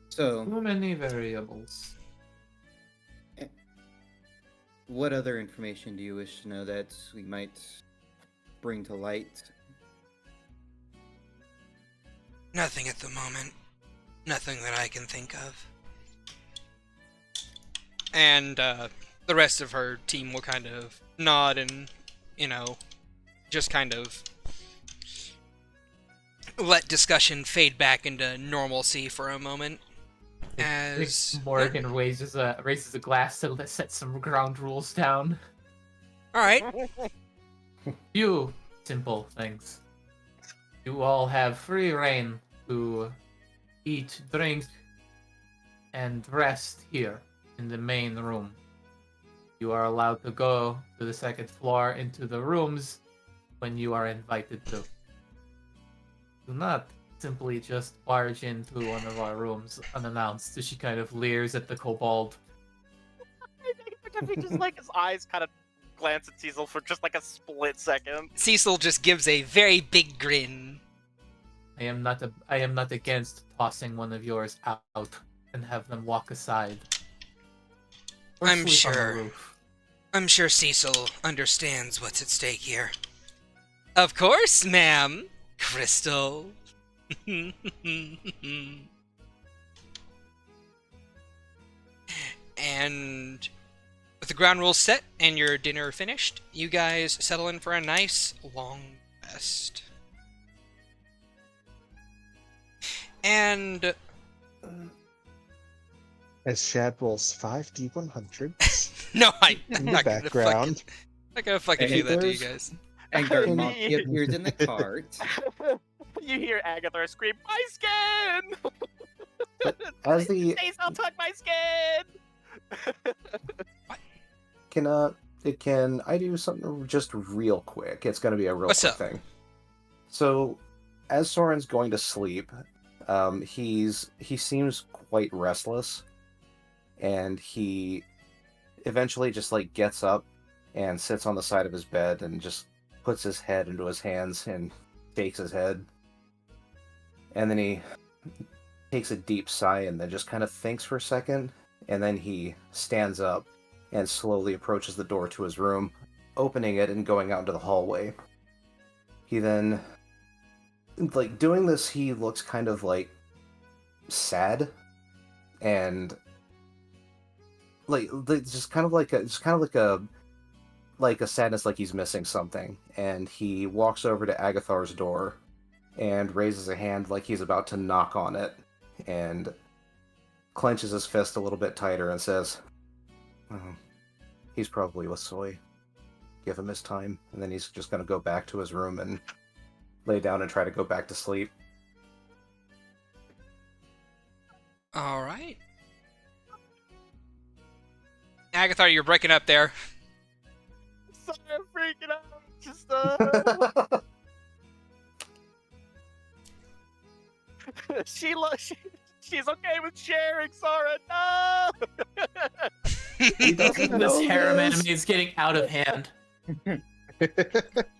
So, Too many variables. What other information do you wish to know that we might bring to light? Nothing at the moment. Nothing that I can think of. And the rest of her team will kind of nod and, just kind of let discussion fade back into normalcy for a moment. As Morgan raises a glass to set some ground rules down. all right, Few simple things. You all have free reign to eat, drink, and rest here in the main room. You are allowed to go to the second floor into the rooms when you are invited to. Do not simply just barge into one of our rooms unannounced. She kind of leers at the kobold. I think just like his eyes kind of glance at Cecil for just like a split second. Cecil just gives a very big grin. I am not against tossing one of yours out and have them walk aside. Or I'm sleep on the sure. roof. I'm sure Cecil understands what's at stake here. Of course, ma'am, Crystal. And with the ground rules set and your dinner finished, you guys settle in for a nice long rest. And As Shad rolls 5d100s no, I'm in the not background. gonna fucking do that to you guys. And Garmaki appears in the cart. You hear Agathar scream, "My skin!" As the Please don't touch my skin! can I do something just real quick? It's going to be a real What's quick up? thing. So, as Soren's going to sleep, he seems quite restless, and he eventually just like gets up and sits on the side of his bed and just puts his head into his hands and shakes his head, and then he takes a deep sigh and then just kind of thinks for a second, and then he stands up and slowly approaches the door to his room, opening it and going out into the hallway. He then, like, doing this, he looks kind of like sad and like just kind of like a sadness, like he's missing something. And he walks over to Agathar's door and raises a hand like he's about to knock on it, and clenches his fist a little bit tighter and says, "Oh, he's probably with Soy. Give him his time." And then he's just going to go back to his room and lay down and try to go back to sleep. All right. Agathar, you're breaking up there. Sorry, I'm freaking out. Just, she's okay with sharing, Sora. No! He doesn't know This harem this. enemy is getting out of hand.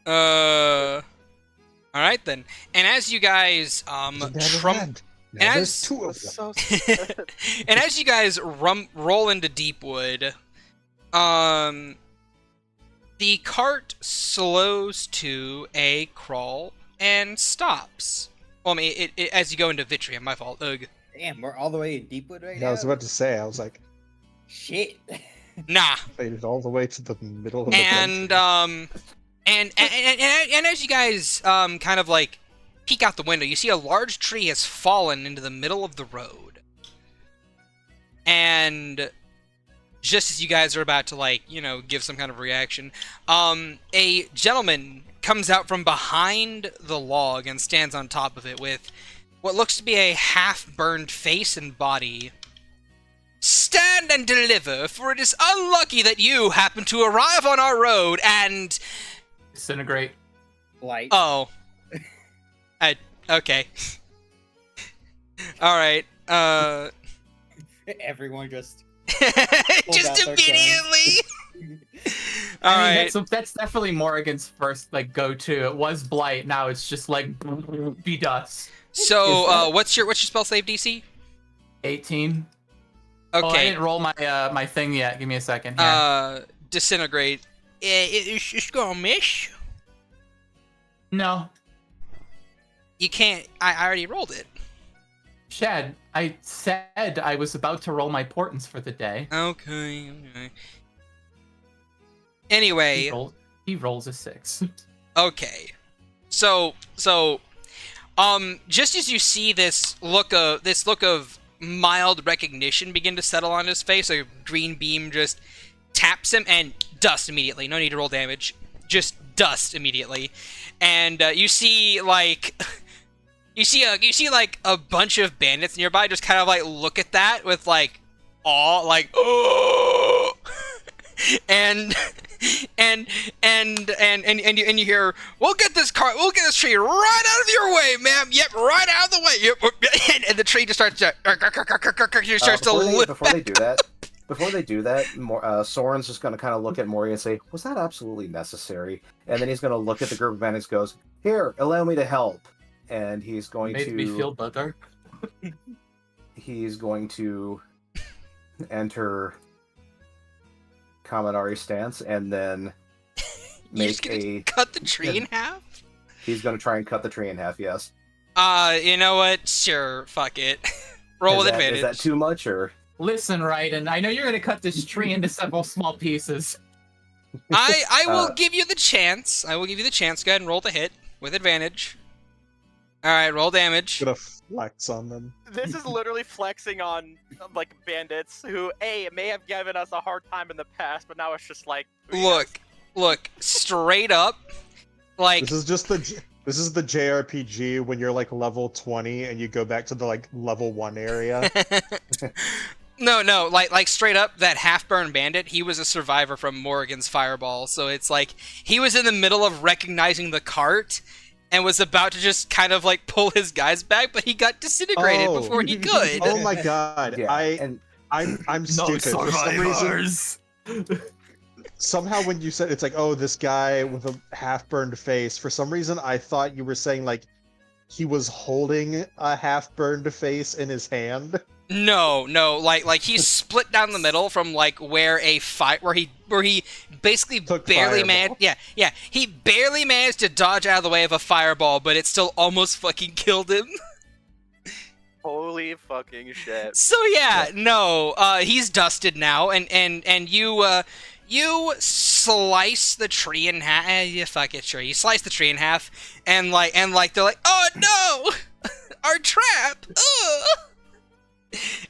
All right then. And as you guys Now there's as- two of them. So and as you guys roll into Deepwood, the cart slows to a crawl and stops. Well, I mean, it as you go into Vitrium. My fault. Ugh. Damn, we're all the way in Deepwood right Yeah, now. I was about to say, I was like, Shit. Nah. faded all the way to the middle of the And country. and as you guys kind of like peek out the window, you see a large tree has fallen into the middle of the road. And just as you guys are about to, like, give some kind of reaction, a gentleman comes out from behind the log and stands on top of it with what looks to be a half-burned face and body. "Stand and deliver, for it is unlucky that you happen to arrive on our road and..." Disintegrate. Light. Oh. Okay. Alright, Everyone just. just out their immediately! I mean, Alright, that's definitely Morrigan's first go-to. It was Blight. Now it's just be dust. so, what's your spell save DC? 18. Oh, I Okay, didn't roll my my thing yet. Give me a second. Here. disintegrate. It's gonna miss. No. You can't. I already rolled it. Shad, I said I was about to roll my portents for the day. Okay. Anyway. He rolls a 6. Okay. So, just as you see this look of mild recognition begin to settle on his face, a green beam just taps him and dust immediately. No need to roll damage. Just dust immediately. And you see like you see like a bunch of bandits nearby just kind of like look at that with like awe, like oh, and you hear, we'll get this tree right out of your way, ma'am. Yep, right out of the way. Yep, and the tree just starts to before they do that, Soren's just gonna kind of look at Mori and say, "Was that absolutely necessary?" And then he's gonna look at the group of bandits, goes, "Here, allow me to help." And he's going Made me feel better. He's going to enter Kaminari stance and then cut the tree in half. He's gonna try and cut the tree in half. Yes. You know what? Sure, fuck it. Roll with advantage. Is that too much, or? Listen, Raiden, I know you're gonna cut this tree into several small pieces. I will give you the chance. I will give you the chance. Go ahead and roll the hit with advantage. All right, roll damage. Gonna flex on them. This is literally flexing on like bandits who may have given us a hard time in the past, but now it's just like look, straight up, like this is the JRPG when you're like level 20 and you go back to the like level 1 area. No, like straight up, that half-burned bandit, he was a survivor from Morrigan's fireball, so it's like he was in the middle of recognizing the cart and was about to just kind of like pull his guys back, but he got disintegrated before he could. Oh my god! Yeah, I'm stupid. For some reason, somehow when you said it's like, oh, this guy with a half-burned face, for some reason I thought you were saying like he was holding a half-burned face in his hand. No, like he's split down the middle from like where he basically barely managed. Yeah, he barely managed to dodge out of the way of a fireball, but it still almost fucking killed him. Holy fucking shit. So yeah, no, he's dusted now, and you slice the tree in half. Yeah, fuck it, sure. You slice the tree in half, and like they're like, oh no, our trap. Ugh.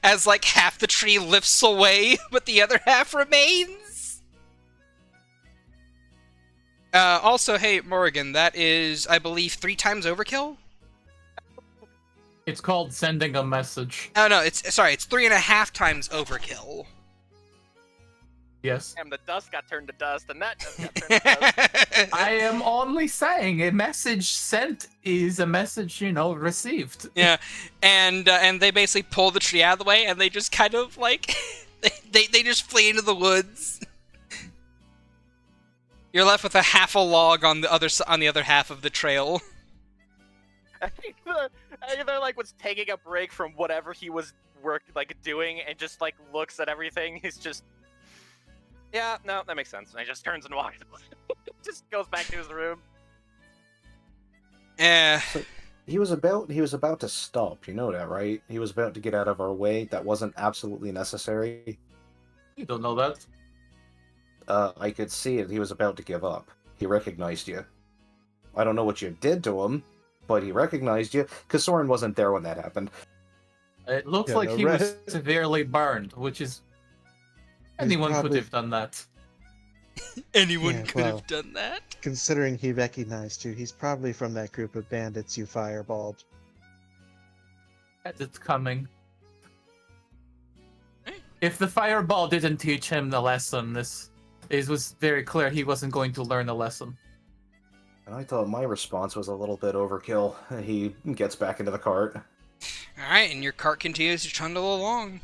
As like half the tree lifts away, but the other half remains. Also, hey Morrigan, that is, I believe, 3 times overkill. It's called sending a message. Oh no, it's 3.5 times overkill. Yes. Damn, the dust got turned to dust, and that dust got turned to dust. I am only saying a message sent is a message, received. Yeah, and they basically pull the tree out of the way, and they just kind of like they just flee into the woods. You're left with half a log on the other half of the trail. Either like was taking a break from whatever he was doing, and just like looks at everything. He's just. Yeah, no, that makes sense. And he just turns and walks. Just goes back to his room. Yeah. So he was about to stop, you know that, right? He was about to get out of our way. That wasn't absolutely necessary. You don't know that. I could see it. He was about to give up. He recognized you. I don't know what you did to him, but he recognized you, because Soren wasn't there when that happened. It looks like he was severely burned, which is... Anyone could have done that. Anyone could have done that? Considering he recognized you, he's probably from that group of bandits you fireballed. It's coming. If the fireball didn't teach him the lesson, it was very clear he wasn't going to learn a lesson. And I thought my response was a little bit overkill. He gets back into the cart. Alright, and your cart continues to trundle along.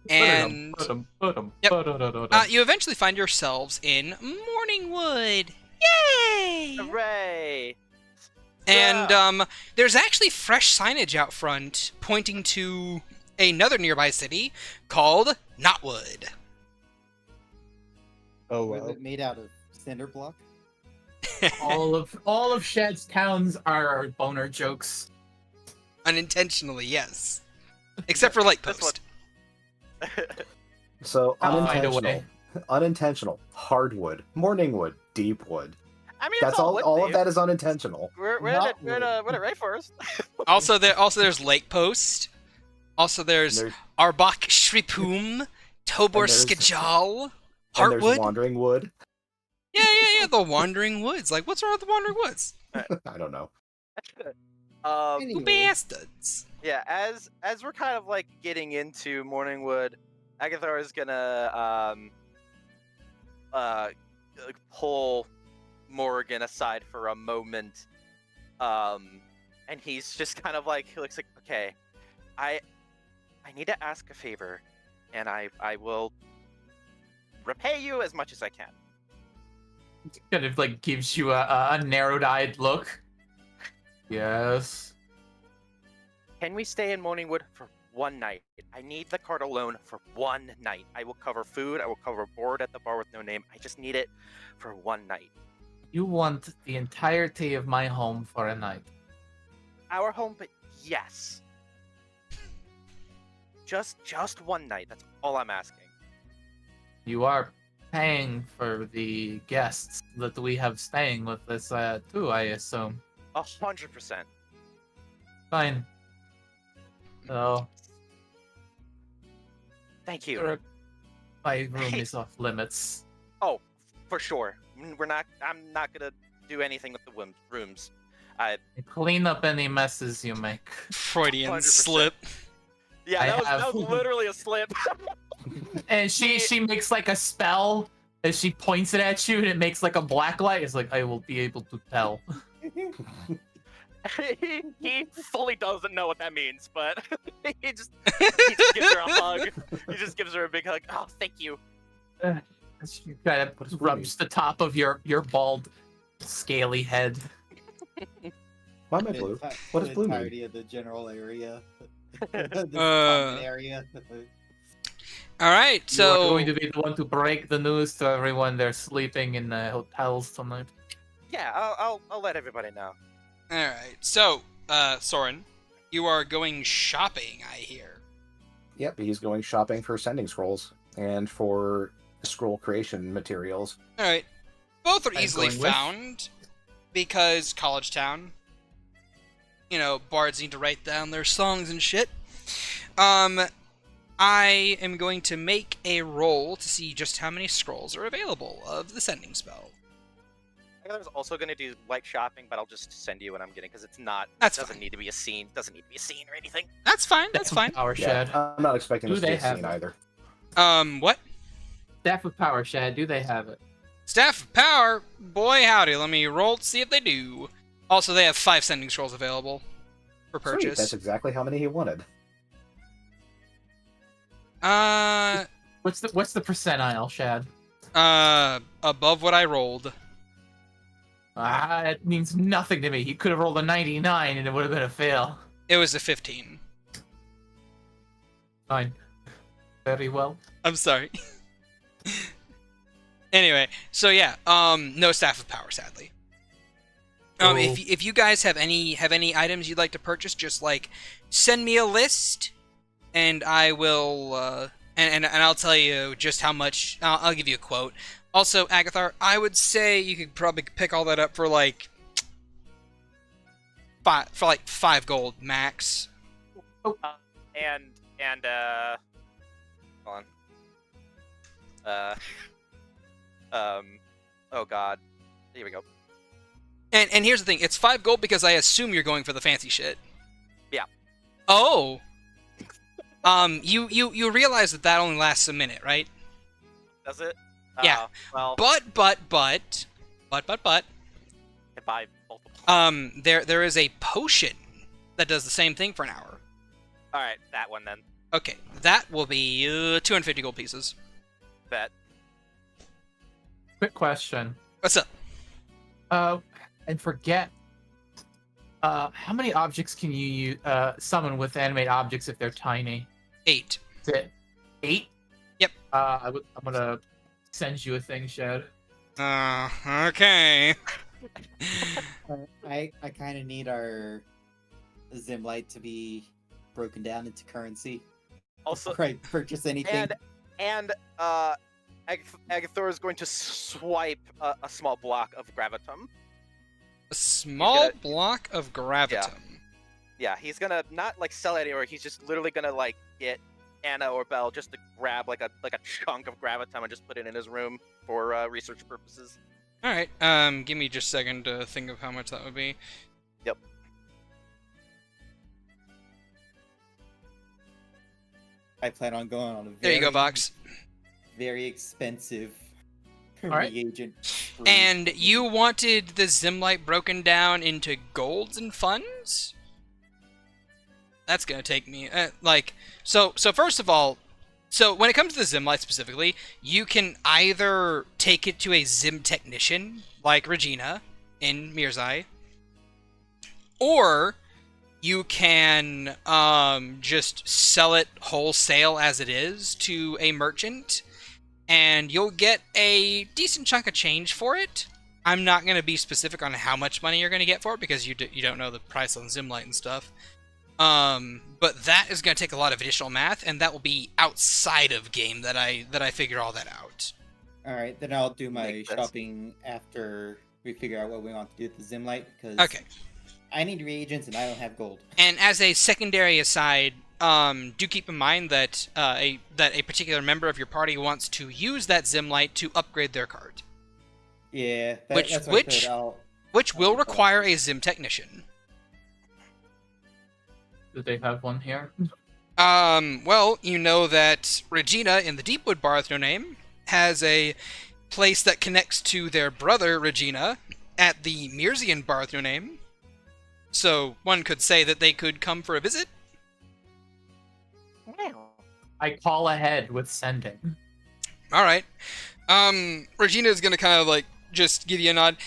And you eventually find yourselves in Morningwood. Yay! Hooray! And there's actually fresh signage out front pointing to another nearby city called Knotwood. Oh Was well. it made out of cinder block? all of Shad's towns are boner jokes. Unintentionally, yes. Except for Light This one. Post. So I'll find a unintentional, way. unintentional, hardwood, morning wood, deep wood. I mean, That's it's all all wood, of that is unintentional. We're Not at a rainforest. Also, there's Lake Post. Also, there's There's- Arbok Shripum, Tobor And there's- Skajal, And there's Heartwood. wandering wood. Yeah, the Wandering Woods. Like, what's wrong with the Wandering Woods? I don't know. You Anyway, bastards. Yeah, as we're kind of like getting into Morningwood, Agathar is gonna pull Morrigan aside for a moment, and he's just kind of like, he looks like, okay, I need to ask a favor, and I will repay you as much as I can. Kind of like gives you a narrowed-eyed look. Yes. Can we stay in Morningwood for one night? I need the card alone for one night. I will cover food. I will cover board at the bar with no name. I just need it for one night. You want the entirety of my home for a night. Our home, but yes. Just one night. That's all I'm asking. You are paying for the guests that we have staying with us too, I assume. 100%. Fine. So, Thank you. my room is off limits. Oh, for sure. I'm not gonna do anything with the rooms. Clean up any messes you make. Freudian 100%. slip. Yeah, I that have- was literally a slip. And she makes like a spell as she points it at you, and it makes like a black light. It's like, I will be able to tell. he fully doesn't know what that means, but he just gives her a hug. He just gives her a big hug. Oh, thank you. She kind What does of blue rubs the top of your bald, scaly head. Why am I blue? What does the blue mean? entirety of the general area. The common area. All right, You are so going to be the one to break the news to everyone they're sleeping in the hotels tonight. Yeah, I'll let everybody know. all right, so Soren, you are going shopping, I hear. Yep, he's going shopping for sending scrolls and for scroll creation materials. All right, both are I'm easily going with- found because College Town. You know, bards need to write down their songs and shit. I am going to make a roll to see just how many scrolls are available of the sending spell. I was also gonna do light shopping, but I'll just send you what I'm getting because it's not. That's doesn't fine. need to be a scene. Doesn't need to be a scene or anything. That's fine. That's fine. Power Yeah, Shad. I'm not expecting Do this to be they a have scene it? either. What? Staff of Power Shad, do they have it? Staff of Power? Boy, howdy. Let me roll to see if they do. Also, they have 5 sending scrolls available for Sweet, purchase. that's exactly how many he wanted. What's the percentile, Shad? Above what I rolled. It means nothing to me. He could have rolled a 99 and it would have been a fail. It was a 15. Fine. Very well. I'm sorry. Anyway, so yeah, no Staff of Power, sadly. If you guys have any items you'd like to purchase, just like send me a list, and I will and I'll tell you just how much. I'll give you a quote. Also, Agathar, I would say you could probably pick all that up for like 5 gold max. Hold on. Oh god. Here we go. And here's the thing, it's 5 gold because I assume you're going for the fancy shit. Yeah. Oh. You realize that only lasts a minute, right? Does it? Yeah. Well, But I buy multiple. there is a potion that does the same thing for an hour. All right, that one then. Okay, that will be 250 gold pieces. Bet. Quick question. What's up? And forget. How many objects can you summon with animate objects if they're tiny? 8. Is it 8? Yep. I'm gonna sends you a thing, Shad. Okay. I kind of need our Zimlight to be broken down into currency Also, before I purchase anything. and Agathor is going to swipe a small block of gravitum. A small gonna- block of gravitum. Yeah, he's gonna not like sell it anywhere. He's just literally gonna like get Anna or Belle just to grab like a chunk of gravitum and just put it in his room for research purposes. All right. Give me just a second to think of how much that would be. Yep. I plan on going on a There you go, Vox. very expensive right. reagent. spree. And you wanted the Zimlight broken down into golds and funds? That's gonna take me so first of all, so when it comes to the Zimlight specifically, you can either take it to a Zim technician like Regina in Merzye, or you can just sell it wholesale as it is to a merchant, and you'll get a decent chunk of change for it. I'm not going to be specific on how much money you're going to get for it because you don't know the price on Zimlight and stuff. But that is going to take a lot of additional math, and that will be outside of game that I figure all that out. All right, then I'll do my Makes sense. shopping after we figure out what we want to do with the Zimlight because Okay. I need reagents and I don't have gold. And as a secondary aside, do keep in mind that a particular member of your party wants to use that Zimlight to upgrade their card, Yeah, Which- that's what which- I said. which will Okay. require a Zim technician. Do they have one here? Well, you know that Regina in the Deepwood Bar with no name has a place that connects to their brother Regina at the Merzye Bar with no name. So one could say that they could come for a visit. I call ahead with sending. All right. Regina is gonna kind of like just give you a nod.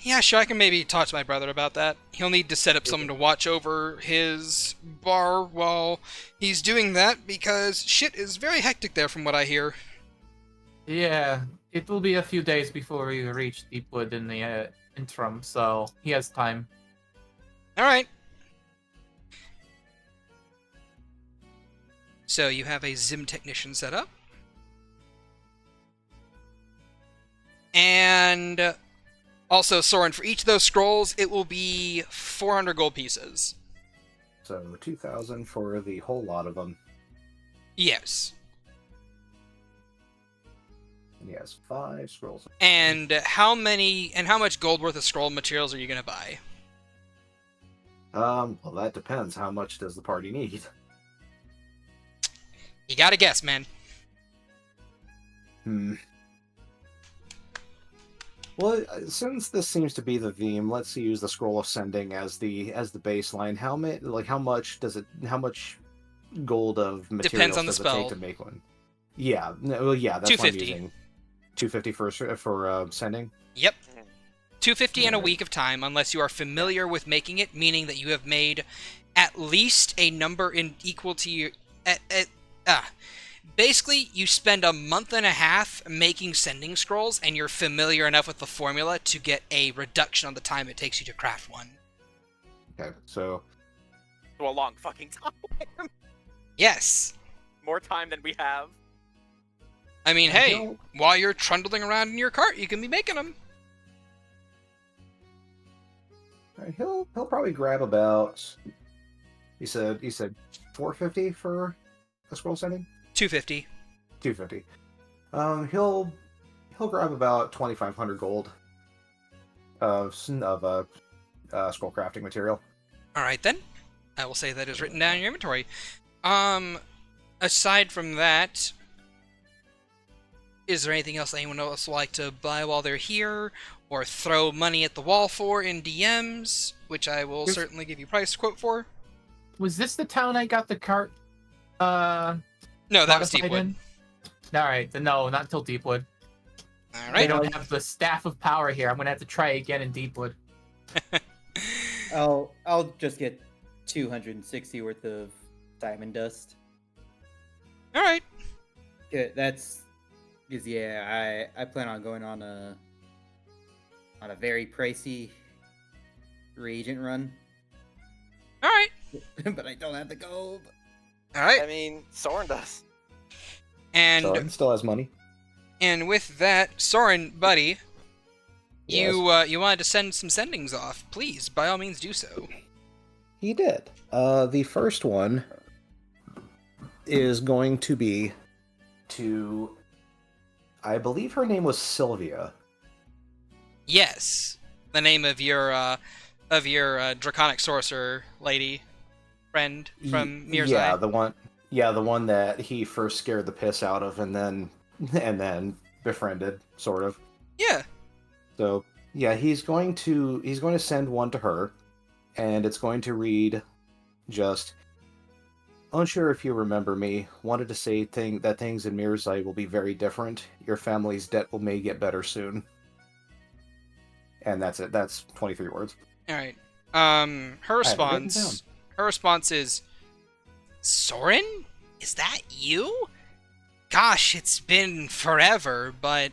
Yeah, sure, I can maybe talk to my brother about that. He'll need to set up someone to watch over his bar while he's doing that because shit is very hectic there from what I hear. Yeah, it will be a few days before we reach Deepwood in the interim, so he has time. All right. So you have a Zim technician set up. And also, Soren, for each of those scrolls, it will be 400 gold pieces. So 2,000 for the whole lot of them. Yes. And he has 5 scrolls. And how much gold worth of scroll materials are you going to buy? Well, that depends. How much does the party need? You gotta guess, man. Well, since this seems to be the theme, let's use the scroll of sending as the baseline. How much gold of materials Depends on the does it spell. take to make one? Yeah, well, yeah, that's what I'm 250. using. 250 for sending. Yep. 250 in a Alright. week of time, unless you are familiar with making it, meaning that you have made at least a number in equal to your... Basically, you spend a month and a half making sending scrolls, and you're familiar enough with the formula to get a reduction on the time it takes you to craft one. Okay, so To a long fucking time. Yes. More time than we have. I mean, I hey, don't- while you're trundling around in your cart, you can be making them. he'll probably grab about. He said 450 for a scroll sending. 250. 250. He'll grab about 2,500 gold of scroll crafting material. All right, then. I will say that is written down in your inventory. Aside from that, is there anything else anyone else would like to buy while they're here, or throw money at the wall for in DMs, which I will Yes. certainly give you price quote for? Was this the town I got the cart? No, that was modified Deepwood. in? All right, then no, not until Deepwood. All They right. don't have the staff of power here. I'm gonna have to try again in Deepwood. I'll just get 260 worth of diamond dust. All right. Yeah, that's Because yeah, I plan on going on a very pricey reagent run, All right. but I don't have the gold. All right. I mean, Soren does. And Soren still has money. and with that, Soren, buddy, Yes. you wanted to send some sendings off. Please, by all means, do so. He did. The first one is going to be to, I believe her name was Sylvia. Yes, the name of your draconic sorcerer lady friend from Merzye. Yeah, the one. Yeah, the one that he first scared the piss out of, and then befriended, sort of. Yeah. So yeah, he's going to send one to her, and it's going to read, just, unsure if you remember me. Wanted to say that things in Merzye will be very different. Your family's debt may get better soon. And that's it. That's 23 words. All right. Her I have it written response. Her response is, Soren, is that you? Gosh, it's been forever, but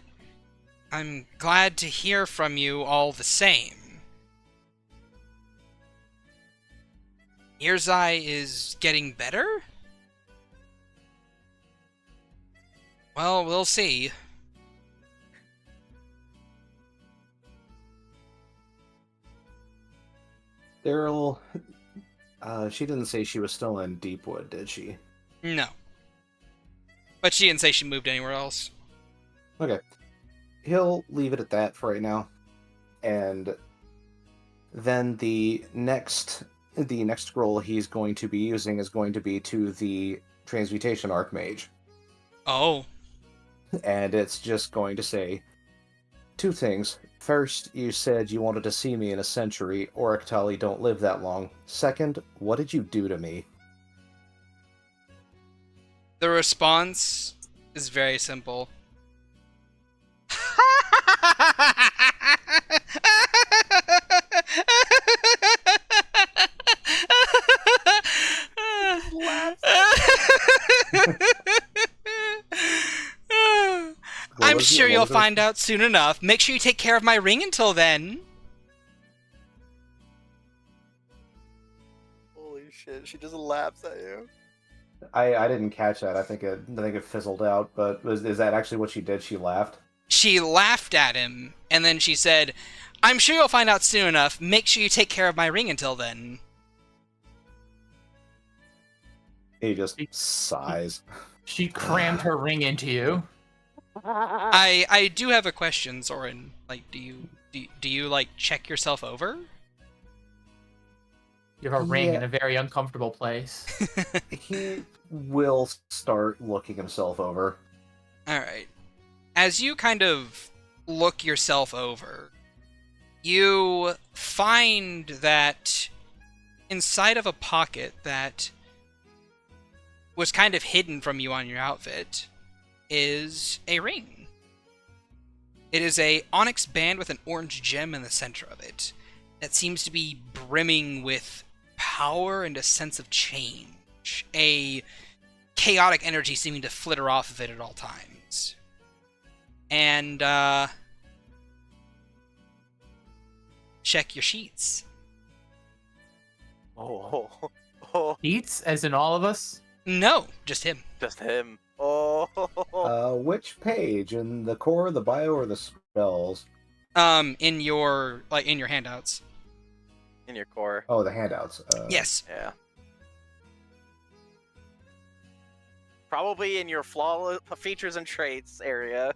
I'm glad to hear from you all the same. Merzye is getting better? Well, we'll see. Daryl, she didn't say she was still in Deepwood, did she? No. But she didn't say she moved anywhere else. Okay. He'll leave it at that for right now. And then the next scroll he's going to be using is going to be to the Transmutation Archmage. Oh. And it's just going to say two things. First, you said you wanted to see me in a century. Orictali don't live that long. Second, what did you do to me? The response is very simple. I'm sure you'll find out soon enough. Make sure you take care of my ring until then. Holy shit, she just laughs at you. I didn't catch that. I think it fizzled out. But is that actually what she did? She laughed. She laughed at him, and then she said, I'm sure you'll find out soon enough. Make sure you take care of my ring until then. He just sighs. She crammed her ring into you. I do have a question, Soren. Like, do you like check yourself over? You have a ring Yeah. in a very uncomfortable place. He will start looking himself over. Alright. As you kind of look yourself over, you find that inside of a pocket that was kind of hidden from you on your outfit is a ring. It is a onyx band with an orange gem in the center of it that seems to be brimming with power and a sense of change. A chaotic energy seeming to flitter off of it at all times. And, check your sheets. Oh, Eats, as in all of us? No, just him. just him. Oh, Which page? In the core, the bio, or the spells? In your handouts. in your core. Oh, the handouts. Yes. Yeah. Probably in your flawless features and traits area.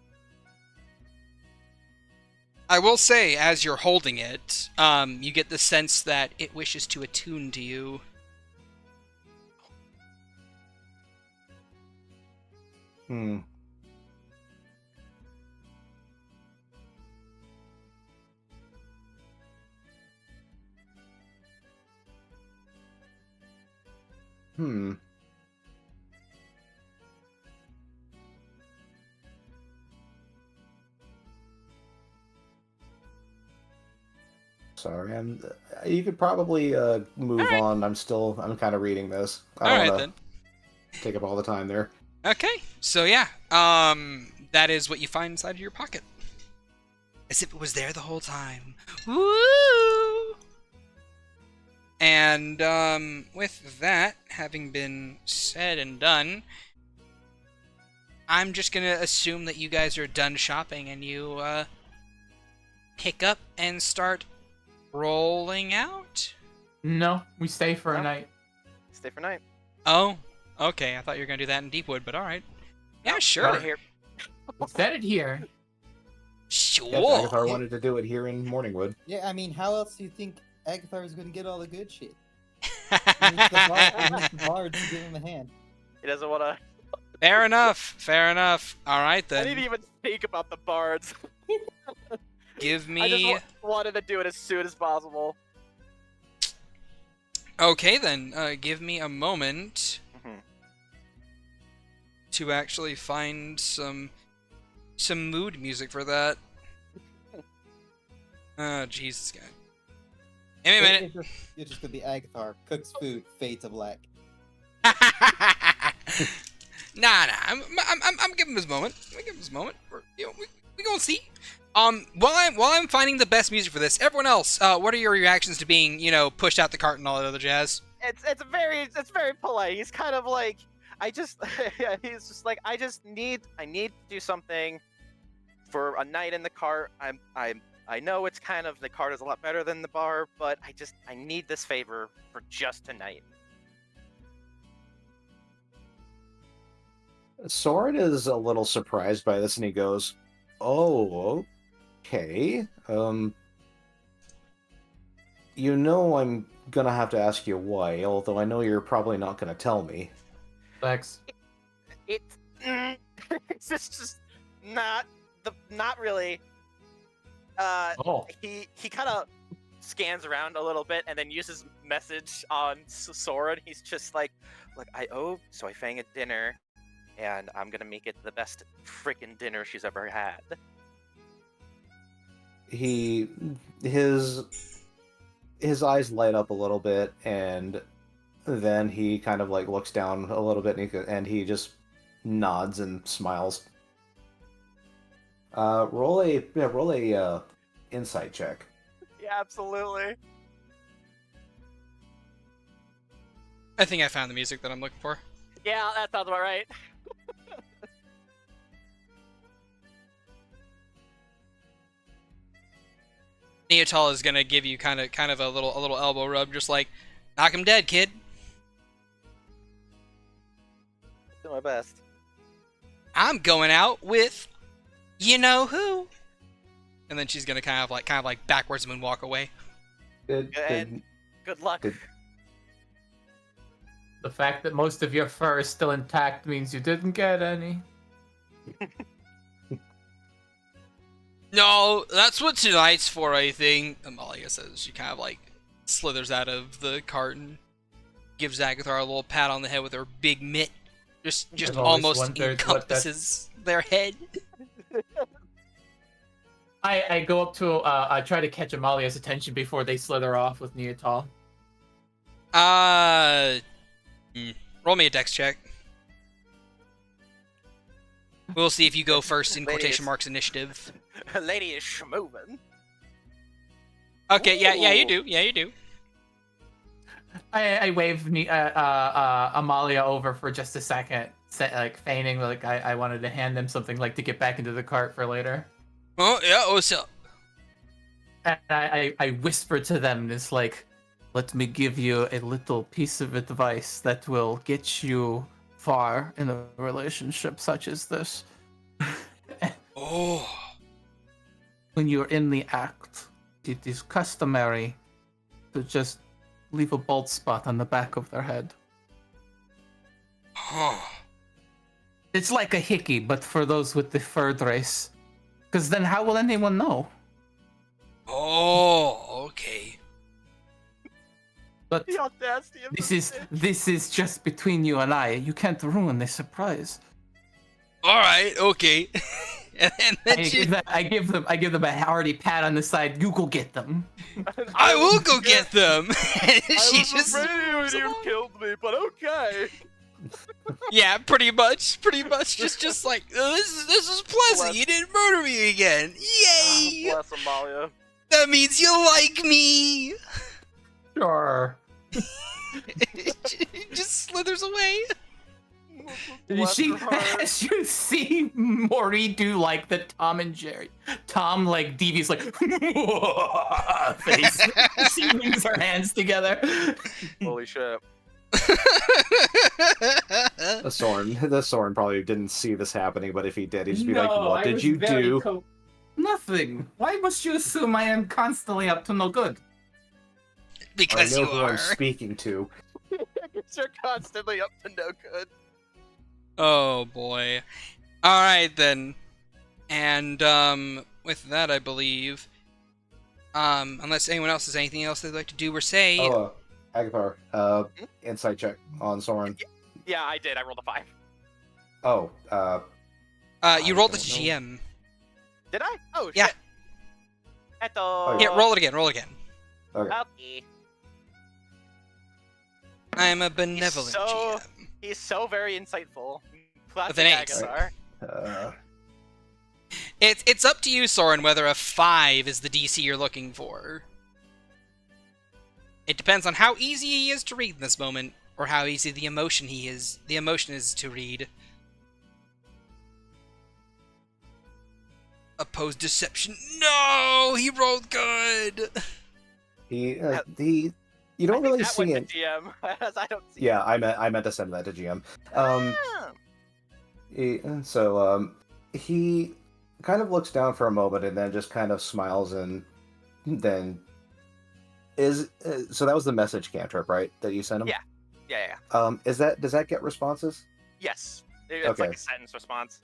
I will say, as you're holding it, you get the sense that it wishes to attune to you. Hmm. Hmm. Sorry, you could probably move on. I'm kind of reading this. I don't Alright wanna then. take up all the time there. Okay, so yeah, that is what you find inside of your pocket. As if it was there the whole time. Woo! And with that having been said and done, I'm just gonna assume that you guys are done shopping and you pick up and start rolling out? No, we stay for a No. night. Stay for night. Oh, okay. I thought you were gonna do that in Deepwood, but all right. Yeah, sure. Out of here. We set it here. Sure. Yeah, Agathar wanted to do it here in Morningwood. Yeah, I mean, how else do you think Agathar is going to get all the good shit? He needs the bard to give him a hand. He doesn't want to. Fair enough. Fair enough. All right I didn't then. even think about the bards. Give I just me. wanted to do it as soon as possible. Okay then. Give me a moment Mhm. to actually find some mood music for that. Oh Jesus, guy. Give me a minute. You're just going to be Agathar, cooks food, fade to black. Nah. I'm giving this moment. We gonna see. While I'm finding the best music for this, everyone else, what are your reactions to being, pushed out the cart and all that other jazz? It's very polite. He's kind of like, yeah, he's just like, I need to do something for a night in the cart. I know it's kind of, the cart is a lot better than the bar, but I need this favor for just tonight. Soren is a little surprised by this, and he goes, "Oh, okay. You know I'm gonna have to ask you why, although I know you're probably not gonna tell me." Lex. It's it's just not really. Oh. He kind of scans around a little bit and then uses message on Soren. He's just like, look, I owe Soy Fang a dinner, and I'm gonna make it the best freaking dinner she's ever had. His eyes light up a little bit, and then he kind of like looks down a little bit, and he just nods and smiles. Roll a insight check. Yeah, absolutely. I think I found the music that I'm looking for. Yeah, that sounds about right. Neotal is gonna give you kind of a little elbow rub, just like, knock him dead, kid. Do my best. I'm going out with, you know who. And then she's gonna kind of like backwards moonwalk away. And good luck. Good. The fact that most of your fur is still intact means you didn't get any. No, that's what tonight's for, I think. Amalia says. She kind of like slithers out of the cart and gives Agathar a little pat on the head with her big mitt. Just I've always almost wondered what encompasses their head. I go up to I try to catch Amalia's attention before they slither off with Neotal. Roll me a dex check. We'll see if you go first in quotation marks initiative. Lady is schmovin'. Okay, yeah, you do. Yeah, you do. I wave Amalia over for just a second, like feigning like I wanted to hand them something, like to get back into the cart for later. Oh, yeah, what's up? And I whisper to them this, like, let me give you a little piece of advice that will get you far in a relationship such as this. Oh. When you're in the act, it is customary to just leave a bald spot on the back of their head. Huh. It's like a hickey, but for those with the furred race. Because then how will anyone know? Oh, okay. But The audacity of this is just between you and I. You can't ruin the surprise. All right, okay. and then I give them a hearty pat on the side. You go get them. I will go get them. I She was just afraid you killed me, but okay. Yeah, pretty much. Just like, oh, this is pleasant. Bless- You didn't murder me again. Yay! Bless Amalia. That means you like me. Sure. Just slithers away. Bless She her heart. as you see Maury do like the Tom and Jerry. Tom like Devious like face. She wings her hands together. Holy shit. The Soren probably didn't see this happening, but if he did, he'd just be like, No, "What I did was you very do?" Nothing. Why must you assume I am constantly up to no good? I Because know you who are. I'm speaking to. You're constantly up to no good. Oh boy. Alright then. And with that I believe. Unless anyone else has anything else they'd like to do or say. Oh, Agathar, insight check on Soren. Yeah, I did. I rolled a 5. Oh, You I rolled the don't know. GM. Did I? Oh, Yeah. shit. Eto. Yeah, roll it again, okay. Okay. I'm a benevolent so- GM. He's so very insightful. Classic With an ace. Agathar. It's up to you, Soren, whether a 5 is the DC you're looking for. It depends on how easy he is to read in this moment, or how easy the emotion is to read. Opposed deception. No, he rolled good. You I don't think really that see went it. to GM, as I don't see Yeah, I meant to send that to GM. Ah. He kind of looks down for a moment and then just kind of smiles and then so that was the message cantrip, right? That you sent him. Yeah. Yeah. Does that get responses? Yes. It's Okay. like a sentence response.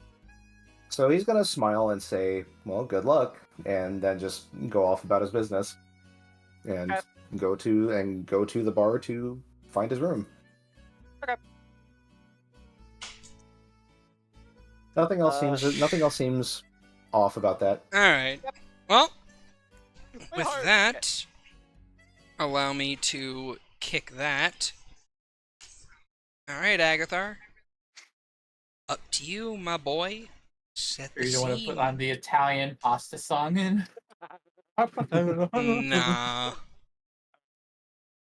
So he's gonna smile and say, "Well, good luck," and then just go off about his business, and Okay. go to the bar to find his room. Okay. Nothing else seems off about that. Alright. Well, My with heart. that, allow me to kick that. Alright, Agathar. Up to you, my boy. Set the Or you don't want to scene. put on the Italian pasta song in? Nah.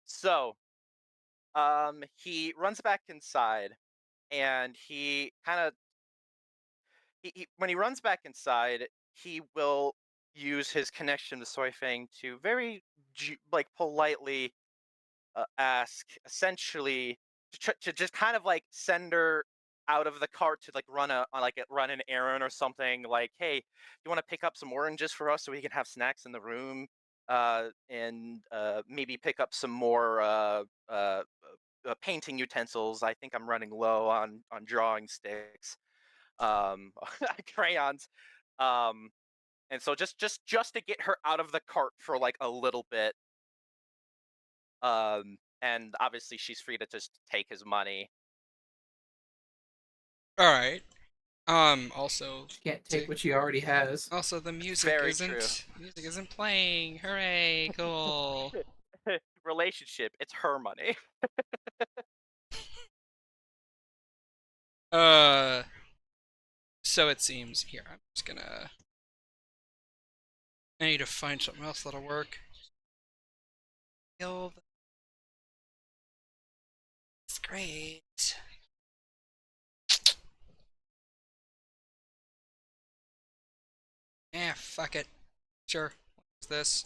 So, he runs back inside, and he kind of when he runs back inside, he will use his connection to Soy Fang to very politely ask, essentially, to just kind of like send her out of the cart to like run an errand or something. Like, hey, you want to pick up some oranges for us so we can have snacks in the room, and maybe pick up some more painting utensils. I think I'm running low on drawing sticks, crayons, and so just to get her out of the cart for like a little bit. And obviously she's free to just take his money. Alright. Also, She can't take what she already has. also the music Very isn't playing. Hooray, cool. Relationship, it's her money. So it seems here. I'm just gonna. I need to find something else that'll work. It's great. Yeah, fuck it. Sure. What's this?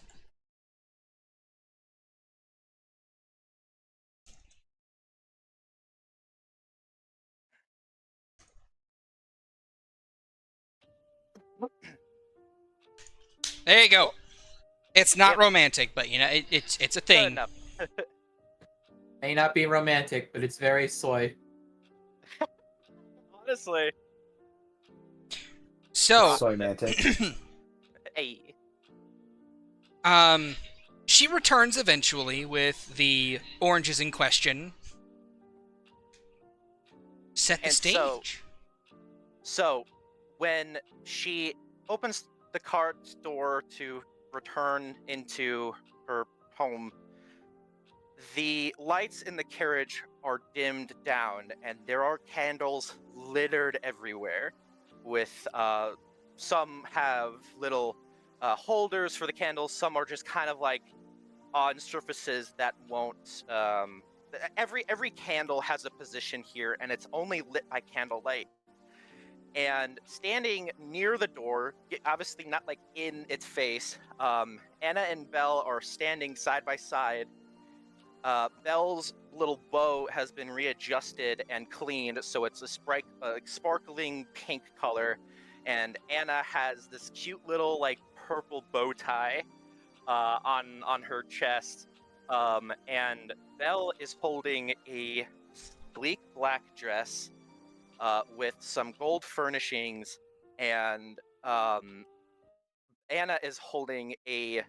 There you go. It's not Yep. romantic, but you know it's a Good thing. enough. May not be romantic, but it's very soy. Honestly. So, Soymantic. Hey. she returns eventually with the oranges in question. Set the And stage. So when she opens the cart's door to return into her home, The lights in the carriage are dimmed down, and there are candles littered everywhere. With some have little holders for the candles. Some are just kind of like on surfaces that won't. Every candle has a position here, and it's only lit by candlelight. And standing near the door, obviously not like in its face, Anna and Belle are standing side by side. Belle's little bow has been readjusted and cleaned, so it's a sparkling pink color, and Anna has this cute little like purple bow tie on her chest, and Belle is holding a sleek black dress with some gold furnishings, and Anna is holding a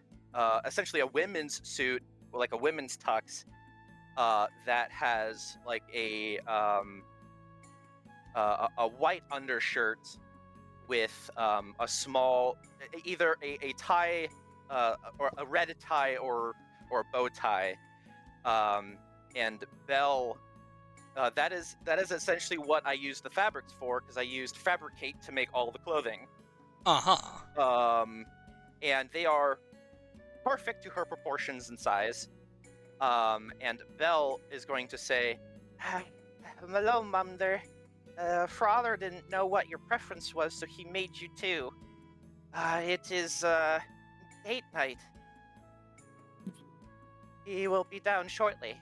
essentially a women's suit, like a women's tux, that has like a white undershirt with a small, either a tie, or a red tie or a bow tie, and Belle. That is essentially what I used the fabrics for, because I used Fabricate to make all the clothing. And they are perfect to her proportions and size. And Belle is going to say, "Hello, Mother. Father didn't know what your preference was, so he made you too. It is date night. He will be down shortly."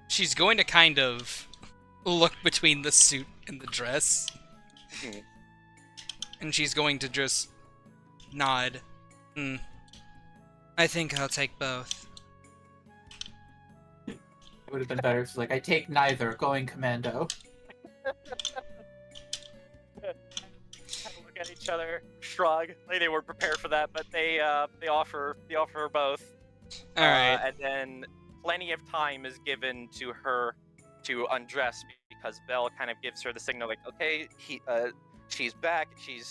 She's going to kind of look between the suit and the dress. And she's going to just nod. I think I'll take both. It would have been better if it's like, I take neither, going commando. Look at each other, shrug. Like they weren't prepared for that, but they offer her both. All right. And then plenty of time is given to her to undress, because Belle kind of gives her the signal, like, okay, she's back. She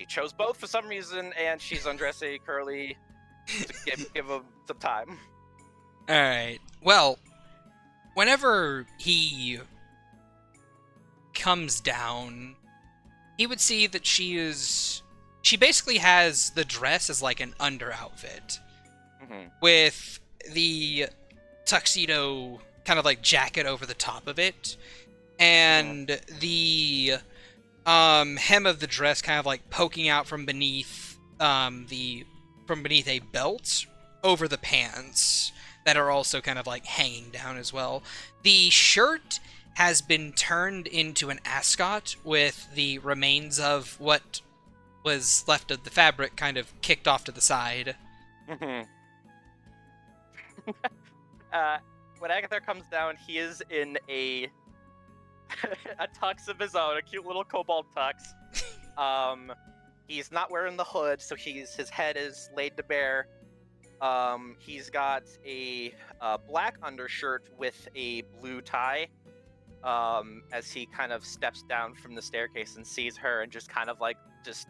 chose both for some reason, and she's undressing Curly to give him some time. All right. Well, whenever he comes down, he would see that she basically has the dress as like an under outfit, with the tuxedo kind of like jacket over the top of it, and the hem of the dress kind of like poking out from beneath a belt over the pants that are also kind of like hanging down as well. The shirt has been turned into an ascot with the remains of what was left of the fabric kind of kicked off to the side. When Agatha comes down, he is in a tux of his own, a cute little cobalt tux. He's not wearing the hood, so his head is laid to bare. He's got a black undershirt with a blue tie. As he kind of steps down from the staircase and sees her, and just kind of like is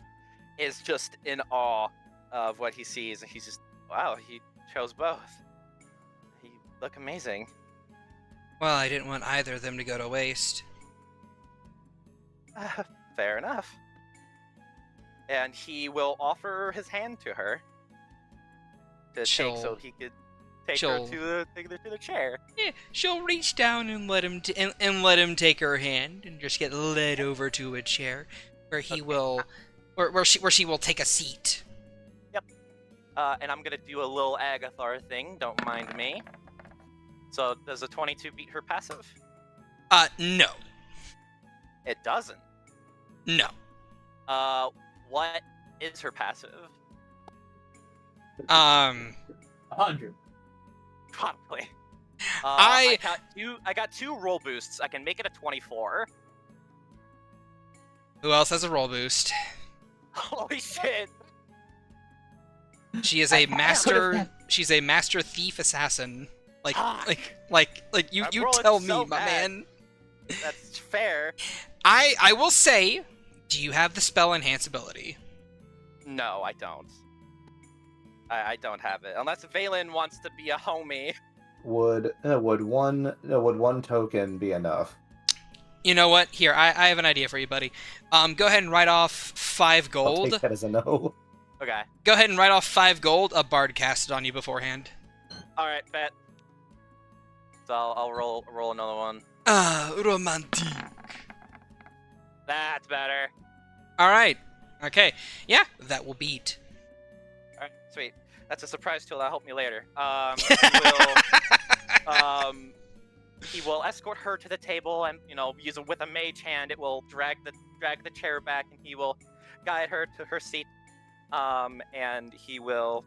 in awe of what he sees, and he's just, wow, he chose both. You look amazing. Well, I didn't want either of them to go to waste. Fair enough. And he will offer his hand to her to take, so he could take her to the chair. Yeah, she'll reach down and let him let him take her hand and just get led over to a chair where he will, where she will take a seat. Yep. And I'm gonna do a little Agathar thing. Don't mind me. So does a 22 beat her passive? No. It doesn't. No. What is her passive? 100. Probably. I got two roll boosts. I can make it a 24. Who else has a roll boost? Holy shit! She is a master. She's a master thief assassin. Like you tell me, my man. That's fair. I will say, do you have the spell enhance ability? No, I don't. I don't have it. Unless Valen wants to be a homie. Would one token be enough? You know what? Here, I have an idea for you, buddy. Go ahead and write off 5 I'll gold. take that as a no. Okay. Go ahead and write off 5 gold. A bard cast it on you beforehand. Alright, bet. So I'll roll another one. Ah, romantic. That's better. All right. Okay. Yeah, that will beat. Alright, sweet. That's a surprise tool that'll help me later. He will escort her to the table and, use it with a mage hand. It will drag the chair back, and he will guide her to her seat. And he will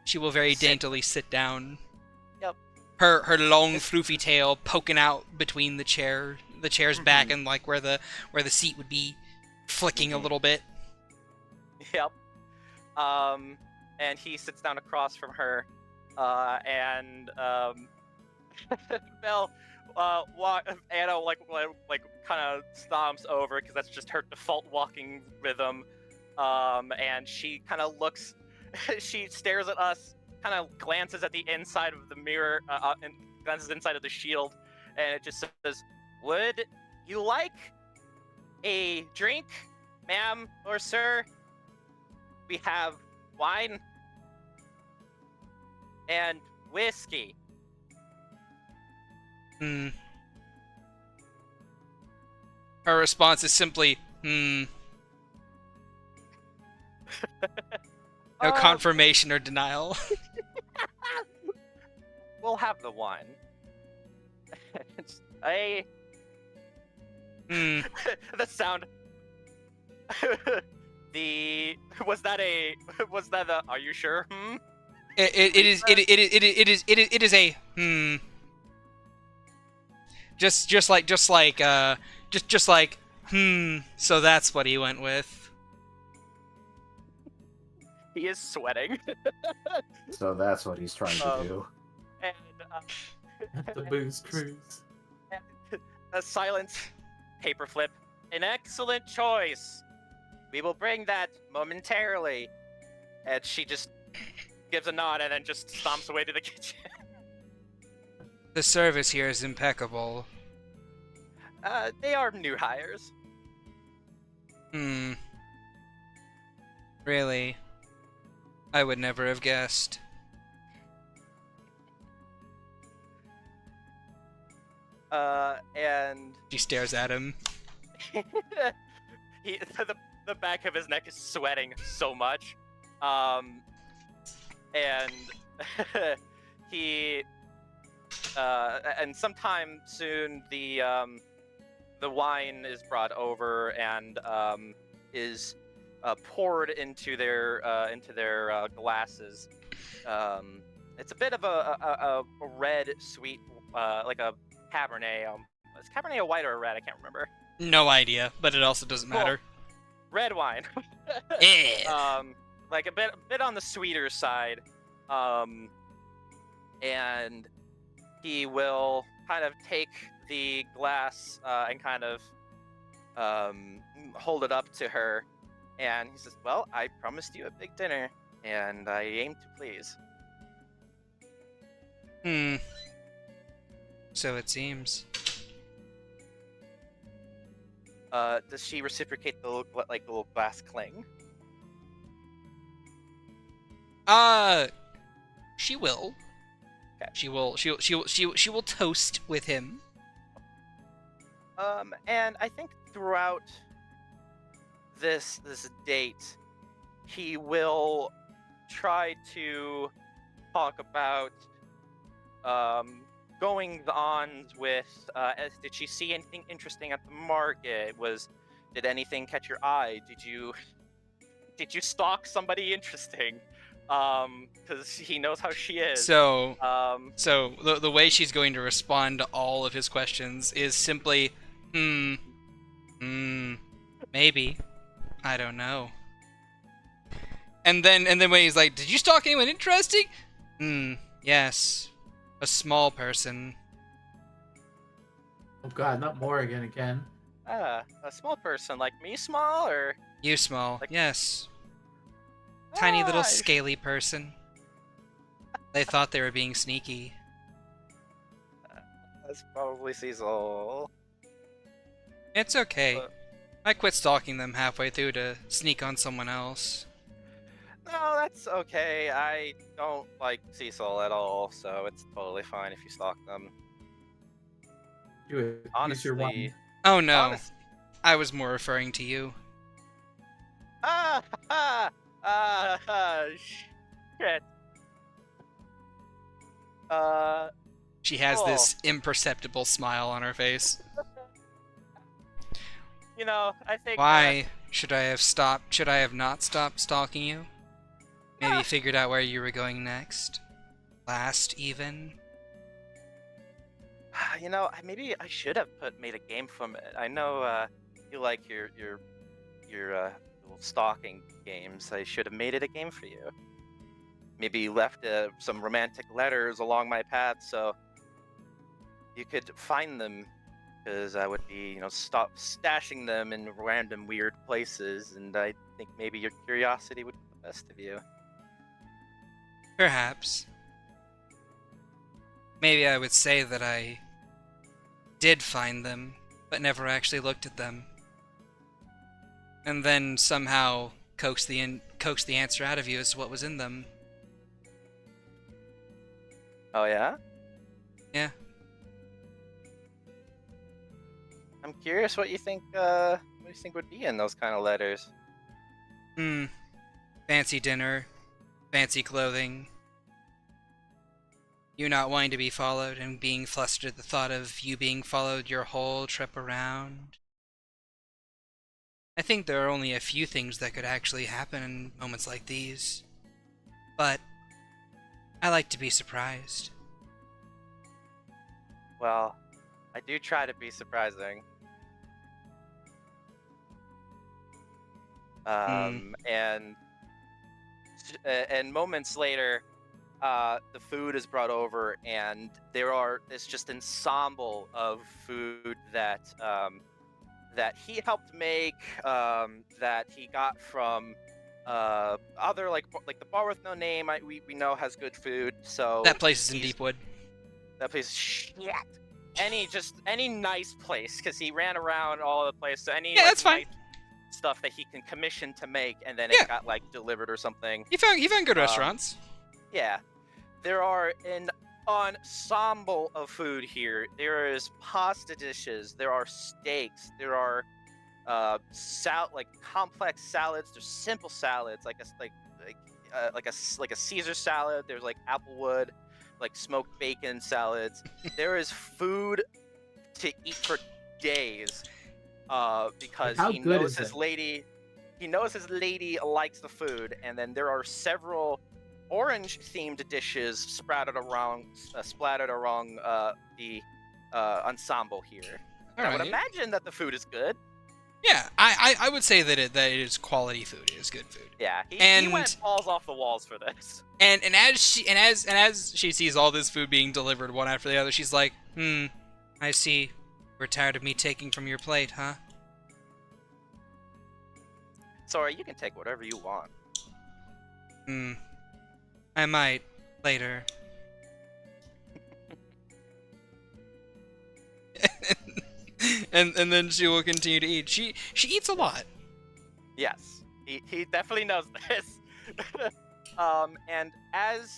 She will very sit. daintily sit down. Yep. Her long floofy tail poking out between the chair's back and like where the seat would be, flicking a little bit. Yep. And he sits down across from her, and Belle, Anna kind of stomps over because that's just her default walking rhythm. And she kind of looks, she stares at us, kind of glances at the inside of the mirror, and glances inside of the shield, and it just says, "Would you like a drink, ma'am or sir? We have wine and whiskey." Hmm. Her response is simply, No confirmation or denial. We'll have the wine. The sound. Was that a? Are you sure? It is a Just like so that's what he went with. He is sweating. So that's what he's trying to do. And The booze cruise. a silent paper flip. An excellent choice. We will bring that momentarily. And she just gives a nod and then just stomps away to the kitchen. The service here is impeccable. They are new hires. Really? I would never have guessed. And She stares at him. the back of his neck is sweating so much. And he and sometime soon the wine is brought over and is poured into their glasses. It's a bit of a red, sweet, like a Cabernet. Is Cabernet a white or a red? I can't remember. No idea, but it also doesn't matter. Red wine. Yeah. Like a bit on the sweeter side. And he will kind of take the glass and kind of hold it up to her, and he says, "Well, I promised you a big dinner, and I aim to please." So it seems. Does she reciprocate the little glass cling? She will. Okay. She will toast with him. And I think throughout this date, he will try to talk about going on with. Did she see anything interesting at the market? Did anything catch your eye? Did you stalk somebody interesting? Because he knows how she is. So the way she's going to respond to all of his questions is simply, maybe, I don't know. And then when he's like, "Did you stalk anyone interesting?" Yes, a small person. Oh god, not Morrigan again. A small person like me, small or You small, Like- yes. Tiny little Ah, scaly person. They thought they were being sneaky. That's probably Cecil. It's okay. But- I quit stalking them halfway through to sneak on someone else. No, that's okay. I don't like Cecil at all, so it's totally fine if you stalk them. Do it. Use your Honestly, one. Oh no, honest- I was more referring to you. ah, shit. She has Oh. this imperceptible smile on her face. You know, I think. Why should I have stopped? Should I have not stopped stalking you? Maybe figured out where you were going next. Last, even. You know, maybe I should have made a game from it. I know you like your little stalking games. I should have made it a game for you. Maybe left some romantic letters along my path so you could find them, because I would be, stop stashing them in random weird places, and I think maybe your curiosity would get the best of you. Perhaps. Maybe I would say that I did find them, but never actually looked at them. And then somehow coax the answer out of you as to what was in them. Oh yeah? Yeah. I'm curious what you think would be in those kind of letters. Fancy dinner, fancy clothing. You not wanting to be followed and being flustered at the thought of you being followed your whole trip around. I think there are only a few things that could actually happen in moments like these. But I like to be surprised. Well, I do try to be surprising. And moments later, the food is brought over, and there are this just ensemble of food that that he helped make, that he got from other like the bar with no name. We know has good food, so That place is in Deepwood. that place, shit. Any nice place, because he ran around all over the place. So any Yeah, that's fine. nice stuff that he can commission to make, and then Yeah. it got like delivered or something. He found good restaurants. Yeah, there are an ensemble of food here. There is pasta dishes. There are steaks. There are complex salads. There's simple salads like a Caesar salad. There's like applewood, like smoked bacon salads. There is food to eat for days, because How he good knows is his it? lady. He knows his lady likes the food, and then there are several orange-themed dishes splattered around the ensemble here. And I would Alright. imagine that the food is good. Yeah, I would say that it is quality food. It is good food. Yeah, he And- went balls off the walls for this. And as she sees all this food being delivered one after the other, she's like, I see. We're tired of me taking from your plate, huh? Sorry, you can take whatever you want. I might later. and then she will continue to eat. She eats a lot. Yes, he definitely knows this. And as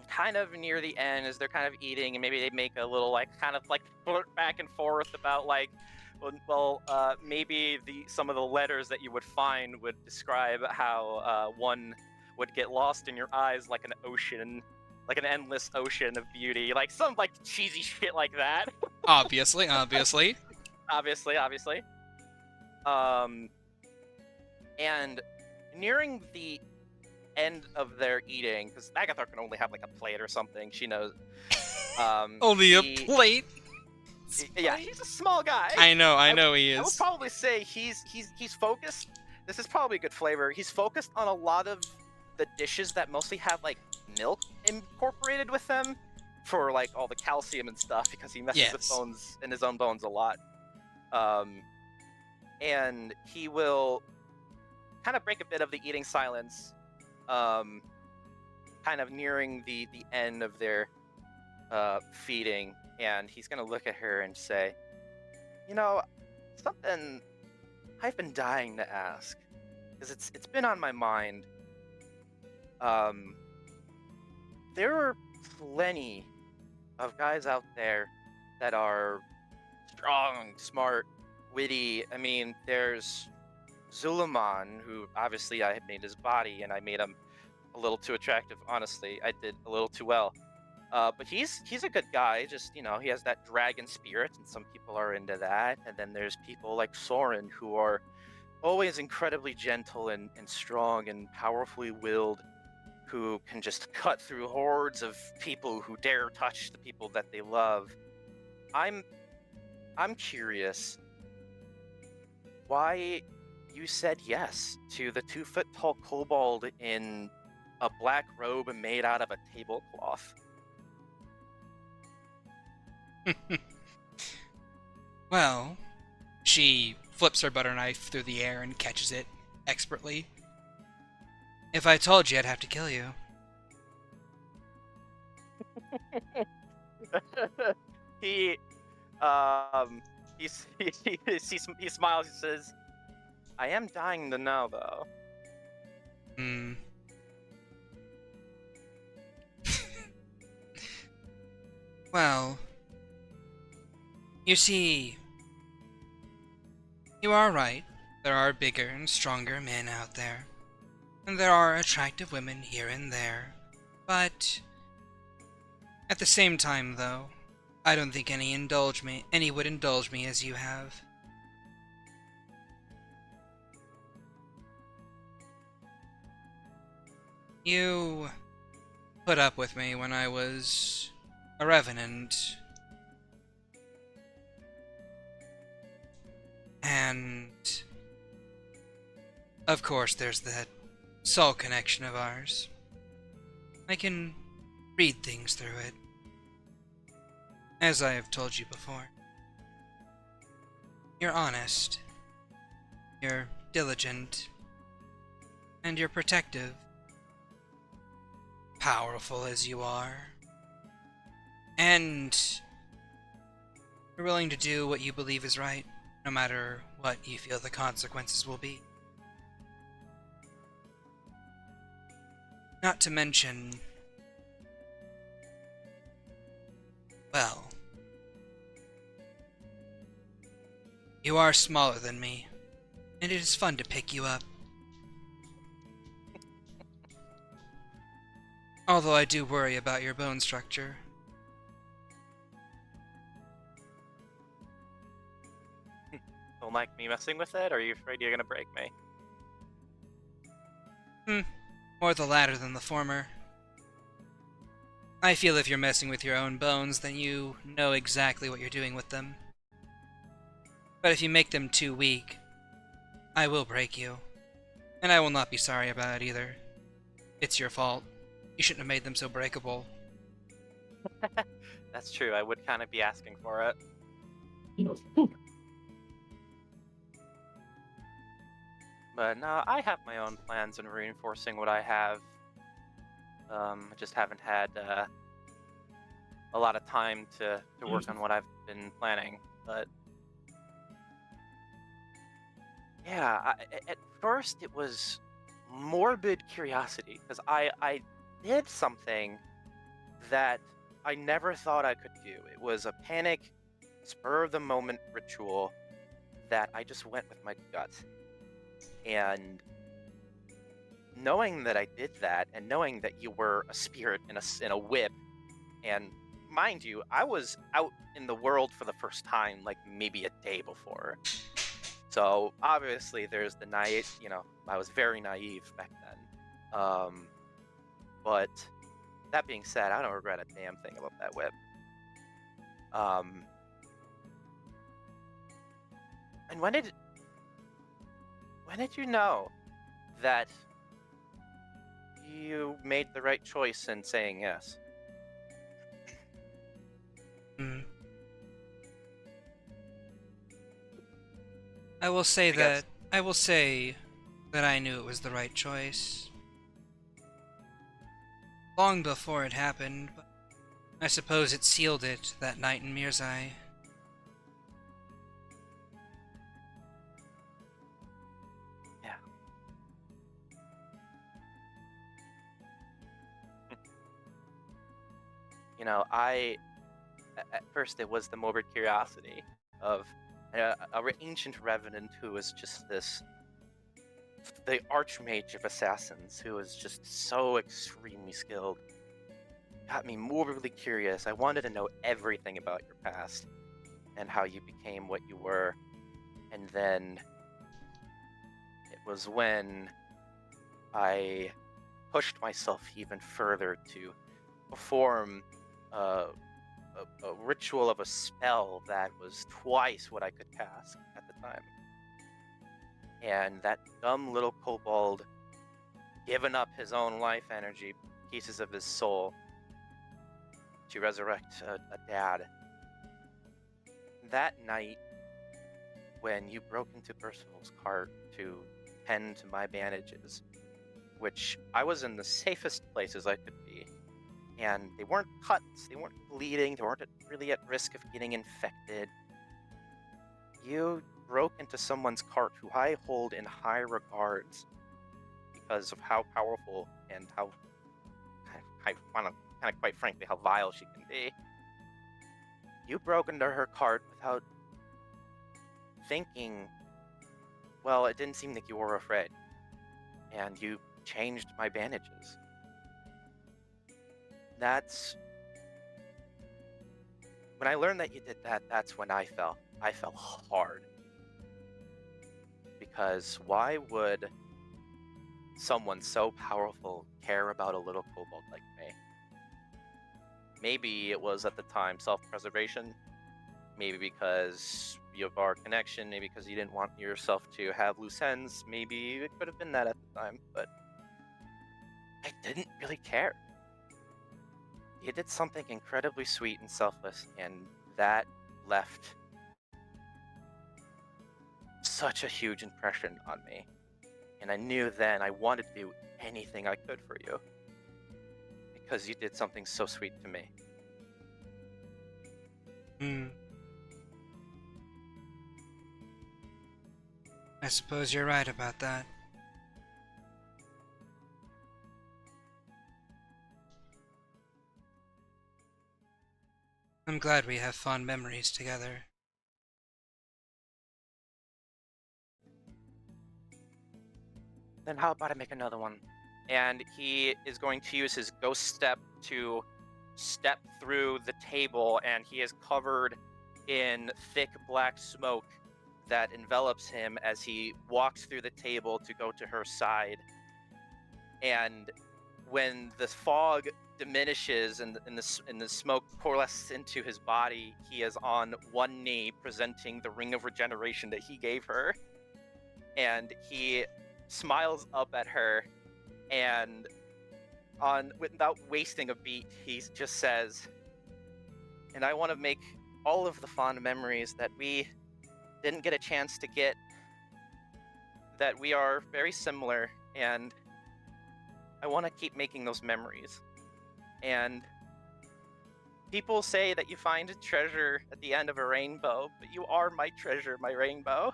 kind of near the end, as they're kind of eating, and maybe they make a little flirt back and forth about maybe some of the letters that you would find would describe how one would get lost in your eyes like an ocean, like an endless ocean of beauty, like some cheesy shit like that. Obviously. obviously. And nearing the end of their eating, because Agatha can only have a plate or something. She knows. Only a plate. Yeah, he's a small guy. I know he I would is. probably say he's focused. This is probably good flavor. He's focused on a lot of the dishes that mostly have milk incorporated with them for all the calcium and stuff, because he messes with Yes. bones in his own bones a lot. And he will kind of break a bit of the eating silence, kind of nearing the end of their feeding, and he's gonna look at her and say, "You know, something I've been dying to ask, because it's been on my mind. There are plenty of guys out there that are strong, smart, witty. I mean, there's Zulaman, who obviously I had made his body, and I made him a little too attractive. Honestly, I did a little too well. But he's a good guy. Just he has that dragon spirit, and some people are into that. And then there's people like Soren, who are always incredibly gentle and strong and powerfully willed, who can just cut through hordes of people who dare touch the people that they love. I'm curious why you said yes to the 2-foot-tall kobold in a black robe made out of a tablecloth. Well, she flips her butter knife through the air and catches it expertly. If I told you, I'd have to kill you. he smiles. He says, "I am dying to know, though." Hmm. Well, you see, you are right. There are bigger and stronger men out there. And there are attractive women here and there. But at the same time, though, I don't think any would indulge me as you have. You put up with me when I was a revenant. And of course there's that soul connection of ours. I can read things through it, as I have told you before. You're honest, you're diligent, and you're protective. Powerful as you are. And you're willing to do what you believe is right, no matter what you feel the consequences will be. Not to mention, well, you are smaller than me, and it is fun to pick you up. Although I do worry about your bone structure. Don't like me messing with it, or are you afraid you're gonna break me? More the latter than the former. I feel if you're messing with your own bones, then you know exactly what you're doing with them. But if you make them too weak, I will break you. And I will not be sorry about it either. It's your fault. You shouldn't have made them so breakable. That's true. I would kind of be asking for it. But no, I have my own plans in reinforcing what I have. I just haven't had a lot of time to work on what I've been planning. But yeah, at first it was morbid curiosity, because I did something that I never thought I could do. It was a panic, spur-of-the-moment ritual that I just went with my gut. And knowing that I did that, and knowing that you were a spirit in a whip, and mind you, I was out in the world for the first time, like maybe a day before. So obviously there's the naive, I was very naive back then. But that being said, I don't regret a damn thing about that whip. And when did you know that you made the right choice in saying yes? I will say But I knew it was the right choice. Long before it happened, but I suppose it sealed it that night in Merzye. Yeah. You know, at first it was the morbid curiosity of our ancient revenant who was just the archmage of assassins who was just so extremely skilled. Got me morbidly curious. I wanted to know everything about your past and how you became what you were. And then it was when I pushed myself even further to perform a ritual of a spell that was twice what I could cast at the time. And that dumb little kobold, giving up his own life energy, pieces of his soul, to resurrect a dad. That night, when you broke into Percival's cart to tend to my bandages, which I was in the safest places I could be, and they weren't cuts, they weren't bleeding, they weren't really at risk of getting infected. You broke into someone's cart who I hold in high regards because of how powerful and how, quite frankly, how vile she can be. You broke into her cart without thinking. Well, it didn't seem like you were afraid, and you changed my bandages. That's when I learned that you did that. That's when I fell. I fell hard. Because why would someone so powerful care about a little kobold like me? Maybe it was at the time self-preservation. Maybe because of our connection. Maybe because you didn't want yourself to have loose ends. Maybe it could have been that at the time. But I didn't really care. You did something incredibly sweet and selfless, and that left such a huge impression on me. And I knew then I wanted to do anything I could for you. Because you did something so sweet to me. I suppose you're right about that. I'm glad we have fond memories together. Then how about I make another one? And he is going to use his ghost step to step through the table, and he is covered in thick black smoke that envelops him as he walks through the table to go to her side. And when the fog diminishes and the smoke coalesces into his body, he is on one knee presenting the ring of regeneration that he gave her. And he smiles up at her, and without wasting a beat, he just says, and I want to make all of the fond memories that we didn't get a chance to get, that we are very similar, and I want to keep making those memories. And people say that you find a treasure at the end of a rainbow, but you are my treasure, my rainbow.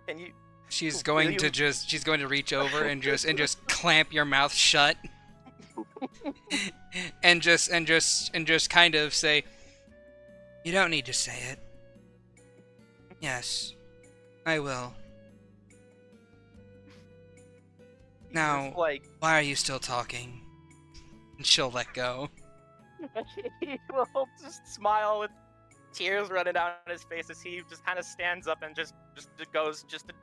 And you... She's going to reach over and just clamp your mouth shut. and just kind of say, "You don't need to say it." "Yes, I will." "Now, Like, why are you still talking?" And she'll let go. he will just smile with tears running down his face as he just kind of stands up and just goes just to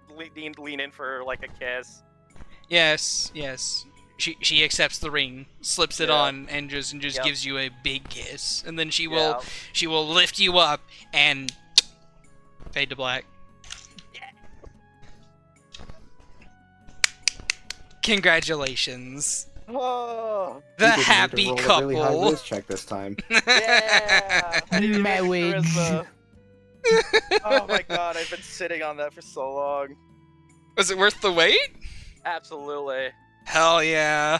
lean in for like a kiss. Yes. She accepts the ring, slips it Yeah. on, and just Yep. gives you a big kiss, and then she Yeah. will lift you up and fade to black. Congratulations, Oh, the You didn't need to happy roll couple. A really high whiz check this time. yeah! Marriage. Oh my god, I've been sitting on that for so long. Was it worth the wait? Absolutely. Hell yeah.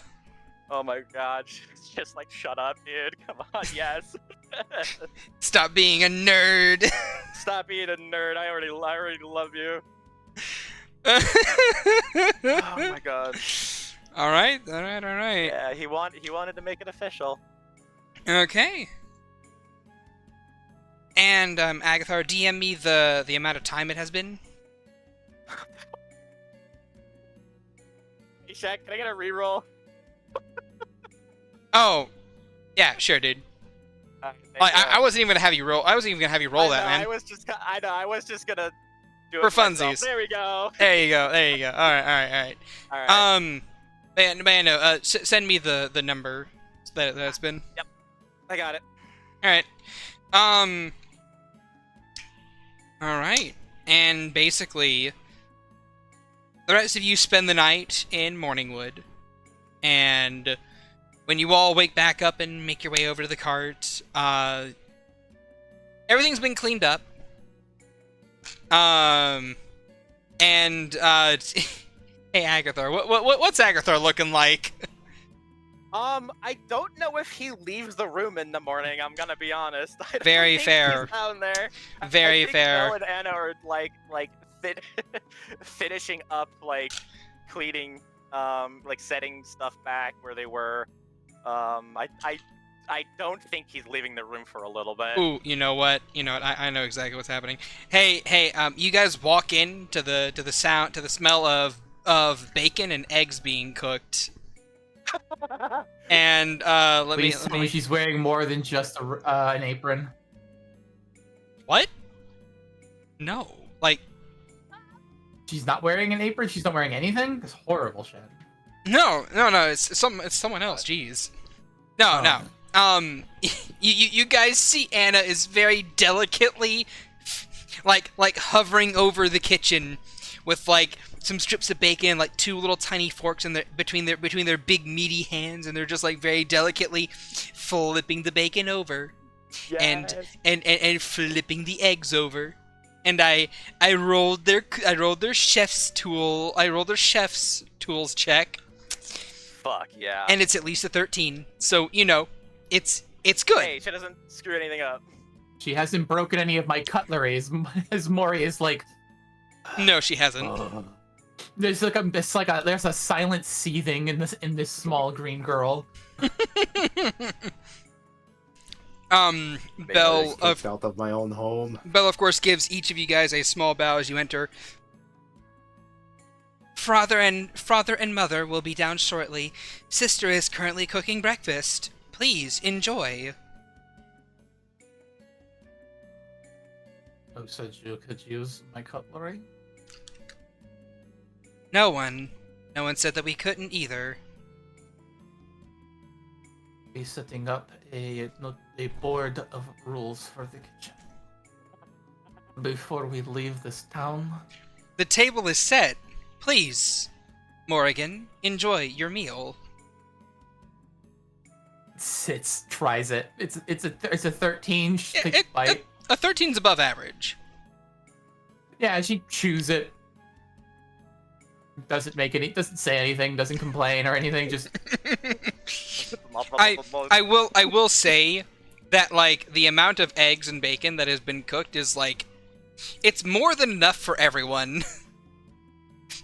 Oh my god. Just like, shut up, dude. Come on, yes. Stop being a nerd. Stop being a nerd. I already love you. Oh my god. All right. Yeah, he wanted to make it official. Okay. And Agathar, DM me the amount of time it has been. Hey, Shaq, can I get a reroll? Oh, yeah, sure, dude. I wasn't even gonna have you roll. I wasn't even gonna have you roll that, man. I was just gonna do it For myself. funsies. There we go. There you go. All right. All right. Man, no. Send me the number that's been. Yep. I got it. All right. All right. And basically, the rest of you spend the night in Morningwood, and when you all wake back up and make your way over to the cart, everything's been cleaned up. Hey Agathar, what's Agathar looking like? I don't know if he leaves the room in the morning. I'm gonna be honest. I don't Very think fair. He's down there. Very I think fair. Mel and Anna are finishing up, like cleaning, like setting stuff back where they were. I don't think he's leaving the room for a little bit. Ooh, you know what? I know exactly what's happening. Hey, you guys walk in to the smell of bacon and eggs being cooked. And let Please tell me me. she's wearing more than just an apron. What? No, like She's not wearing an apron. She's not wearing anything. That's horrible, Shad. no. It's someone else. Jeez. No. You guys see Anna is very delicately, like hovering over the kitchen, with like some strips of bacon, like two little tiny forks in between their big meaty hands, and they're just like very delicately flipping the bacon over, Yes. and flipping the eggs over. And I rolled their chef's tools check, Fuck yeah. and it's at least a 13. So it's good. Hey, she doesn't screw anything up. She hasn't broken any of my cutleries. As Mori is like, No, she hasn't. there's a silent seething in this small green girl. Belle Kicked out of my own home. Belle, of course, gives each of you guys a small bow as you enter. Father and mother will be down shortly. Sister is currently cooking breakfast. Please enjoy. Who said you could use my cutlery? No one said that we couldn't either. Be setting up a board of rules for the kitchen before we leave this town. The table is set. Please, Morrigan, enjoy your meal. Sits, tries it. It's a 13. She takes a bite. A 13's above average. Yeah, she chews it. Doesn't say anything, doesn't complain or anything, just I will say that like the amount of eggs and bacon that has been cooked is like it's more than enough for everyone.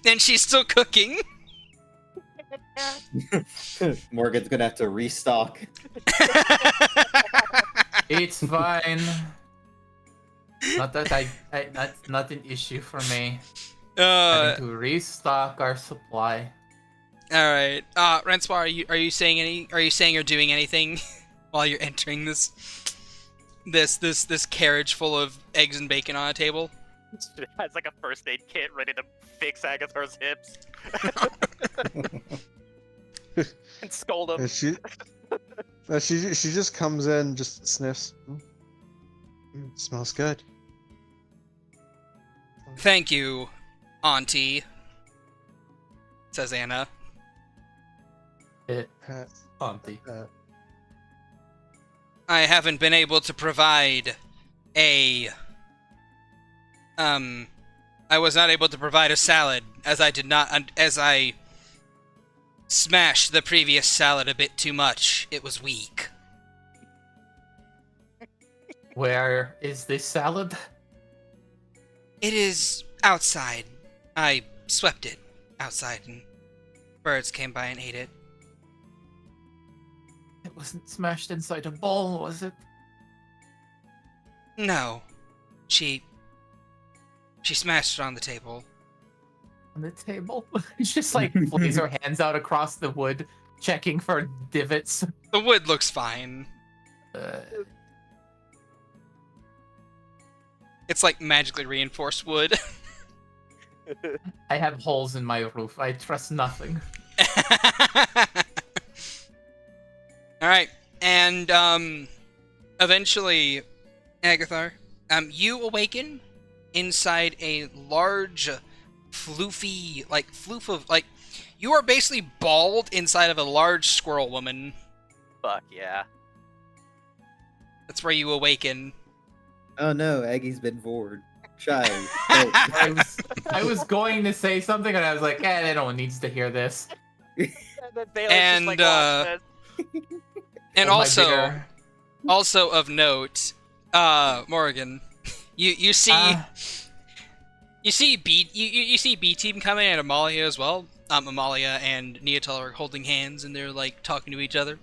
And she's still cooking. Morgan's gonna have to restock. it's fine. Not that that's not an issue for me. Having to restock our supply. All right. Renswar, are you saying or doing anything while you're entering this carriage full of eggs and bacon on a table? It has like a first aid kit ready to fix Agathar's hips. And scold him. And she just comes in, just sniffs. Smells good. Thank you, Auntie, says Anna. Auntie. I haven't been able to provide a I was not able to provide a salad, as I smashed the previous salad a bit too much. It was weak. Where is this salad? It is outside. I swept it outside, and birds came by and ate it. It wasn't smashed inside a bowl, was it? No. She smashed it on the table. On the table? She just like flays her hands out across the wood, checking for divots. The wood looks fine. It's like magically reinforced wood. I have holes in my roof. I trust nothing. Alright, and eventually, Agathar, you awaken inside a large, floofy, floof of, you are basically bald inside of a large squirrel woman. Fuck yeah. That's where you awaken. Oh no, Aggie's been forward. Shy. I was going to say something, and I was like, no one needs to hear this. And, and Oh, also of note, Morgan, you see B team coming and Amalia as well. Amalia and Neotal are holding hands and they're like talking to each other.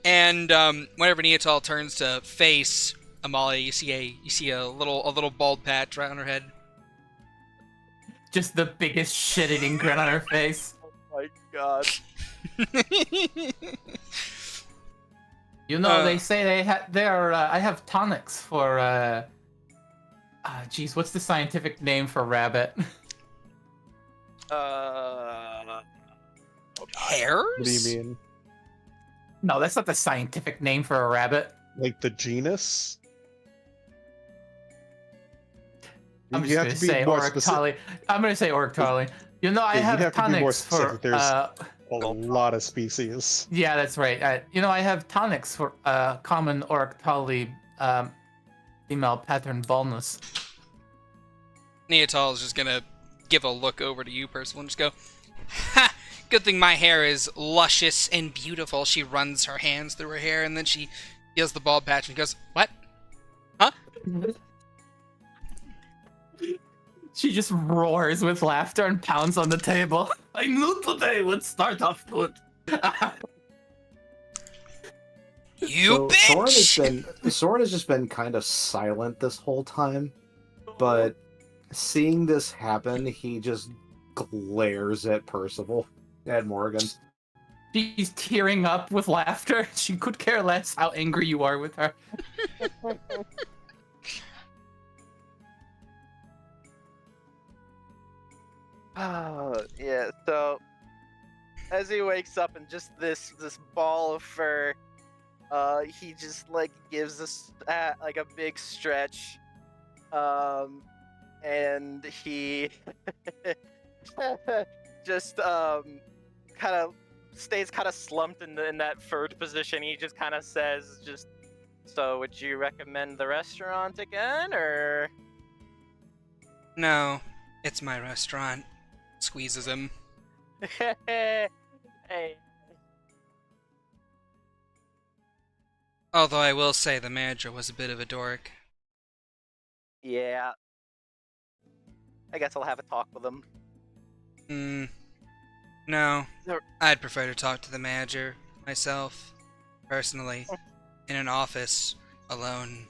And whenever Neotal turns to face Amalia, you see a little bald patch right on her head. Just the biggest shit-eating grin on her face. Oh my god. You know, they say I have tonics for, geez, what's the scientific name for rabbit? Hairs? What do you mean? No, that's not the scientific name for a rabbit. Like the genus? I'm You just have gonna to be say more Orictali. I'm gonna say Orictali. You know, I Yeah, you'd have have to be more tonics for, specific. There's a lot of species. yeah, that's right. You know, I have tonics for common Orictali female pattern baldness. Neotal is just gonna give a look over to you, Percival, and just go, "Ha! Good thing my hair is luscious and beautiful." She runs her hands through her hair, and then she feels the bald patch and goes, "What? Huh?" She just roars with laughter and pounds on the table. I knew today would start off good. You bitch! Soren has just been kind of silent this whole time, but seeing this happen, he just glares at Percival, at Morgan. She's tearing up with laughter. She could care less how angry you are with her. Yeah, so as he wakes up and just this ball of fur, he just like gives us like a big stretch, and he just kind of stays kind of slumped in that furred position. He just kind of says, "So would you recommend the restaurant again, or?" No, it's my restaurant. Squeezes him. Hey. Although I will say the manager was a bit of a dork. Yeah. I guess I'll have a talk with him. No. There- I'd prefer to talk to the manager myself, personally, in an office, alone.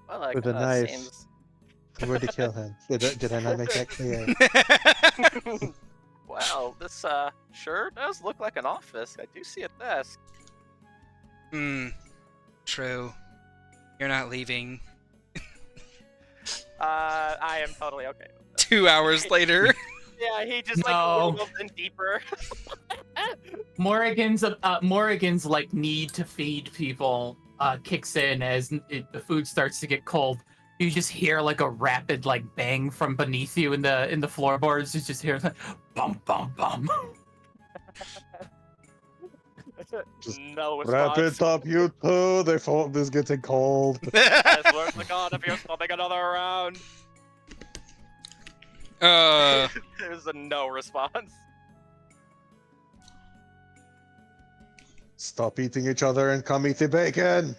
Well, that With a kinda knife. seems- Where to kill him? Did I not make that clear? Wow, this sure does look like an office. I do see a desk. True. You're not leaving. I am totally okay with that. 2 hours later. Yeah, he just No. like rolls in deeper. Morrigan's like need to feed people kicks in as the food starts to get cold. You just hear like a rapid like bang from beneath you in the floorboards. You just hear like bum bum bum. Just No Wrap response. it up, you two. The phone is getting cold. I swear to God, if you're stopping another round. There's a no response. Stop eating each other and come eat the bacon.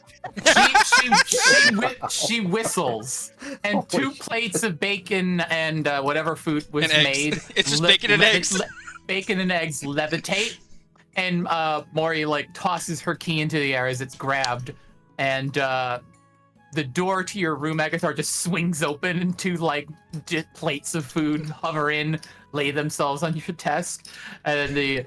She whistles, and 2 plates of bacon and whatever food was And eggs. made. It's just bacon and eggs. Bacon and eggs levitate, and Mori like tosses her key into the air as it's grabbed, and the door to your room, Agathar, just swings open, and 2 like plates of food hover in, lay themselves on your desk, and then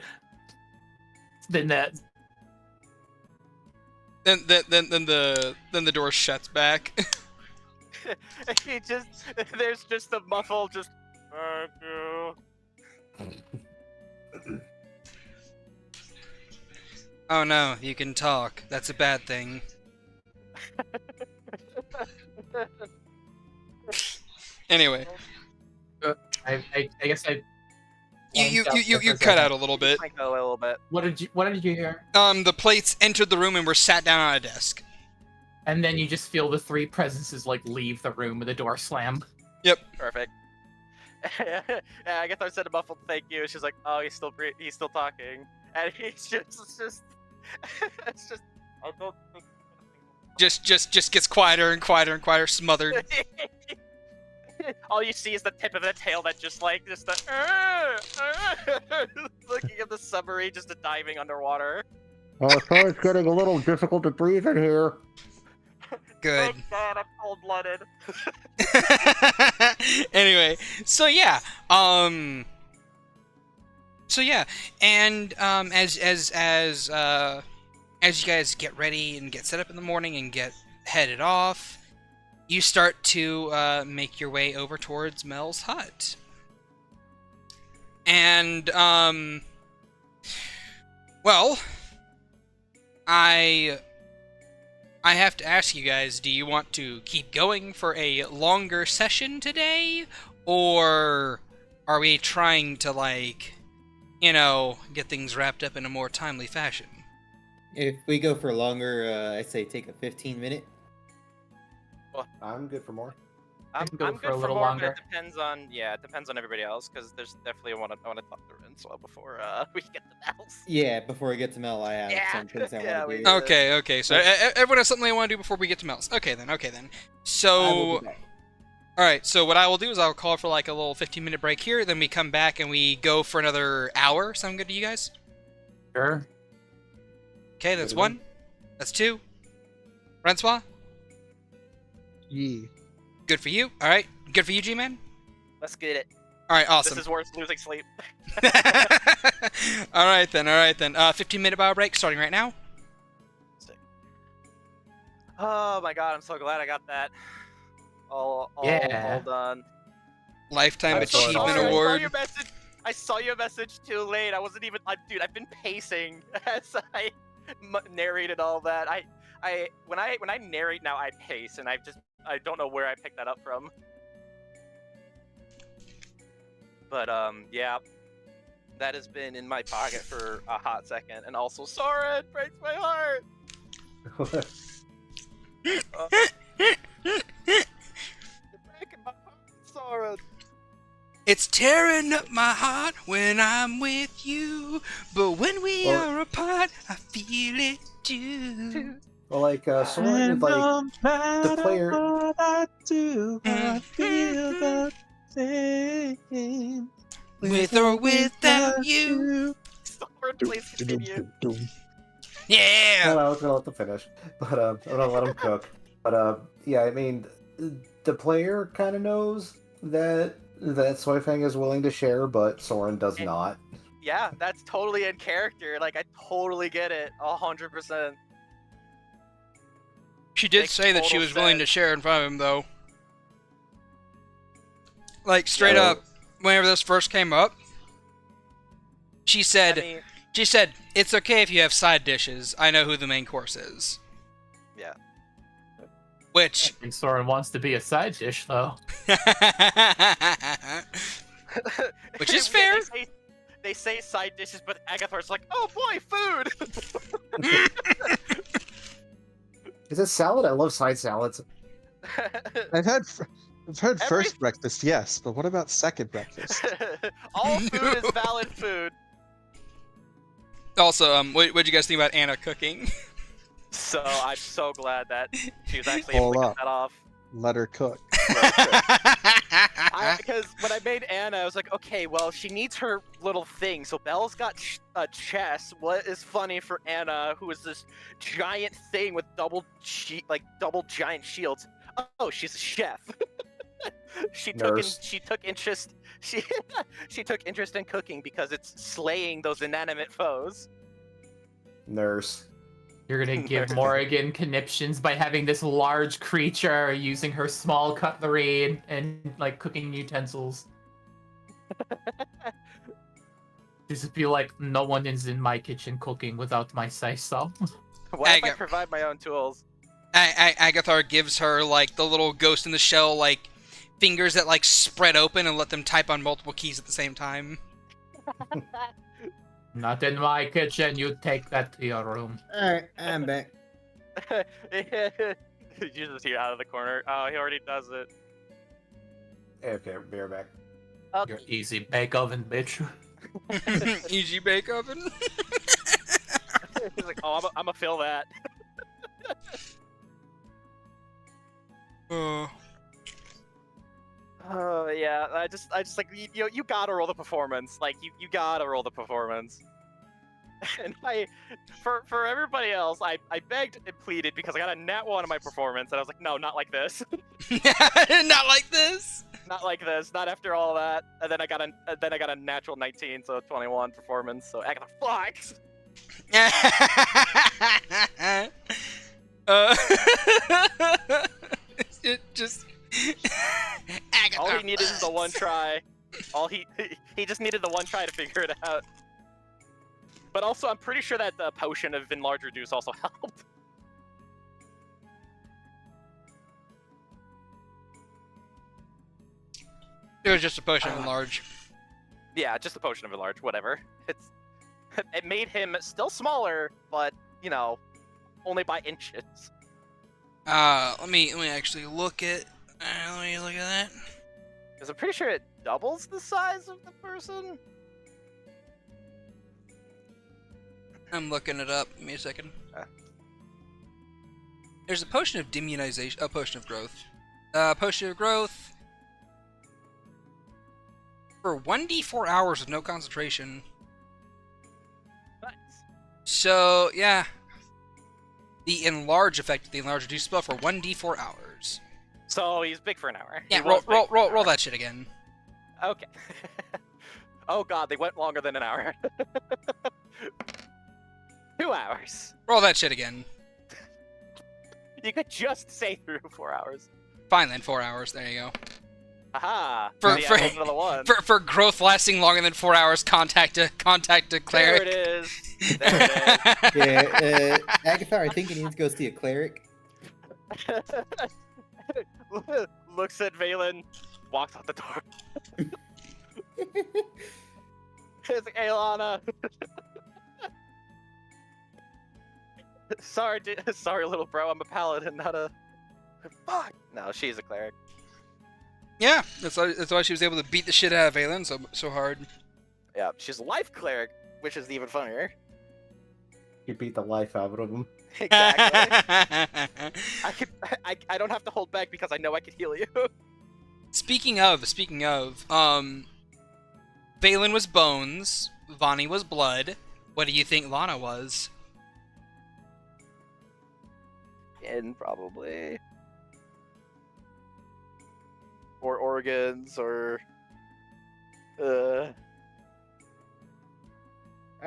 the door shuts back. There's just a muffled just. Thank you. Oh no, you can talk. That's a bad thing. Anyway, I guess I. you cut out a little bit. Like a little bit. What did you hear? The plates entered the room and were sat down on a desk. And then you just feel the 3 presences like leave the room with the door slam. Yep. Perfect. Yeah, I guess I said a muffled thank you. She's like, oh, he's still talking, and he's just it's just. I don't think. Just gets quieter and quieter and quieter, smothered. All you see is the tip of the tail that just like looking at the submarine, just diving underwater. Oh, sorry, it's getting a little difficult to breathe in here. Good. Thank God, I'm cold-blooded. Anyway, so yeah, and as you guys get ready and get set up in the morning and get headed off, you start to make your way over towards Mel's hut. And well, I have to ask you guys, do you want to keep going for a longer session today? Or are we trying to, like, you know, get things wrapped up in a more timely fashion? If we go for longer, I say take a 15-minute. I'm good for more. I'm can go good for a little more, longer. but it depends on everybody else, because there's definitely I want to talk to Rinswa before we get to Mel's. Yeah, before we get to Mel, I have Yeah. some things I Yeah, want to we do. Okay, so everyone has something they want to do before we get to Mel's. Okay then. I So, will be back. alright, so what I will do is I'll call for like a little 15-minute break here, then we come back and we go for another hour. Sound good to you guys? Sure. Okay, that's 1. That's 2. Francois? Yeah. Good for you. Alright, good for you, G-Man? Let's get it. Alright, awesome. This is worse losing sleep. Alright then. 15-minute bio break starting right now. Oh my God, I'm so glad I got that. All done. Lifetime I'm Achievement sorry. Award. I saw your message too late. I wasn't even. Dude, I've been pacing as I narrated all that. When I narrate now, I pace, and I don't know where I picked that up from. But yeah, that has been in my pocket for a hot second, and also Sora, it breaks my heart. You're breaking my heart, Sora. It's tearing up my heart when I'm with you, but when we are apart, I feel it too. Well, like, Soren, like, the player... I do, I feel the same. With or without you. Sora, please continue. Yeah! I was gonna let them finish, but I'm gonna let them cook. But yeah, I mean, the player kind of knows that Soifang is willing to share, but Soren does not. Yeah, that's totally in character. Like, I totally get it, 100%. She did Makes say that she total was willing to sense. share in front of him, though. Like, straight Yeah. up, whenever this first came up, she said, I mean, it's okay if you have side dishes. I know who the main course is. yeah. Which... I think Soren wants to be a side dish, though. Which is Yeah, fair. they say side dishes, but Agathor's like, oh boy, food! Is it salad? I love side salads. I've had Every- first breakfast, yes, but what about second breakfast? All food is valid food. Also, what'd you guys think about Anna cooking? So I'm so glad that she was actually Hold able to up. get that off. Let her cook. Because when I made Anna, I was like, okay, well, she needs her little thing. So Belle's got a chest. What is funny for Anna, who is this giant thing with double giant shields? Oh, she's a chef. she Nurse. took interest in cooking because it's slaying those inanimate foes. Nurse. You're gonna give Morrigan conniptions by having this large creature using her small cutlery and like cooking utensils. Just be like, no one is in my kitchen cooking without my say-so. What if I Aga- provide my own tools? Agathar gives her like the little ghost in the shell like fingers that like spread open and let them type on multiple keys at the same time. Not in my kitchen, you take that to your room. Alright, I'm back. You just hear out of the corner. Oh, he already does it. Okay, be right back. Your easy bake oven, bitch. EG bake oven. He's like, oh, I'm gonna fill that. Oh yeah, I just like you gotta roll the performance. Like you gotta roll the performance. And for everybody else, I begged and pleaded because I got a nat 1 on my performance, and I was like, no, not like this, Not like this. not like this, not after all that. And then I got a natural 19, so 21 performance. So I got a flex. It just. All he needed is the one try. He just needed the one try to figure it out. But also, I'm pretty sure that the potion of Enlarge Reduce also helped. It was just a potion of enlarge. Yeah, just the potion of Enlarge, whatever. It made him still smaller, but only by inches. Let me actually look at. Let me look at that. Because I'm pretty sure it doubles the size of the person. I'm looking it up. Give me a second. There's a potion of demonization. A potion of growth. Potion of growth. For 1d4 hours with no concentration. Nice. So, yeah. The enlarge effect, the enlarge reduce spell for 1d4 hours. So he's big for an hour. Yeah, He was big for an roll hour. that shit again. Okay. Oh god, they went longer than an hour. 2 hours. Roll that shit again. You could just say through 4 hours. Fine then, 4 hours. There you go. Aha! For- See, for- I rolled another one. For growth lasting longer than 4 hours, contact a There cleric. it is. There it Yeah, Agathar, I think you need to go see a cleric. is. Looks at Valen, walks out the door. It's like, hey, Lana. Sorry, little bro. I'm a paladin, not a. Fuck. No, she's a cleric. Yeah, that's why she was able to beat the shit out of Valen so hard. Yeah, she's a life cleric, which is even funnier. You beat the life out of him. Exactly. I don't have to hold back because I know I can heal you. Speaking of, Valen was bones, Vani was blood. What do you think Lana was? And probably. Or organs, or. I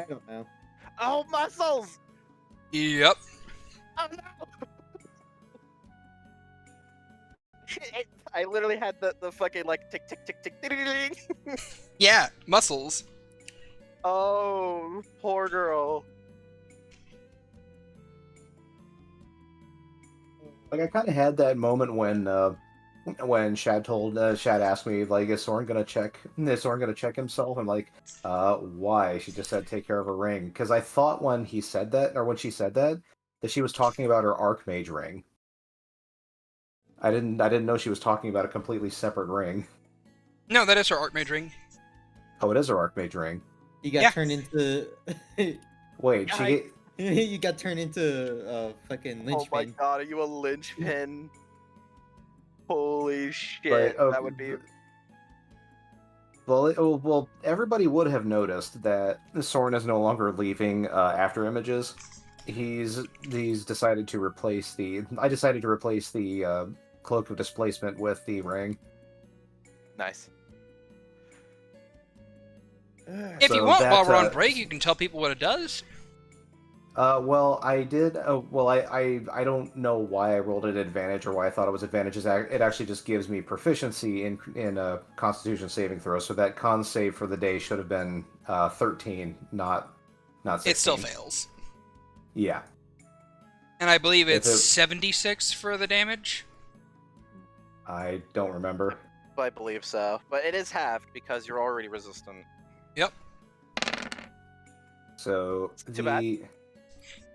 don't know. Oh, muscles! Yep. Oh no! I literally had the fucking like tick tick tick tick ding ding ding. Yeah, muscles. Oh, poor girl. Like, I kind of had that moment when when Shad asked me like, is Soren gonna check himself? I'm like, why? She just said take care of her ring, because I thought when he said that, or when she said that she was talking about her Archmage ring. I didn't know she was talking about a completely separate ring. No, that is her Archmage ring. Oh, it is her Archmage ring. You got Yeah. turned into. Wait, You got turned into a fucking Oh my linchpin. god, are you a linchpin? Holy shit, But, that would be. Well, everybody would have noticed that Soren is no longer leaving after images. He's decided to replace the. I decided to replace the cloak of displacement with the ring. Nice. If you So want, while that, we're on break, you can tell people what it does. Well, I did. Well, I don't know why I rolled it advantage or why I thought it was advantages. It actually just gives me proficiency in a Constitution saving throw. So that con save for the day should have been 13, not 16. It still fails. Yeah. And I believe it's If it- 76 for the damage. I don't remember. I believe so. But it is halved because you're already resistant. Yep. So Too bad.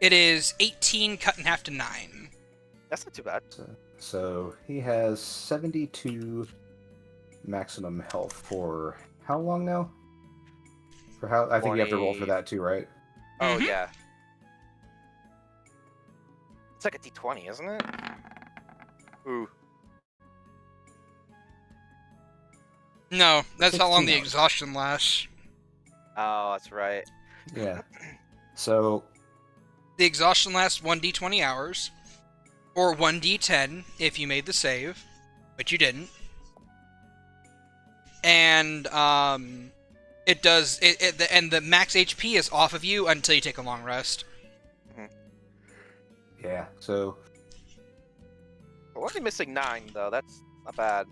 It is 18 cut in half to 9. That's not too bad. So he has 72 maximum health for how long now? For how? I think you have to roll for 20. that too, right? Oh Mhm. yeah. It's like a D20, isn't it? Ooh. No, that's how long 16 the hours. exhaustion lasts. Oh, that's right. Yeah. So The exhaustion lasts 1d20 hours, or 1d10 if you made the save, but you didn't. And it does and the max HP is off of you until you take a long rest. yeah. So We're only missing 9 though. That's not bad.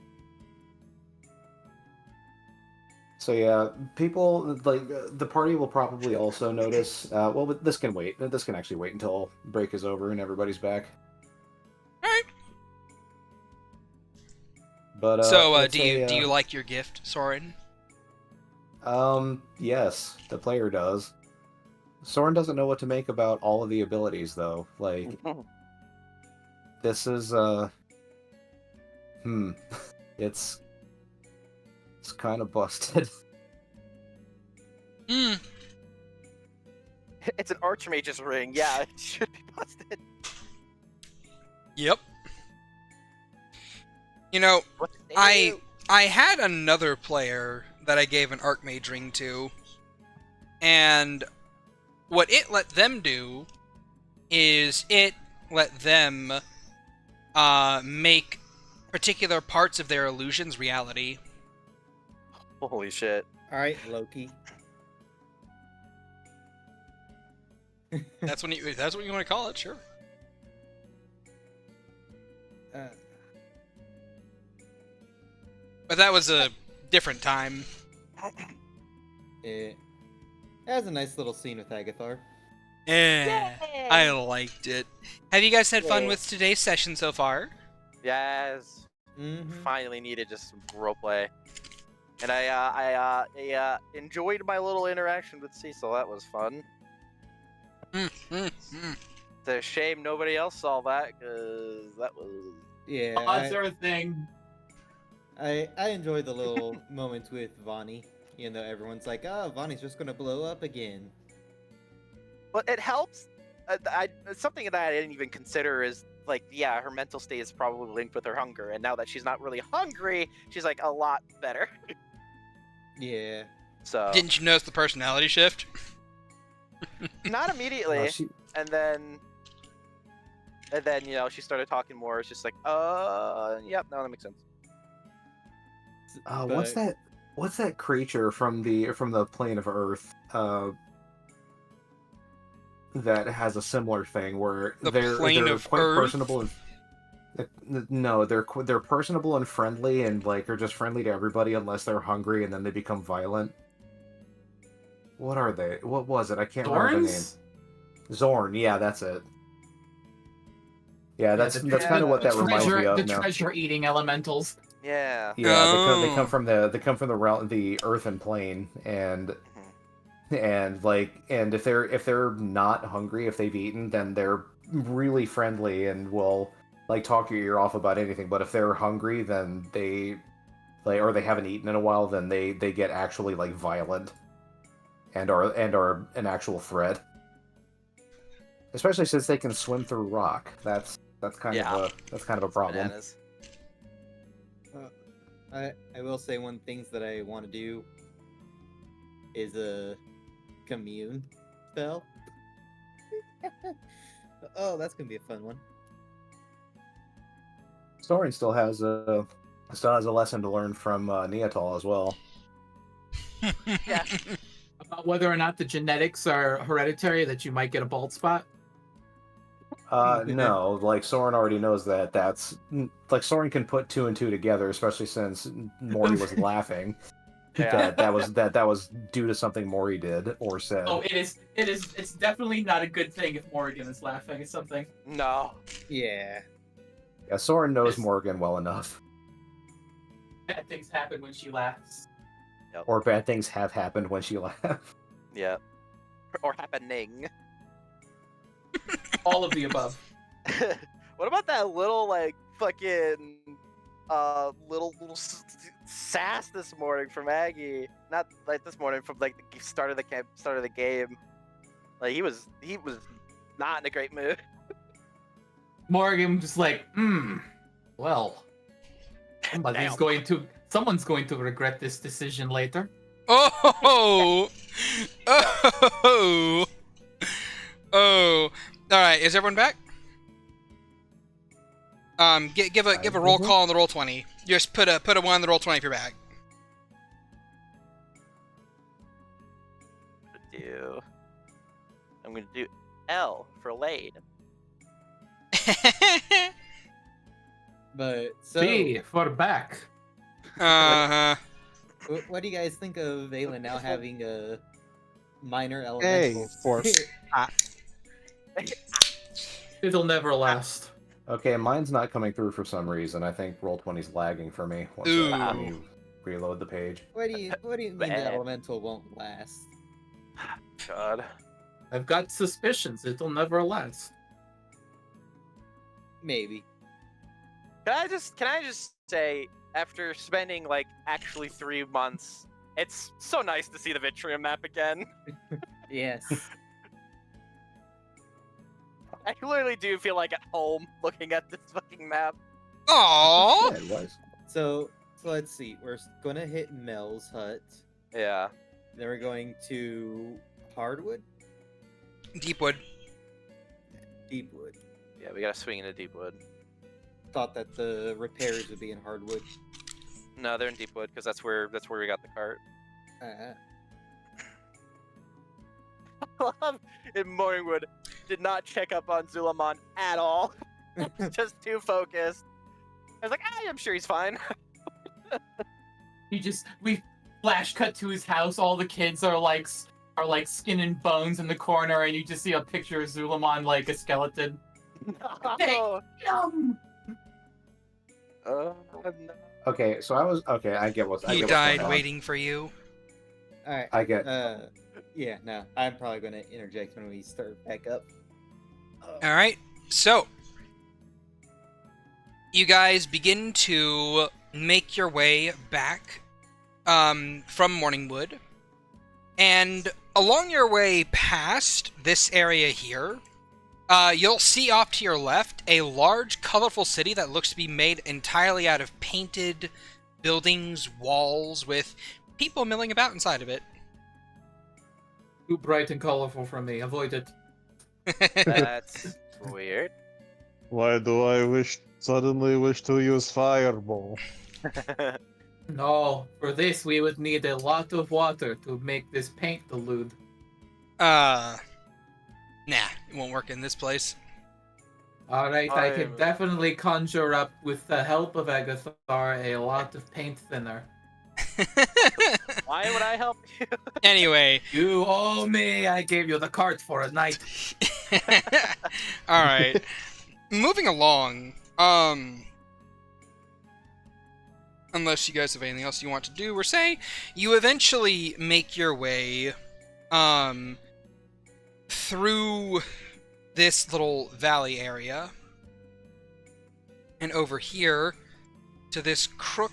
So yeah, people like the party will probably also notice. Well, but this can wait. This can actually wait until break is over and everybody's back. Alright. But So, let's do say, you like your gift, Soren? Yes, the player does. Soren doesn't know what to make about all of the abilities though. Like this is it's kind of busted. Hmm. It's an Archmage's ring. Yeah, it should be busted. Yep. You know, What did they I do? had another player that I gave an Archmage ring to, and what it let them do is it let them make particular parts of their illusions reality. Holy shit. All right, Loki. That's what you want to call it, sure. But that was a different time. It has a nice little scene with Agathar. I liked it. Have you guys had fun Yeah. with today's session so far? Yes. Finally needed just some roleplay. And I enjoyed my little interaction with Cecil. That was fun. It's a shame nobody else saw that, because that was... Yeah, Odds are a thing. I enjoy the little moments with Vonnie. You know, everyone's like, "Oh, Vonnie's just gonna blow up again." But it helps. Something that I didn't even consider is, like, yeah, her mental state is probably linked with her hunger. And now that she's not really hungry, she's, like, a lot better. Yeah. So... Didn't you notice the personality shift? Not immediately. She- And then, you know, she started talking more. It's just like, yep, no, that makes sense. What's But- that? What's that creature from the plane of Earth? That has a similar thing where The they're plane of quite Earth? personable. No, they're personable and friendly, and like are just friendly to everybody unless they're hungry, and then they become violent. What are they? What was it? I can't remember the name. Thorns? Zorn, yeah, that's it. Yeah, that's kind of what that reminds me of The now. treasure-eating elementals. Yeah. Yeah, they Oh. come from the realm, the earthen plane, and if they're not hungry, if they've eaten, then they're really friendly and will like talk your ear off about anything. But if they're hungry, then or they haven't eaten in a while, then they get actually like violent and are an actual threat. Especially since they can swim through rock. That's kind of a problem. Bananas. I will say one things that I want to do is a commune spell. Oh, that's gonna be a fun one. Soren still has a lesson to learn from Neatal as well. Yeah. About whether or not the genetics are hereditary, that you might get a bald spot. No, like Soren already knows that. That's like Soren can put 2 and 2 together, especially since Mori was laughing. Yeah. That was due to something Mori did or said. Oh, it's definitely not a good thing if Morrigan is laughing at something. No. Yeah. Yeah, Soren knows It's- Morgan well enough. Bad things happen when she laughs. Or bad things have happened when she laughed. Yeah. Or happening. All of the above. What about that little like fucking little sass this morning from Aggie? Not like this morning, from like the start of the game. Like he was not in a great mood. Morgan just like, well, someone's going to regret this decision later. Oh! Oh! Oh! All right, is everyone back? Give a roll call on the roll 20. Just put a 1 on the roll 20 if you're back. I'm gonna do L for Lade. But so, B for back. Uh-huh. what do you guys think of Valen now having a minor A elemental? for It'll never last. Okay, mine's not coming through for some reason. I think Roll20's lagging for me when you reload the page. What do you mean Bad. the elemental won't last? God. I've got suspicions it'll never last. Maybe. Can I just say, after spending like actually 3 months, it's so nice to see the Vitrium map again. Yes. I literally do feel like at home looking at this fucking map. Aww. Yeah, it was. So let's see. We're gonna hit Mel's hut. Yeah. Then we're going to Hardwood, Deepwood. Deepwood. Yeah, we gotta swing into Deepwood. Thought that the repairs would be in Hardwood. No, they're in Deepwood because that's where we got the cart. In Morningwood, did not check up on Zulaman at all. Just too focused. I was like, I'm sure he's fine. We flash cut to his house. All the kids are like skin and bones in the corner, and you just see a picture of Zulaman like a skeleton. No. Yum! No. Okay, so I get what's He what's died going on. waiting for you. Alright. I get. Yeah, no. I'm probably gonna interject when we start back up. All right, so you guys begin to make your way back from Morningwood, and along your way past this area here, you'll see off to your left a large, colorful city that looks to be made entirely out of painted buildings, walls, with people milling about inside of it. Too bright and colorful for me. Avoid it. That's weird. Why do I suddenly wish to use fireball? No, for this we would need a lot of water to make this paint dilute. Nah, it won't work in this place. Alright, I can definitely conjure up, with the help of Agathar, a lot of paint thinner. Why would I help you? Anyway. You owe me! I gave you the cart for a night. Alright. moving along, unless you guys have anything else you want to do or say, you eventually make your way, through this little valley area, and over here to this crook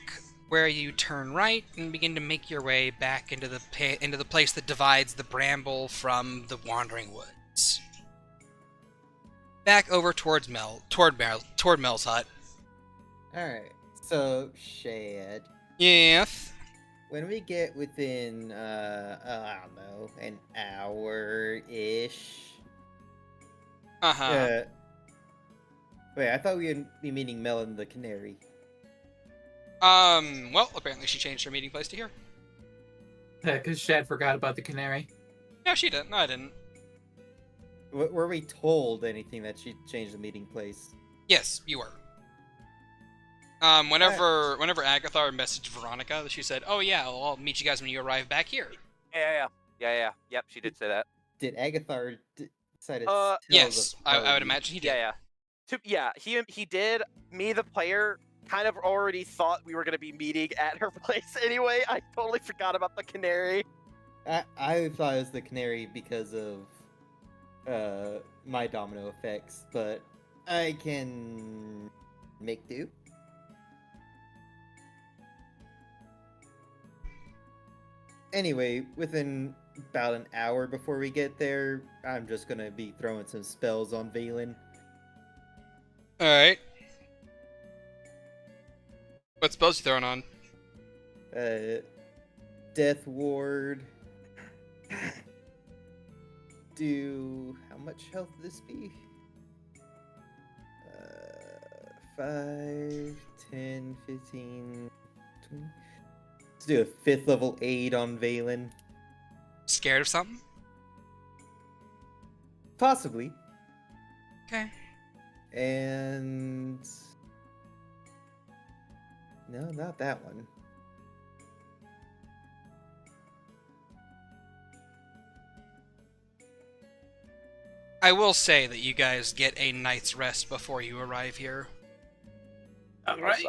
where you turn right and begin to make your way back into the place that divides the bramble from the wandering woods. Back over toward Mel's hut. Alright, so, Shad, Yes. when we get within, I don't know, an hour-ish... Uh-huh. Wait, I thought we would be meeting Mel and the Canary. Well, apparently she changed her meeting place to here. Because Shad forgot about the canary. No, she didn't. No, I didn't. Were we told anything that she changed the meeting place? Yes, you were. Whenever Agathar messaged Veronica, she said, "Oh yeah, well, I'll meet you guys when you arrive back here." Yeah. Yep, she did say that. Did Agathar decide to tell Yes, the I would party? imagine he did. Yeah. He did. Me, the player, kind of already thought we were gonna be meeting at her place anyway. I totally forgot about the Canary. I thought it was the Canary because of my domino effects, but I can make do. Anyway, within about an hour before we get there, I'm just gonna be throwing some spells on Valen. Alright. What spells you throwing on? Death Ward. How much health would this be? 5, 10, 15, 20. Let's do a 5th level aid on Valen. Scared of something? Possibly. Okay. And... no, not that one. I will say that you guys get a night's rest before you arrive here. Alright.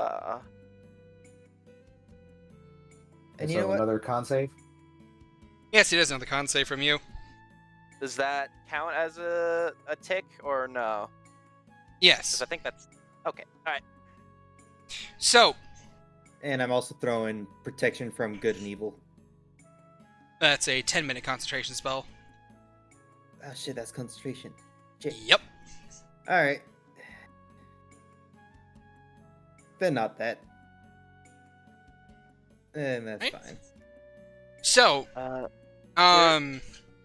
And So you know what? another con save? Yes, he does another con save from you. Does that count as a tick or no? Yes. Because I think that's okay. All right. So, And I'm also throwing protection from good and evil. that's a 10-minute concentration spell. Ah, shit, that's concentration. Shit. Yep. Alright. Then not that. And that's Right. fine. So, Uh,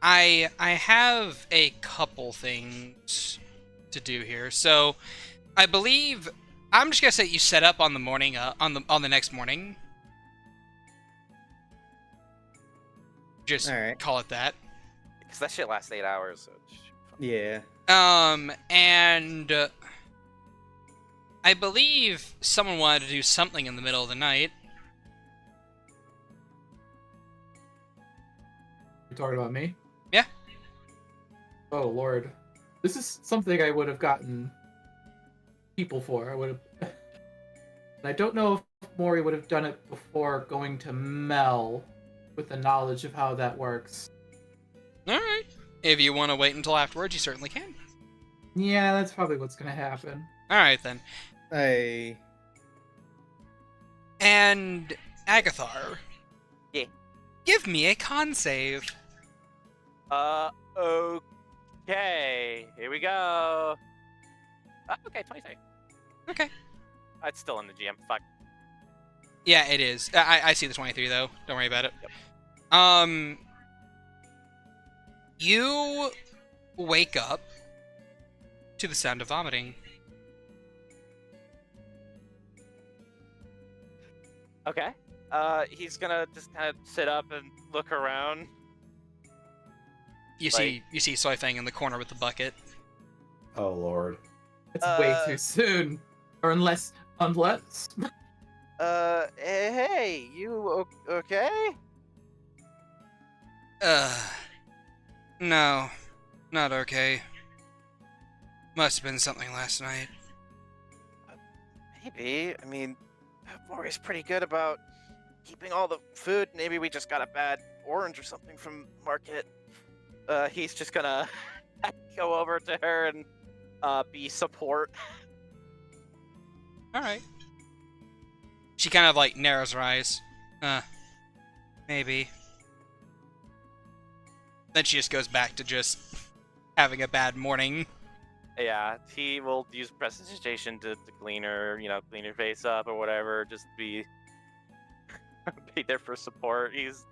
I have a couple things to do here. So, I believe I'm just gonna say you set up on the morning, on the next morning. Just Alright. call it that. because that shit lasts 8 hours. So Yeah. And I believe someone wanted to do something in the middle of the night. You're talking about me? Yeah. Oh lord. This is something I would have gotten people for. I would have. And I don't know if Mori would have done it before going to Mel with the knowledge of how that works. Alright. If you want to wait until afterwards, you certainly can. Yeah, that's probably what's gonna happen. Alright then. And Agathar. Yeah. Give me a con save. Okay. Here we go. Okay, 23. Okay. It's still in the GM. Fuck. Yeah, it is. I see the 23 though. Don't worry about it. Yep. You wake up to the sound of vomiting. Okay. He's gonna just kind of sit up and look around. You see Soy Fang in the corner with the bucket. Oh lord. It's way too soon. Or unless. Hey, you okay? No, not okay. Must have been something last night. Maybe. I mean, Mori's pretty good about keeping all the food. Maybe we just got a bad orange or something from market. He's just gonna go over to her and be support. Alright. She kind of like narrows her eyes. Maybe. Then she just goes back to just having a bad morning. Yeah, he will use prestidigitation to clean her, clean her face up or whatever. Just be there for support. This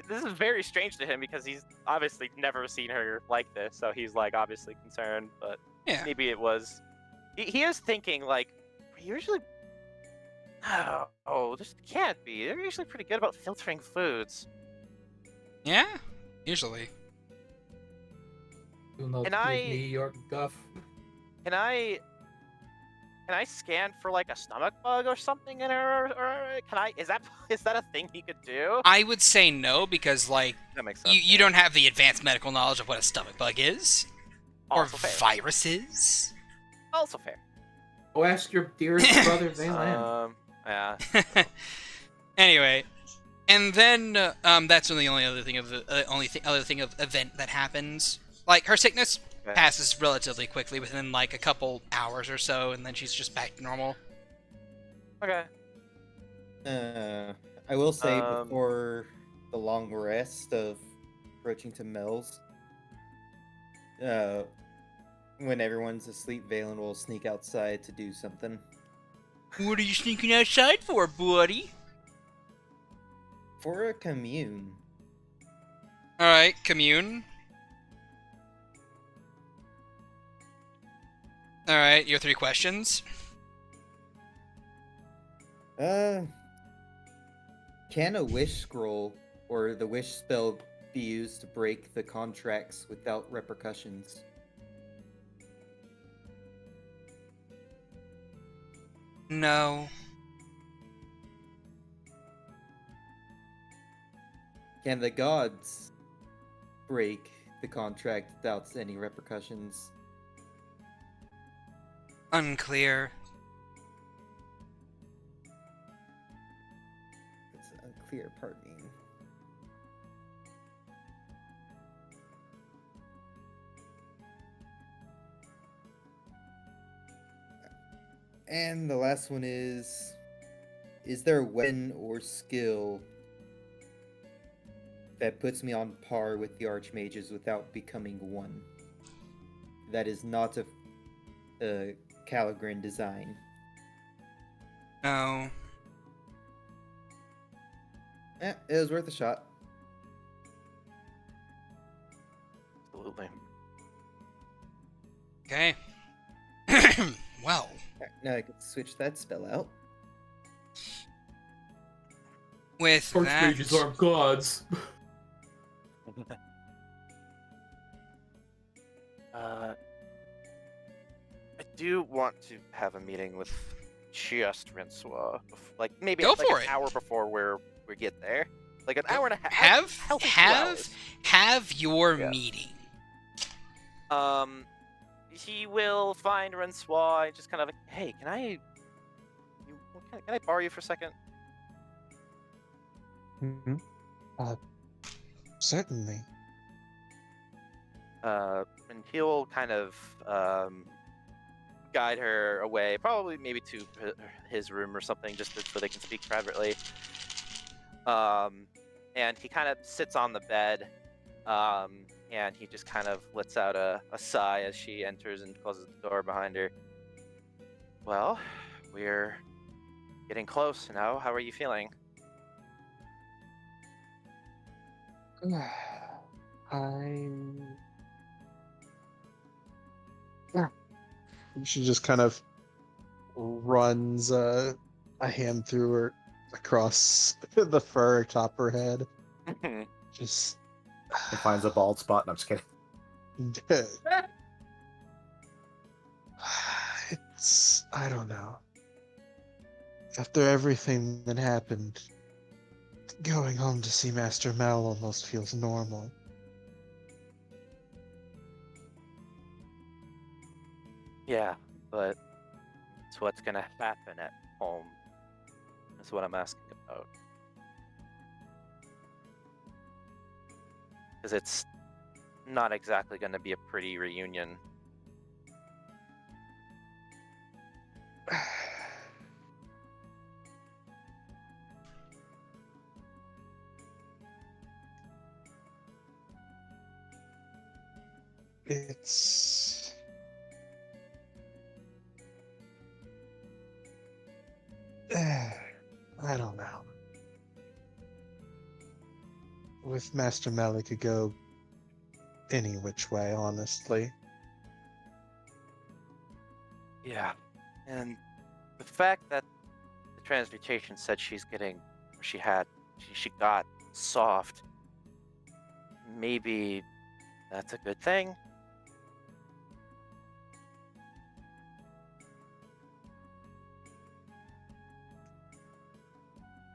is very strange to him because he's obviously never seen her like this, so he's like obviously concerned. But Yeah. maybe it was. He is thinking like, usually. Oh, this can't be. They're usually pretty good about filtering foods. Yeah? Usually. Do not Can give I- me your guff. Can I scan for like a stomach bug or something in her? Or can I? Is that a thing he could do? I would say no, because, like, That makes sense. you don't have the advanced medical knowledge of what a stomach bug is. Or Also fair. viruses. Also fair. Go ask your dearest brother Valen. Yeah. Anyway, and then that's the only other thing of the event that happens. Like, her sickness Okay. passes relatively quickly within like a couple hours or so, and then she's just back to normal. Okay. I will say Um, before the long rest of approaching to Mel's, when everyone's asleep, Valen will sneak outside to do something. What are you sneaking outside for, buddy? For a commune. Alright, commune. Alright, your 3 questions. Can a wish scroll or the wish spell be used to break the contracts without repercussions? No. Can the gods break the contract without any repercussions? Unclear. It's unclear, pardon me. And the last one is there a weapon or skill that puts me on par with the archmages without becoming one? That is not a Calagrin design. No. It was worth a shot. Absolutely. Okay. Well. Now I can switch that spell out. With that... Archmages are gods. I do want to have a meeting with ch-ldr-n, like maybe Go like for an it. hour before we get there, like an hour and a half. Have your Yeah. meeting. He will find Rensois and just kind of like, hey, can I borrow you for a second? Certainly. And he'll kind of guide her away, probably maybe to his room or something, just so they can speak privately. And he kind of sits on the bed, and he just kind of lets out a sigh as she enters and closes the door behind her. Well, we're getting close now. How are you feeling? She just kind of runs a hand through her across the fur atop her head. Just He finds a bald spot. No, I'm just kidding. It's, I don't know. After everything that happened, going home to see Master Mel almost feels normal. Yeah, but it's what's gonna happen at home. That's what I'm asking about. Because it's not exactly gonna be a pretty reunion. It's I don't know. With Master Mel, it could go any which way, honestly. Yeah, and the fact that the transmutation said she's getting, or she got soft. Maybe that's a good thing.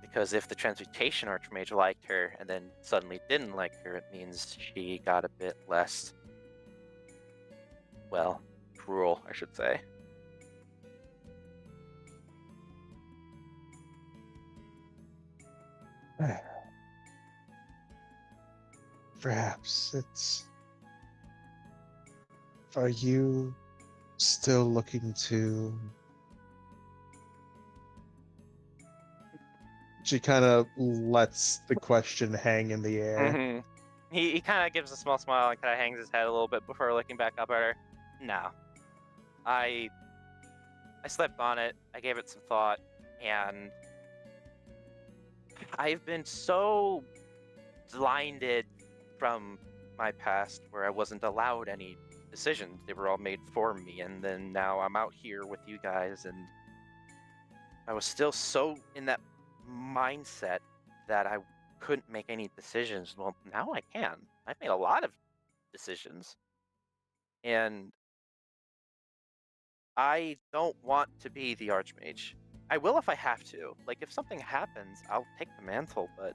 Because if the transmutation archmage liked her and then suddenly didn't like her, it means she got a bit less, well, cruel, I should say. Perhaps it's. Are you still looking to. She kind of lets the question hang in the air. Mm-hmm. He kind of gives a small smile and kind of hangs his head a little bit before looking back up at her. No. I slept on it, I gave it some thought, and I've been so blinded from my past where I wasn't allowed any decisions. They were all made for me, and then now I'm out here with you guys, and I was still so in that mindset that I couldn't make any decisions. Well, now I can. I've made a lot of decisions, and I don't want to be the Archmage. I will if I have to. Like, if something happens, I'll take the mantle, but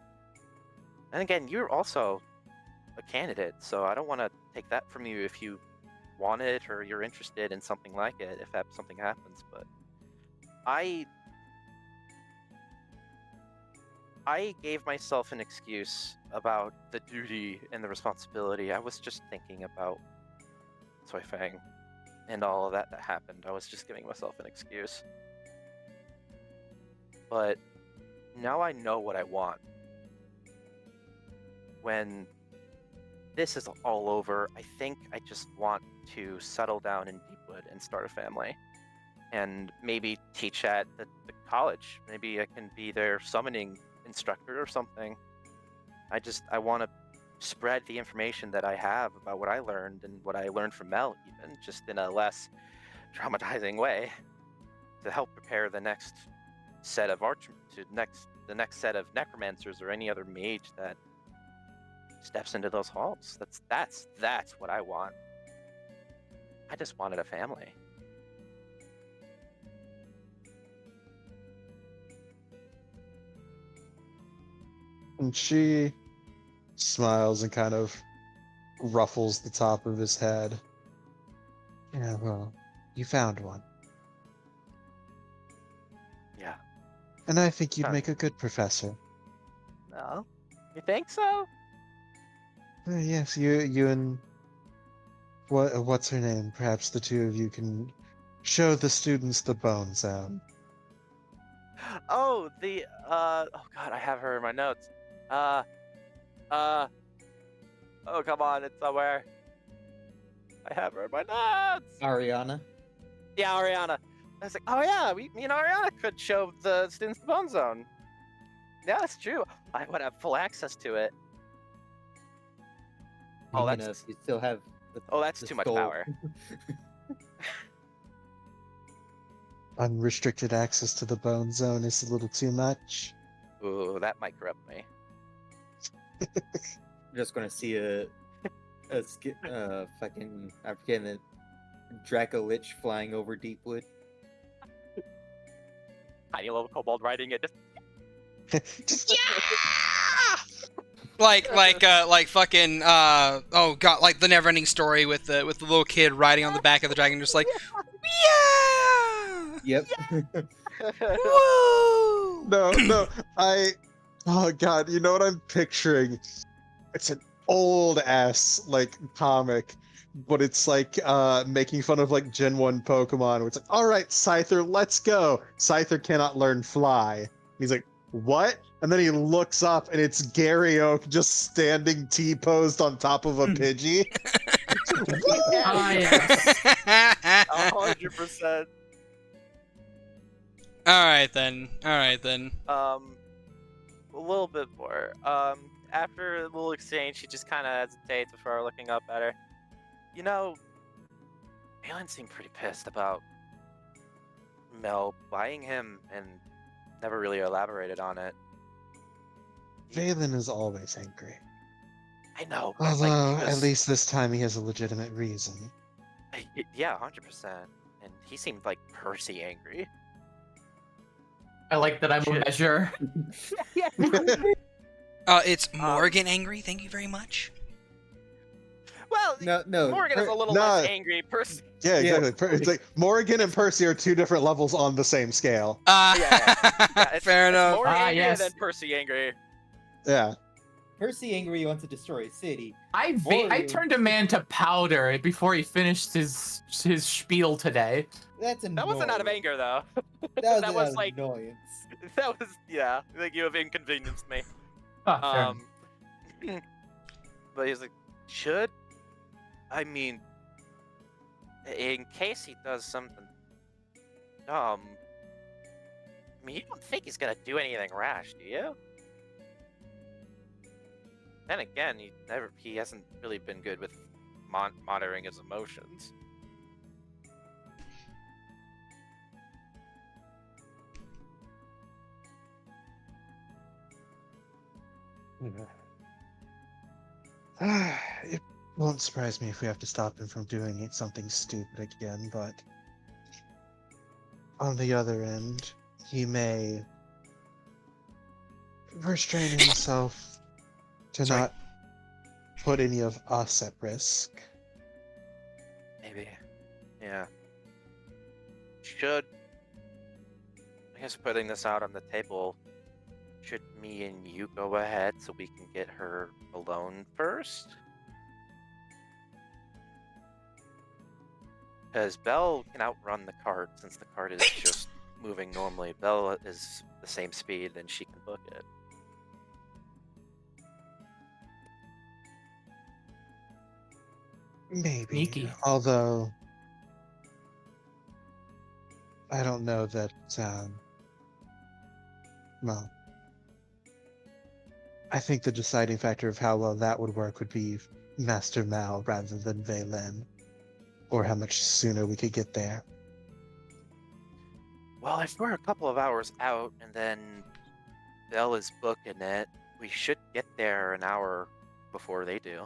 then again, you're also a candidate, so I don't want to take that from you if you want it or you're interested in something like it, if something happens, but I gave myself an excuse about the duty and the responsibility. I was just thinking about Sui Fang and all of that happened. I was just giving myself an excuse. But now I know what I want. When this is all over, I think I just want to settle down in Deepwood and start a family. And maybe teach at the college. Maybe I can be their summoning instructor or something. I want to spread the information that I have about what I learned and what I learned from Mel, even just in a less traumatizing way, to help prepare the next set of the next set of necromancers or any other mage that steps into those halls. That's what I want. I just wanted a family. And she smiles and kind of ruffles the top of his head. Yeah, well, you found one. Yeah. And I think you'd Huh. make a good professor. No? You think so? Yes, you and what's her name? Perhaps the two of you can show the students the Bone Zone. Oh, oh god, I have her in my notes. Oh come on, it's somewhere. I have her in my notes. Ariana. Yeah, Ariana. I was like, oh yeah, me and Ariana could show the students the Bone Zone. Yeah, that's true. I would have full access to it. Oh, Speaking that's- of, you still have that's the too much skull. power. Unrestricted access to the Bone Zone is a little too much. Ooh, that might corrupt me. You're just gonna see fucking I forget the Draco Lich flying over Deepwood. Tiny little kobold riding it. Just Like fucking oh god, like the Neverending Story with the little kid riding on the back of the dragon, just like Yeah! Yep. Woo! No, oh god, you know what I'm picturing? It's an old ass like comic, but it's like making fun of like Gen 1 Pokemon, where it's like, all right, Scyther, let's go. Scyther cannot learn fly. He's like, what? And then he looks up and it's Gary Oak just standing T-posed on top of a Pidgey. Ah, yes. 100%. Alright then. Alright then. A little bit more. After a little exchange, she just kind of hesitates before looking up at her. You know, Valen seemed pretty pissed about Mel buying him and never really elaborated on it. Valen is always angry. I know, but like, Although, he at was, least this time he has a legitimate reason. yeah, 100%. And he seemed like Percy angry. I like that I'm a Shit. measure. It's Morgan angry, thank you very much. Well, No. Morgan is a little Nah. less angry. Percy. Yeah, Yeah. exactly. It's like Morgan and Percy are two different levels on the same scale. Yeah, it's, Fair it's enough. More Ah, angry yes. than Percy angry. Yeah. Percy angry wants to destroy a city. I Morgan. turned a man to powder before he finished his spiel today. That's annoying. That wasn't out of anger, though. That that was, was like- annoyance. That was, yeah, like you have inconvenienced me. Ah, fair enough. But he's like, should? I mean, in case he does something dumb, I mean, you don't think he's gonna do anything rash, do you? Then again, he hasn't really been good with monitoring his emotions. It won't surprise me if we have to stop him from doing something stupid again, but on the other end, he may restrain himself to Sorry. not put any of us at risk. Maybe. Yeah. Should. I guess putting this out on the table, should me and you go ahead so we can get her alone first? Because Belle can outrun the cart since the cart is just moving normally. Belle is the same speed and she can book it. Maybe. Sneaky. Although, I don't know that, well, I think the deciding factor of how well that would work would be Master Mal rather than Valen, or how much sooner we could get there. Well, if we're a couple of hours out and then Belle is booking it, we should get there an hour before they do.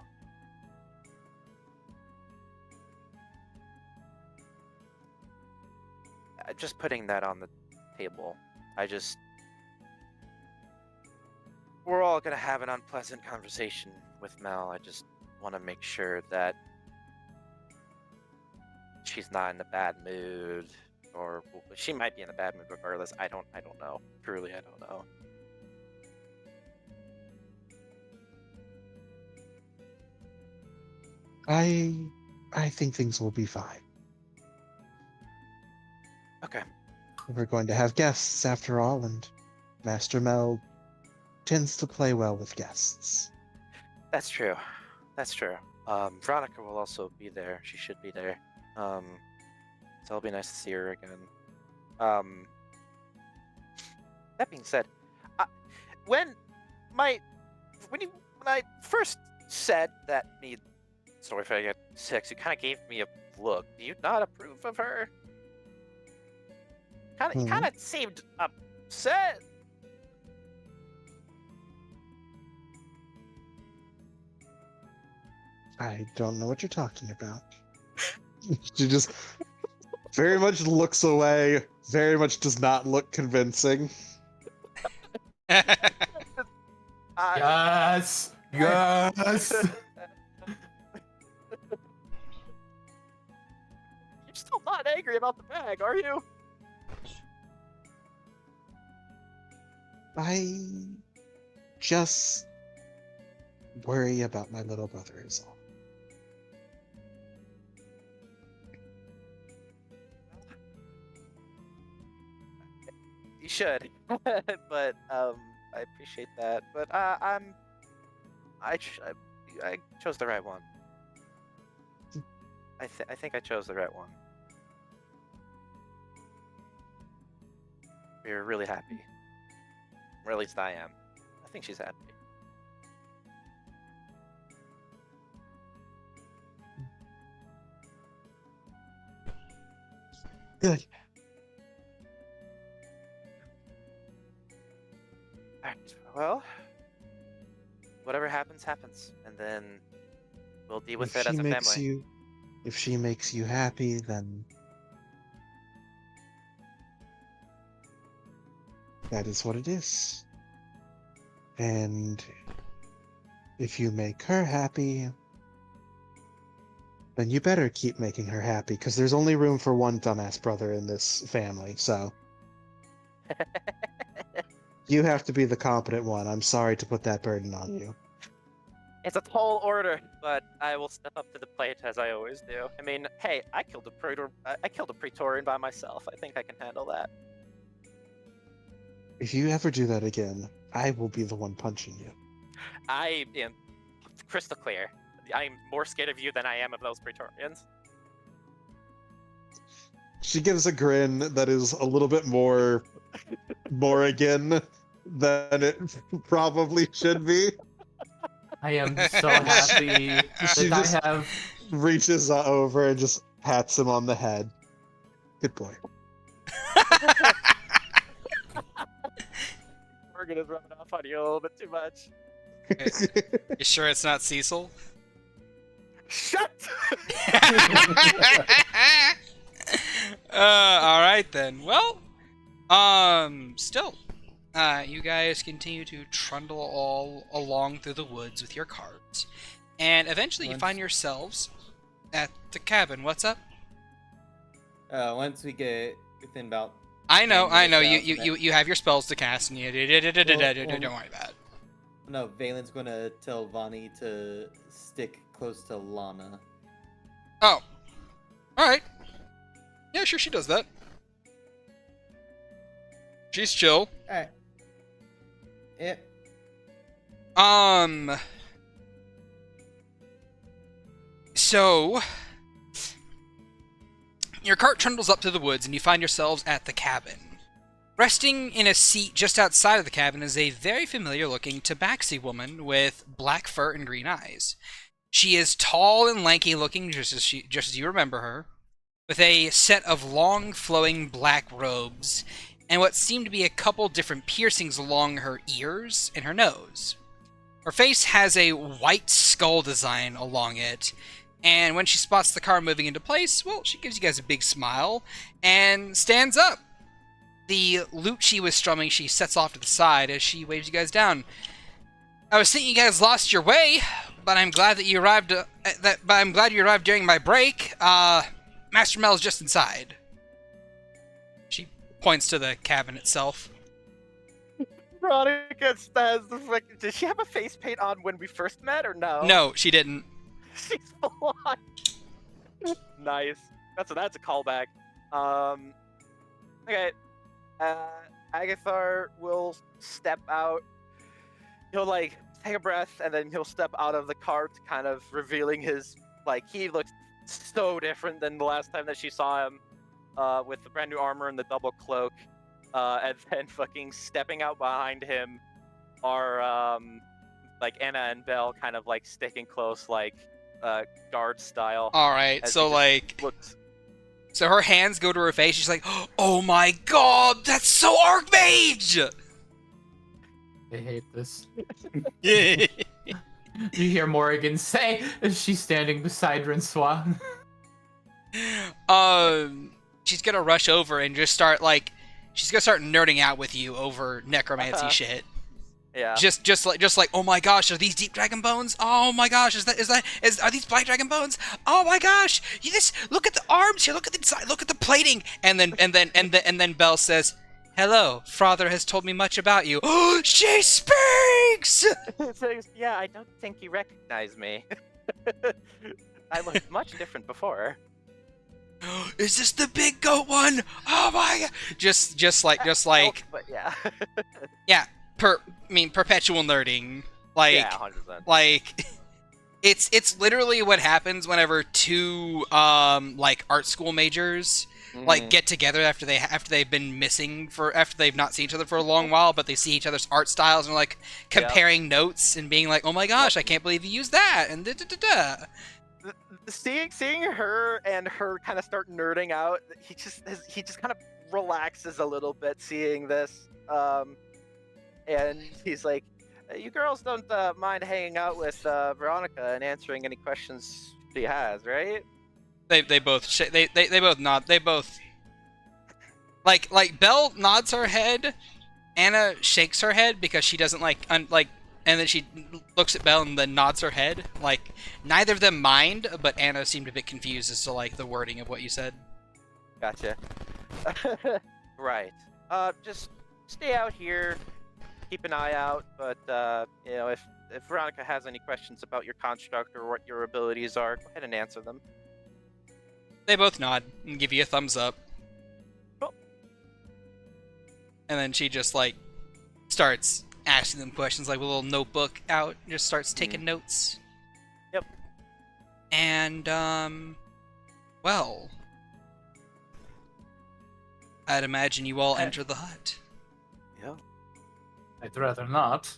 Just putting that on the table. We're all gonna have an unpleasant conversation with Mel. I just want to make sure that she's not in a bad mood, or she might be in a bad mood regardless. I don't know. Truly, I don't know. I think things will be fine. Okay. We're going to have guests after all, and Master Mel tends to play well with guests. That's true. That's true. Veronica will also be there. She should be there. So it'll be nice to see her again. That being said, when I first said that sorry if I get sick, you kind of gave me a look. Do you not approve of her? You kind of seemed upset. I don't know what you're talking about. She just very much looks away, very much does not look convincing. Yes! Yes! You're still not not angry about the bag, are you? I just worry about my little brother is all. You should, but I appreciate that. But I chose the right one. I think I chose the right one. We're really happy. Or at least I am. I think she's happy. Good. Alright, well, whatever happens, happens. And then we'll deal with it as a family. If she makes you happy, then that is what it is. And if you make her happy, then you better keep making her happy, because there's only room for one dumbass brother in this family, so. You have to be the competent one. I'm sorry to put that burden on you. It's a tall order, but I will step up to the plate as I always do. I mean, hey, I killed a Praetorian by myself. I think I can handle that. If you ever do that again, I will be the one punching you. I am crystal clear. I am more scared of you than I am of those Praetorians. She gives a grin that is a little bit more again than it probably should be. I am so happy She that just I have. reaches over and just pats him on the head. Good boy. Morgan is rubbing off on you a little bit too much. You sure it's not Cecil? Shut! All right then. Well, still, you guys continue to trundle all along through the woods with your carts, and eventually you find yourselves at the cabin. What's up? Once we get within about... I know. 10 minutes You out, you have your spells to cast, and you don't worry about it. No, Valen's gonna tell Vani to stick close to Lana. Oh, all right. Yeah, sure, she does that. She's chill. Alright. Yep. So, your cart trundles up to the woods, and you find yourselves at the cabin. Resting in a seat just outside of the cabin is a very familiar-looking tabaxi woman with black fur and green eyes. She is tall and lanky-looking, just as you remember her, with a set of long, flowing black robes, and what seem to be a couple different piercings along her ears and her nose. Her face has a white skull design along it, and when she spots the car moving into place, well, she gives you guys a big smile and stands up. The lute she was strumming, she sets off to the side as she waves you guys down. I was thinking you guys lost your way, but I'm glad that you arrived. I'm glad you arrived during my break. Master Mel's just inside. She points to the cabin itself. Veronica has the freaking... Did she have a face paint on when we first met, or no? No, she didn't. She's blonde. Nice. That's a callback. Okay. Agathar will step out. He'll take a breath, and then he'll step out of the cart, kind of revealing his he looks so different than the last time that she saw him, with the brand new armor and the double cloak. And then fucking stepping out behind him are Anna and Belle, kind of sticking close, guard style. All right, so looks... So her hands go to her face. She's like, "Oh my god, that's so Archmage!" I hate this. Yeah. You hear Morrigan say as she's standing beside Rinsois. She's gonna rush over and just start she's gonna start nerding out with you over necromancy shit. Yeah. Just like, oh my gosh, are these deep dragon bones? Oh my gosh, are these black dragon bones? Oh my gosh, look at the arms here, look at the inside, look at the plating. And then Belle says, "Hello, father has told me much about you." Oh, she speaks. So, yeah, I don't think you recognize me. I looked much different before. Is this the big goat one? Oh my god. Just like But yeah. yeah, perpetual nerding. Like Yeah, 100%. like it's literally what happens whenever two like art school majors like get together after they've been missing after they've not seen each other for a long while, but they see each other's art styles and are like comparing notes and being like, "Oh my gosh, I can't believe you used that." And Seeing her and her kind of start nerding out, he just kind of relaxes a little bit seeing this, and he's like, "You girls don't mind hanging out with Veronica and answering any questions she has, right?" They both they both nod. They both like Belle nods her head. Anna shakes her head because she doesn't and then she looks at Belle and then nods her head. Like neither of them mind, but Anna seemed a bit confused as to like the wording of what you said. Gotcha. Right. Just stay out here, keep an eye out. But if Veronica has any questions about your construct or what your abilities are, go ahead and answer them. They both nod and give you a thumbs up. Cool. And then she just like starts asking them questions, like with a little notebook out, and just starts taking notes. Yep. And well, I'd imagine you all enter the hut. Yeah. I'd rather not.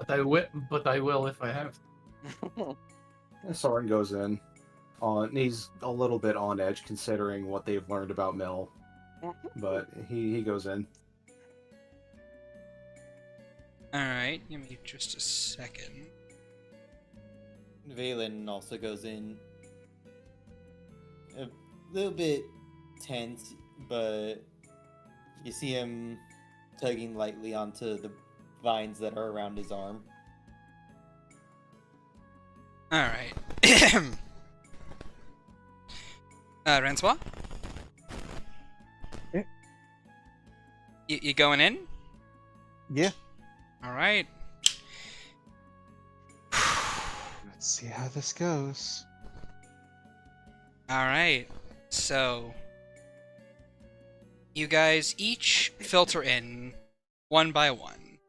But I will if I have to. Soren goes in. He's a little bit on edge considering what they've learned about Mill, but he goes in. Alright, give me just a second. Valen also goes in. A little bit tense, but you see him tugging lightly onto the vines that are around his arm. Alright. Francois? Yeah. You going in? Yeah. Alright. Let's see how this goes. Alright. So, you guys each filter in one by one.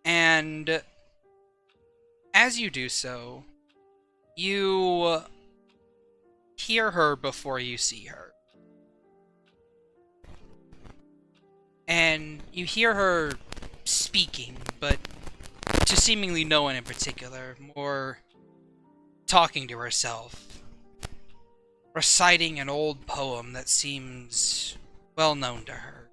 And as you do so, you hear her before you see her. And you hear her speaking, but to seemingly no one in particular, more talking to herself, reciting an old poem that seems well known to her.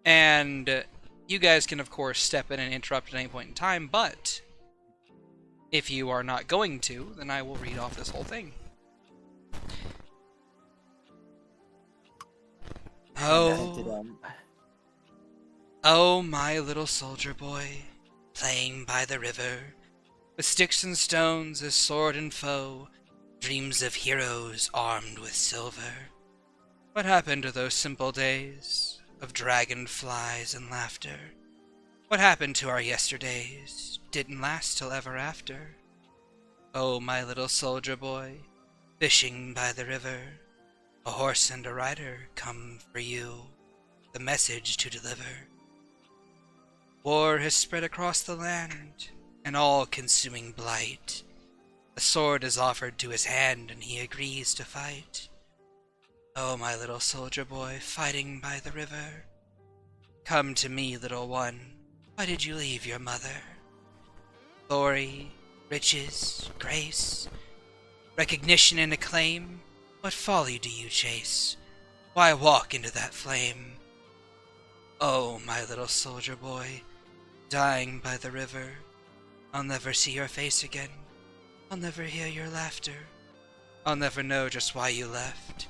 And you guys can, of course, step in and interrupt at any point in time, but if you are not going to, then I will read off this whole thing. Oh, my little soldier boy, playing by the river, with sticks and stones as sword and foe, dreams of heroes armed with silver. What happened to those simple days of dragonflies and laughter? What happened to our yesterdays? Didn't last till ever after. Oh, my little soldier boy, fishing by the river, a horse and a rider come for you, the message to deliver. War has spread across the land, an all-consuming blight. A sword is offered to his hand, and he agrees to fight. Oh, my little soldier boy, fighting by the river, come to me, little one. Why did you leave your mother? Glory, riches, grace, recognition and acclaim, what folly do you chase? Why walk into that flame? Oh, my little soldier boy, dying by the river, I'll never see your face again. I'll never hear your laughter. I'll never know just why you left,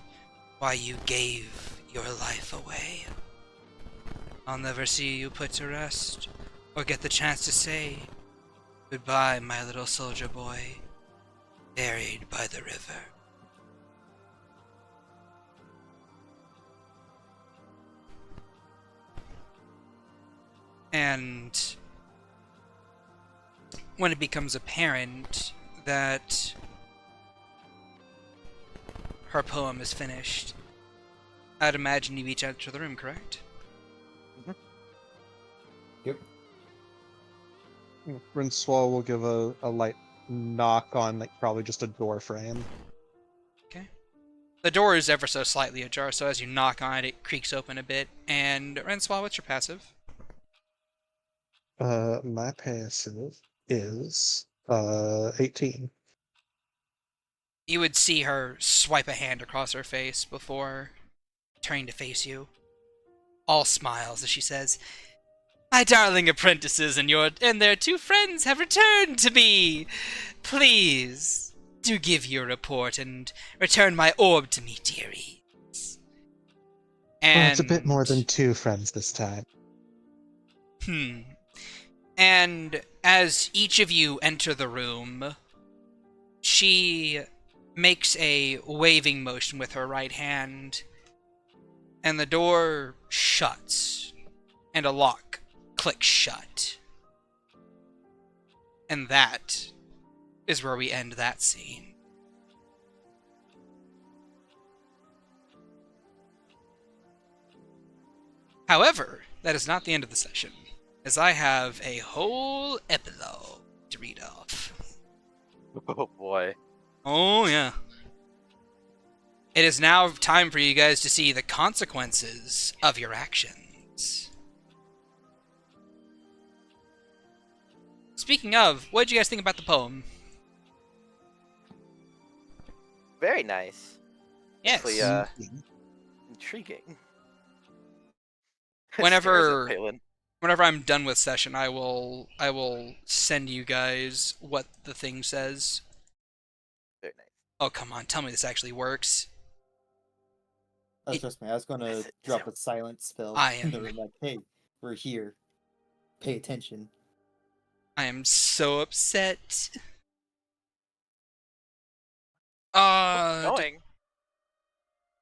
why you gave your life away. I'll never see you put to rest, or get the chance to say, goodbye, my little soldier boy, buried by the river. And when it becomes apparent that her poem is finished, I'd imagine you each enter the room, correct? Yep. Rincewind will give a light knock on, like, probably just a door frame. Okay. The door is ever so slightly ajar, so as you knock on it, it creaks open a bit. And Rincewind, what's your passive? My passive is 18. You would see her swipe a hand across her face before turning to face you. All smiles as she says, "My darling apprentices and their 2 friends have returned to me. Please, do give your report and return my orb to me, dearies." And Well, it's a bit more than 2 friends this time. And as each of you enter the room, she makes a waving motion with her right hand, and the door shuts, and a lock clicks shut. And that is where we end that scene. However, that is not the end of the session, as I have a whole epilogue to read off. Oh boy. Oh, yeah. It is now time for you guys to see the consequences of your actions. Speaking of, what did you guys think about the poem? Very nice. Yes. Actually, intriguing. Whenever Stares at Palin. whenever I'm done with session, I will send you guys what the thing says. Very nice. Oh, come on, tell me this actually works. Oh, trust me, I was gonna Is it- drop a silent spell. I in the am- room, like, hey, we're here. Pay attention. I am so upset. It's going.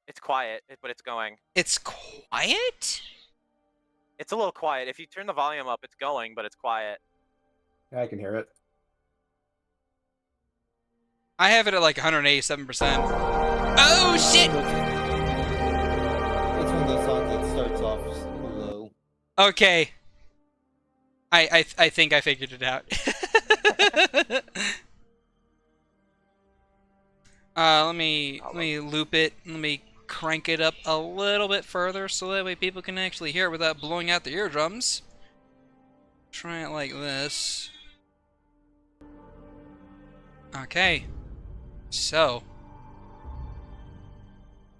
It's quiet, but it's going. It's quiet? It's a little quiet. If you turn the volume up, it's going, but it's quiet. Yeah, I can hear it. I have it at like 187%. Oh shit! It's one of those songs that starts off low. Okay. I think I figured it out. Let me loop it. Let me crank it up a little bit further so that way people can actually hear it without blowing out their eardrums. Try it like this. Okay. So.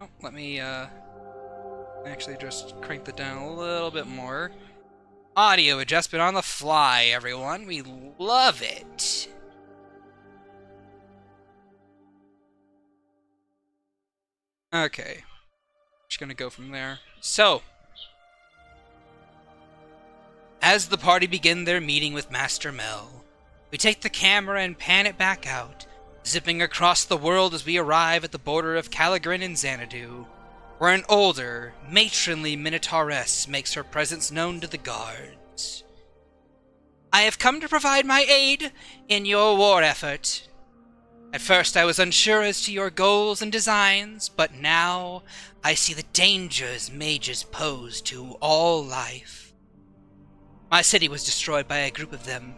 Oh, let me actually just crank that down a little bit more. Audio adjustment on the fly, everyone. We love it. Okay. Just gonna go from there. So, as the party begin their meeting with Master Mel, we take the camera and pan it back out, zipping across the world as we arrive at the border of Calagrin and Xanadu, where an older, matronly Minotauress makes her presence known to the guards. "I have come to provide my aid in your war effort. At first I was unsure as to your goals and designs, but now I see the dangers mages pose to all life. My city was destroyed by a group of them,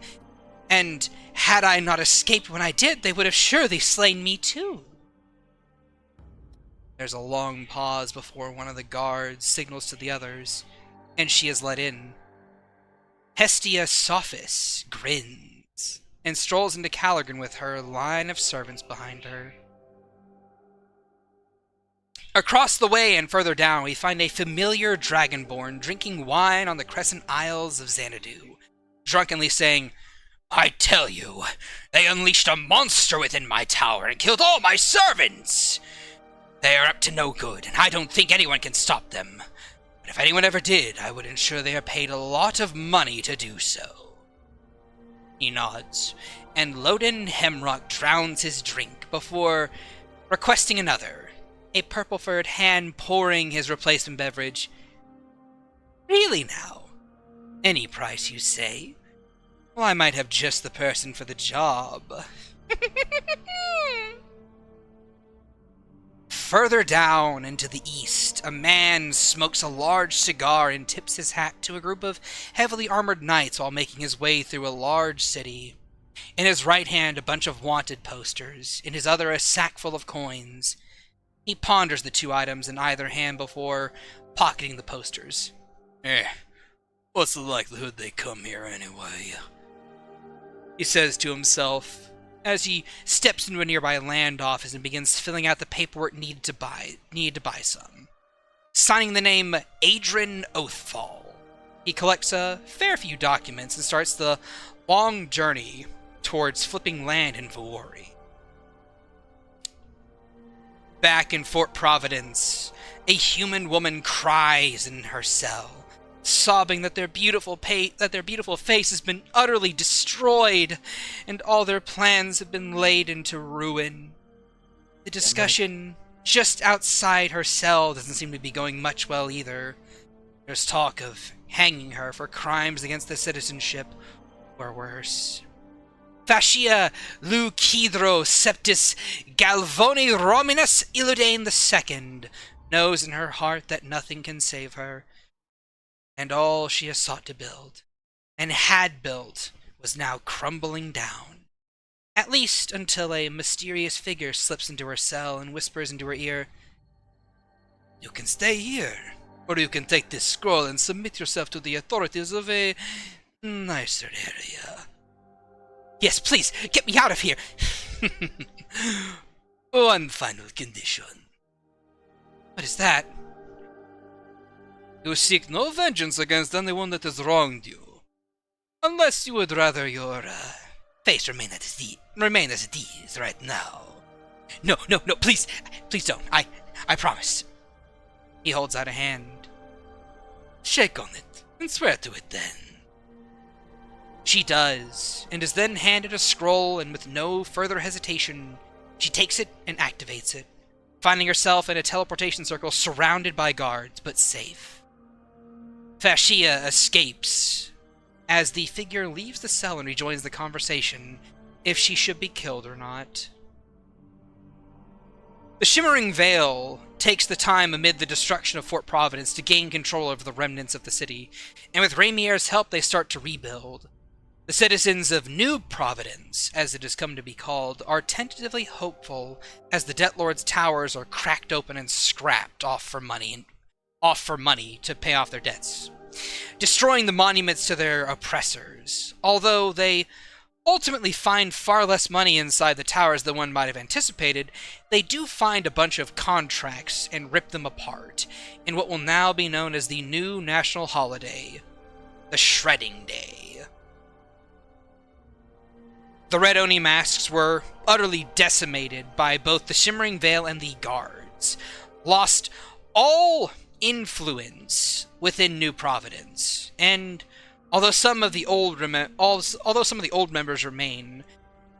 and had I not escaped when I did, they would have surely slain me too." There's a long pause before one of the guards signals to the others, and she is let in. Hestia Sophis grins and strolls into Calagrin with her line of servants behind her. Across the way and further down, we find a familiar dragonborn drinking wine on the crescent isles of Xanadu, drunkenly saying, "I tell you, they unleashed a monster within my tower and killed all my servants. They are up to no good, and I don't think anyone can stop them. But if anyone ever did, I would ensure they are paid a lot of money to do so. He nods, and Loden Hemrock drowns his drink before requesting another, a purple-furred hand pouring his replacement beverage. Really now? Any price, you say? Well, I might have just the person for the job. Further down into the east, a man smokes a large cigar and tips his hat to a group of heavily armored knights while making his way through a large city. In his right hand, a bunch of wanted posters. In his other, a sack full of coins. He ponders the two items in either hand before pocketing the posters. What's the likelihood they come here anyway? He says to himself as he steps into a nearby land office and begins filling out the paperwork needed to buy some. Signing the name Adrian Oathfall. He collects a fair few documents and starts the long journey towards flipping land in Vuori. Back in Fort Providence, a human woman cries in her cell, sobbing that their beautiful face has been utterly destroyed, and all their plans have been laid into ruin. The discussion just outside her cell doesn't seem to be going much well either. There's talk of hanging her for crimes against the citizenship, or worse. Fascia Lucidro Septis Galvoni Rominus Illudane II knows in her heart that nothing can save her, and all she has sought to build, and had built, was now crumbling down. At least until a mysterious figure slips into her cell and whispers into her ear, "You can stay here, or you can take this scroll and submit yourself to the authorities of a nicer area. Yes, please, get me out of here! One final condition." What is that? "You seek no vengeance against anyone that has wronged you, unless you would rather your face remain as it is right now." No, please don't. I promise. He holds out a hand. "Shake on it, and swear to it then." She does, and is then handed a scroll, and with no further hesitation, she takes it and activates it, finding herself in a teleportation circle surrounded by guards, but safe. Fascia escapes as the figure leaves the cell and rejoins the conversation if she should be killed or not. The Shimmering Veil takes the time amid the destruction of Fort Providence to gain control over the remnants of the city, and with Ramier's help they start to rebuild. The citizens of New Providence, as it has come to be called, are tentatively hopeful as the Debt Lord's towers are cracked open and scrapped off for money to pay off their debts, destroying the monuments to their oppressors. Although they ultimately find far less money inside the towers than one might have anticipated, they do find a bunch of contracts and rip them apart in what will now be known as the new national holiday, the Shredding Day. The Red Oni masks were utterly decimated by both the Shimmering Veil and the guards, lost all influence within New Providence, and although some of the old members remain,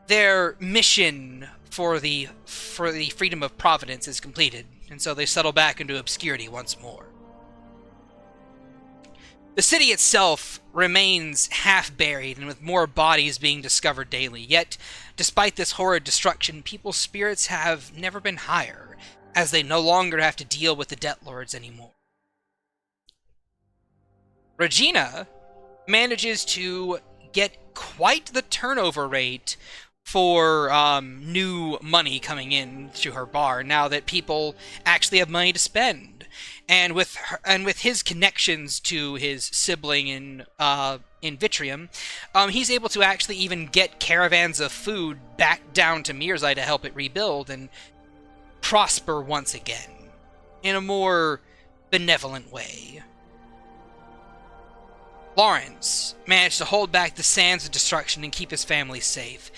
their mission for the freedom of Providence is completed, and so they settle back into obscurity once more. The city itself remains half-buried, and with more bodies being discovered daily. Yet, despite this horrid destruction, people's spirits have never been higher, as they no longer have to deal with the Debt Lords anymore. Regina manages to get quite the turnover rate for new money coming in to her bar, now that people actually have money to spend. And with his connections to his sibling in Vitrium, he's able to actually even get caravans of food back down to Merzye to help it rebuild and prosper once again, in a more benevolent way. Lawrence managed to hold back the sands of destruction and keep his family safe.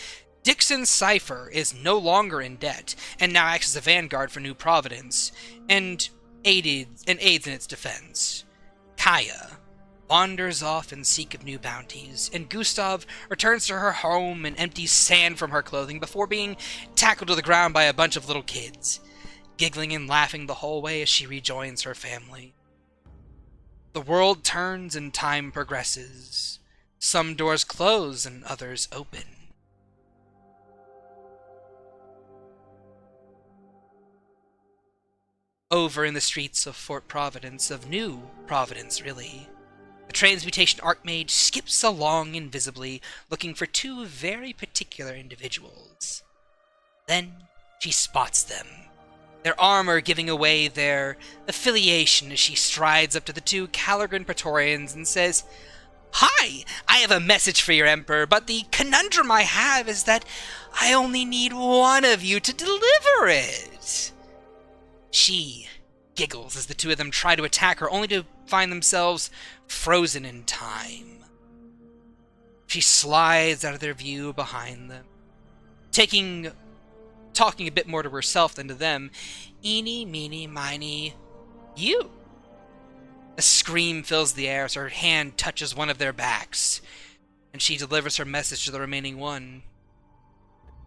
Dixon's cipher is no longer in debt, and now acts as a vanguard for New Providence, and aids in its defense. Kaya wanders off in seek of new bounties, and Gustav returns to her home and empties sand from her clothing before being tackled to the ground by a bunch of little kids, giggling and laughing the whole way as she rejoins her family. The world turns and time progresses. Some doors close and others open. Over in the streets of Fort Providence, of New Providence, really, the transmutation archmage skips along invisibly, looking for two very particular individuals. Then she spots them, their armor giving away their affiliation as she strides up to the two Calagrin Praetorians and says, "Hi! I have a message for your Emperor, but the conundrum I have is that I only need one of you to deliver it." She giggles as the two of them try to attack her, only to find themselves frozen in time. She slides out of their view behind them, talking a bit more to herself than to them. "Eeny, meeny, miny, you." A scream fills the air as her hand touches one of their backs, and she delivers her message to the remaining one.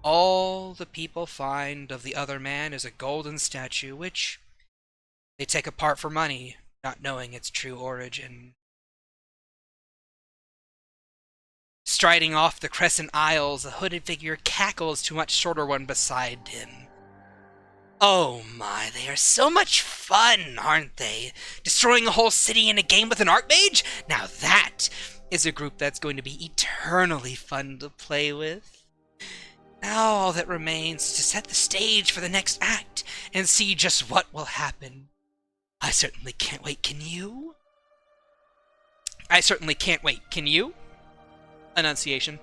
All the people find of the other man is a golden statue, which they take apart for money, not knowing its true origin. Striding off the crescent aisles, a hooded figure cackles to a much shorter one beside him. "Oh my, they are so much fun, aren't they? Destroying a whole city in a game with an archmage? Now that is a group that's going to be eternally fun to play with. Now all that remains is to set the stage for the next act and see just what will happen. I certainly can't wait, can you?" "I certainly can't wait, can you?" Enunciation.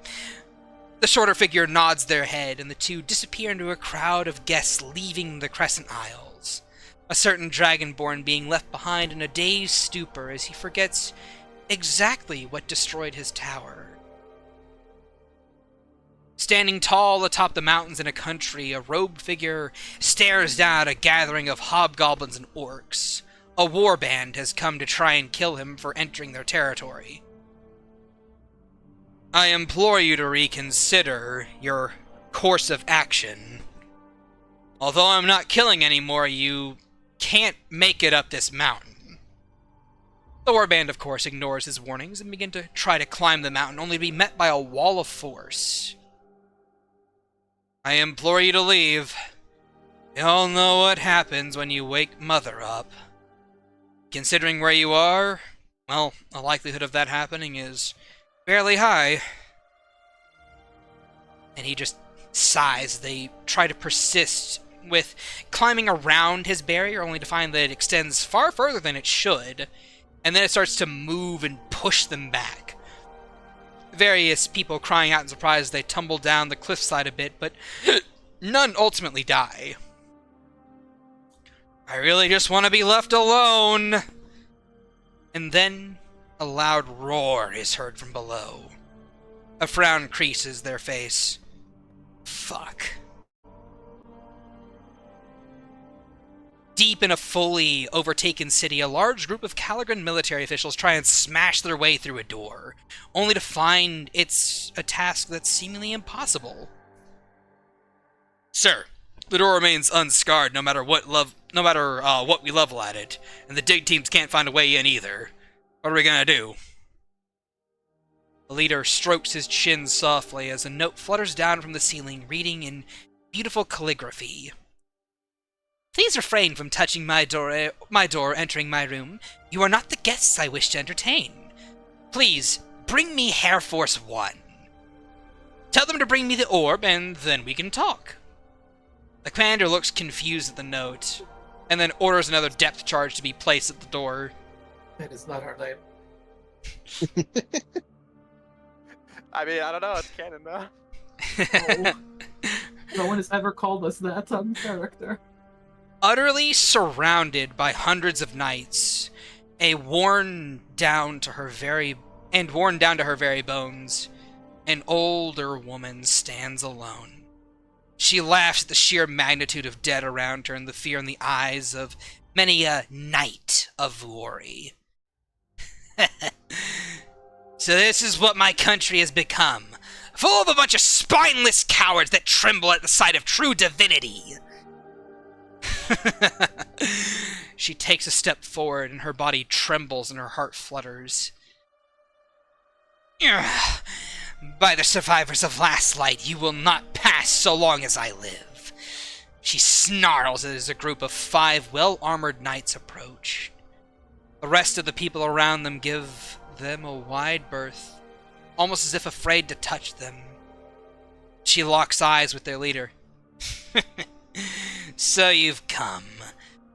The shorter figure nods their head, and the two disappear into a crowd of guests leaving the crescent aisles. A certain dragonborn being left behind in a dazed stupor as he forgets exactly what destroyed his tower. Standing tall atop the mountains in a country, a robed figure stares down at a gathering of hobgoblins and orcs. A warband has come to try and kill him for entering their territory. "I implore you to reconsider your course of action. Although I'm not killing anymore, you can't make it up this mountain." The warband, of course, ignores his warnings and begin to try to climb the mountain, only to be met by a wall of force. "I implore you to leave. You all know what happens when you wake Mother up. Considering where you are, well, the likelihood of that happening is fairly high." And he just sighs. They try to persist with climbing around his barrier, only to find that it extends far further than it should, and then it starts to move and push them back. Various people crying out in surprise as they tumble down the cliffside a bit, but none ultimately die. "I really just want to be left alone." And then a loud roar is heard from below. A frown creases their face. Fuck. Deep in a fully overtaken city, a large group of Calagrin military officials try and smash their way through a door, only to find it's a task that's seemingly impossible. "Sir, the door remains unscarred no matter what we level at it, and the dig teams can't find a way in either. What are we gonna do?" The leader strokes his chin softly as a note flutters down from the ceiling, reading in beautiful calligraphy. "Please refrain from touching my door entering my room. You are not the guests I wish to entertain. Please, bring me Hair Force 1. Tell them to bring me the orb, and then we can talk." The commander looks confused at the note, and then orders another depth charge to be placed at the door. That is not our name. I mean, I don't know. It's canon, though. No one has ever called us that on character. Utterly surrounded by hundreds of knights, worn down to her very bones, An older woman stands alone. She laughs at the sheer magnitude of dead around her and the fear in the eyes of many a knight of Vuori. So this is what my country has become. Full of a bunch of spineless cowards that tremble at the sight of true divinity. She takes a step forward and her body trembles and her heart flutters. By the survivors of Last Light, you will not pass so long as I live. She snarls as a group of 5 well-armored knights approach. The rest of the people around them give them a wide berth, almost as if afraid to touch them. She locks eyes with their leader. So you've come.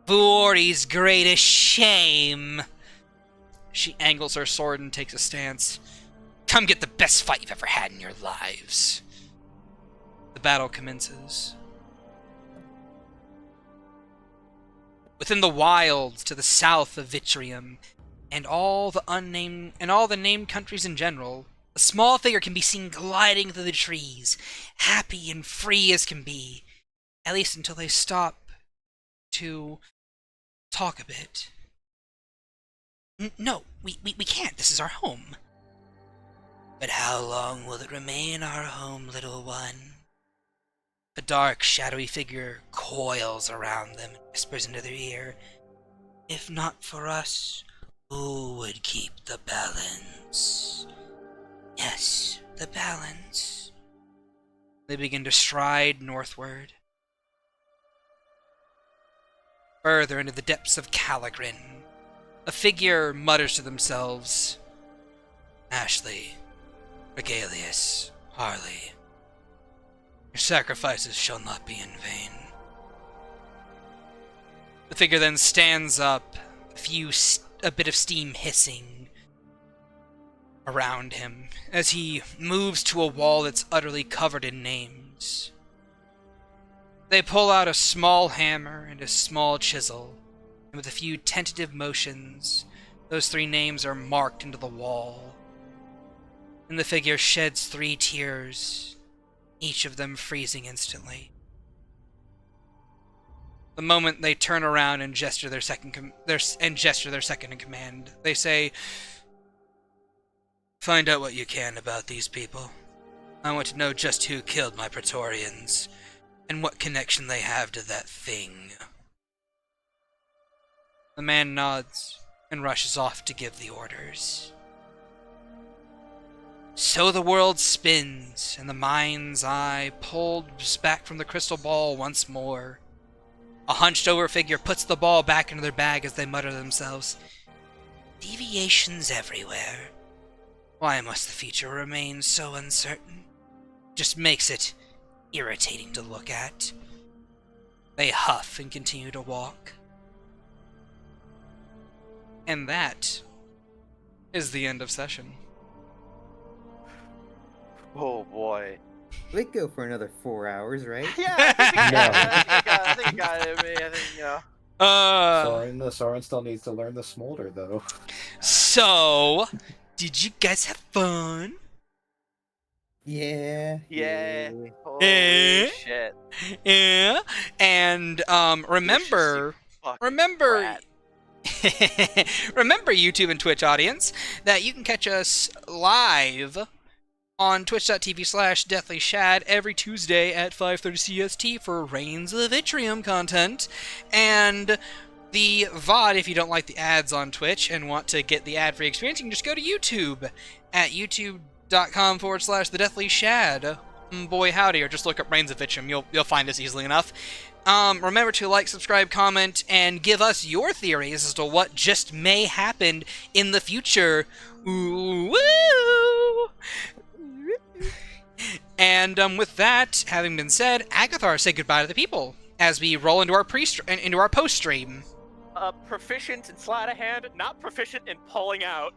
Vuori's greatest shame. She angles her sword and takes a stance. Come get the best fight you've ever had in your lives. The battle commences. Within the wilds to the south of Vitrium, and all the named countries in general, a small figure can be seen gliding through the trees, happy and free as can be, at least until they stop to talk a bit. No, we can't. This is our home. But how long will it remain our home, little one? A dark, shadowy figure coils around them and whispers into their ear, if not for us, who would keep the balance? Yes, the balance. They begin to stride northward, further into the depths of Calagrin. A figure mutters to themselves, Ashley, Regalius, Harley, your sacrifices shall not be in vain. The figure then stands up, a bit of steam hissing around him, as he moves to a wall that's utterly covered in names. They pull out a small hammer and a small chisel, and with a few tentative motions, those 3 names are marked into the wall. And the figure sheds 3 tears, each of them freezing instantly. The moment they turn around and gesture their second in command, they say, find out what you can about these people. I want to know just who killed my Praetorians, and what connection they have to that thing. The man nods and rushes off to give the orders. So the world spins, and the mind's eye pulls back from the crystal ball once more. A hunched-over figure puts the ball back into their bag as they mutter to themselves, deviations everywhere. Why must the future remain so uncertain? Just makes it irritating to look at. They huff and continue to walk. And that is the end of session. Oh boy. We could go for another 4 hours, right? Yeah, I I think you got it, man. I think, you know. Soren still needs to learn the smolder, though. So, did you guys have fun? Yeah. Yeah. yeah. Holy shit. Yeah. And remember, Fucking brat. remember YouTube and Twitch audience, that you can catch us live on twitch.tv/DeathlyShad every Tuesday at 5:30 CST for Rains of Vitrium content. And the VOD, if you don't like the ads on Twitch and want to get the ad-free experience, you can just go to YouTube at youtube.com/TheDeathlyShad. Boy howdy, or just look up Rains of Vitrium. You'll find us easily enough. Remember to like, subscribe, comment, and give us your theories as to what just may happen in the future. Ooh, woo! And with that having been said, Agathar, say goodbye to the people as we roll into our post stream. Proficient in sleight of hand, not proficient in pulling out.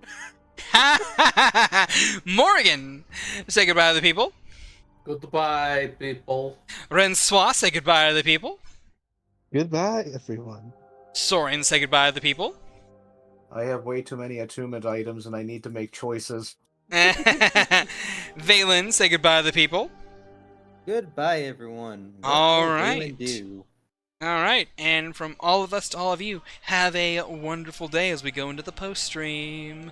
Morgan, say goodbye to the people. Goodbye, people. Rensois, say goodbye to the people. Goodbye, everyone. Soren, say goodbye to the people. I have way too many attunement items, and I need to make choices. Valen, say goodbye to the people. Goodbye, everyone. What All will right. Valen do? All right, and from all of us to all of you, have a wonderful day as we go into the post stream.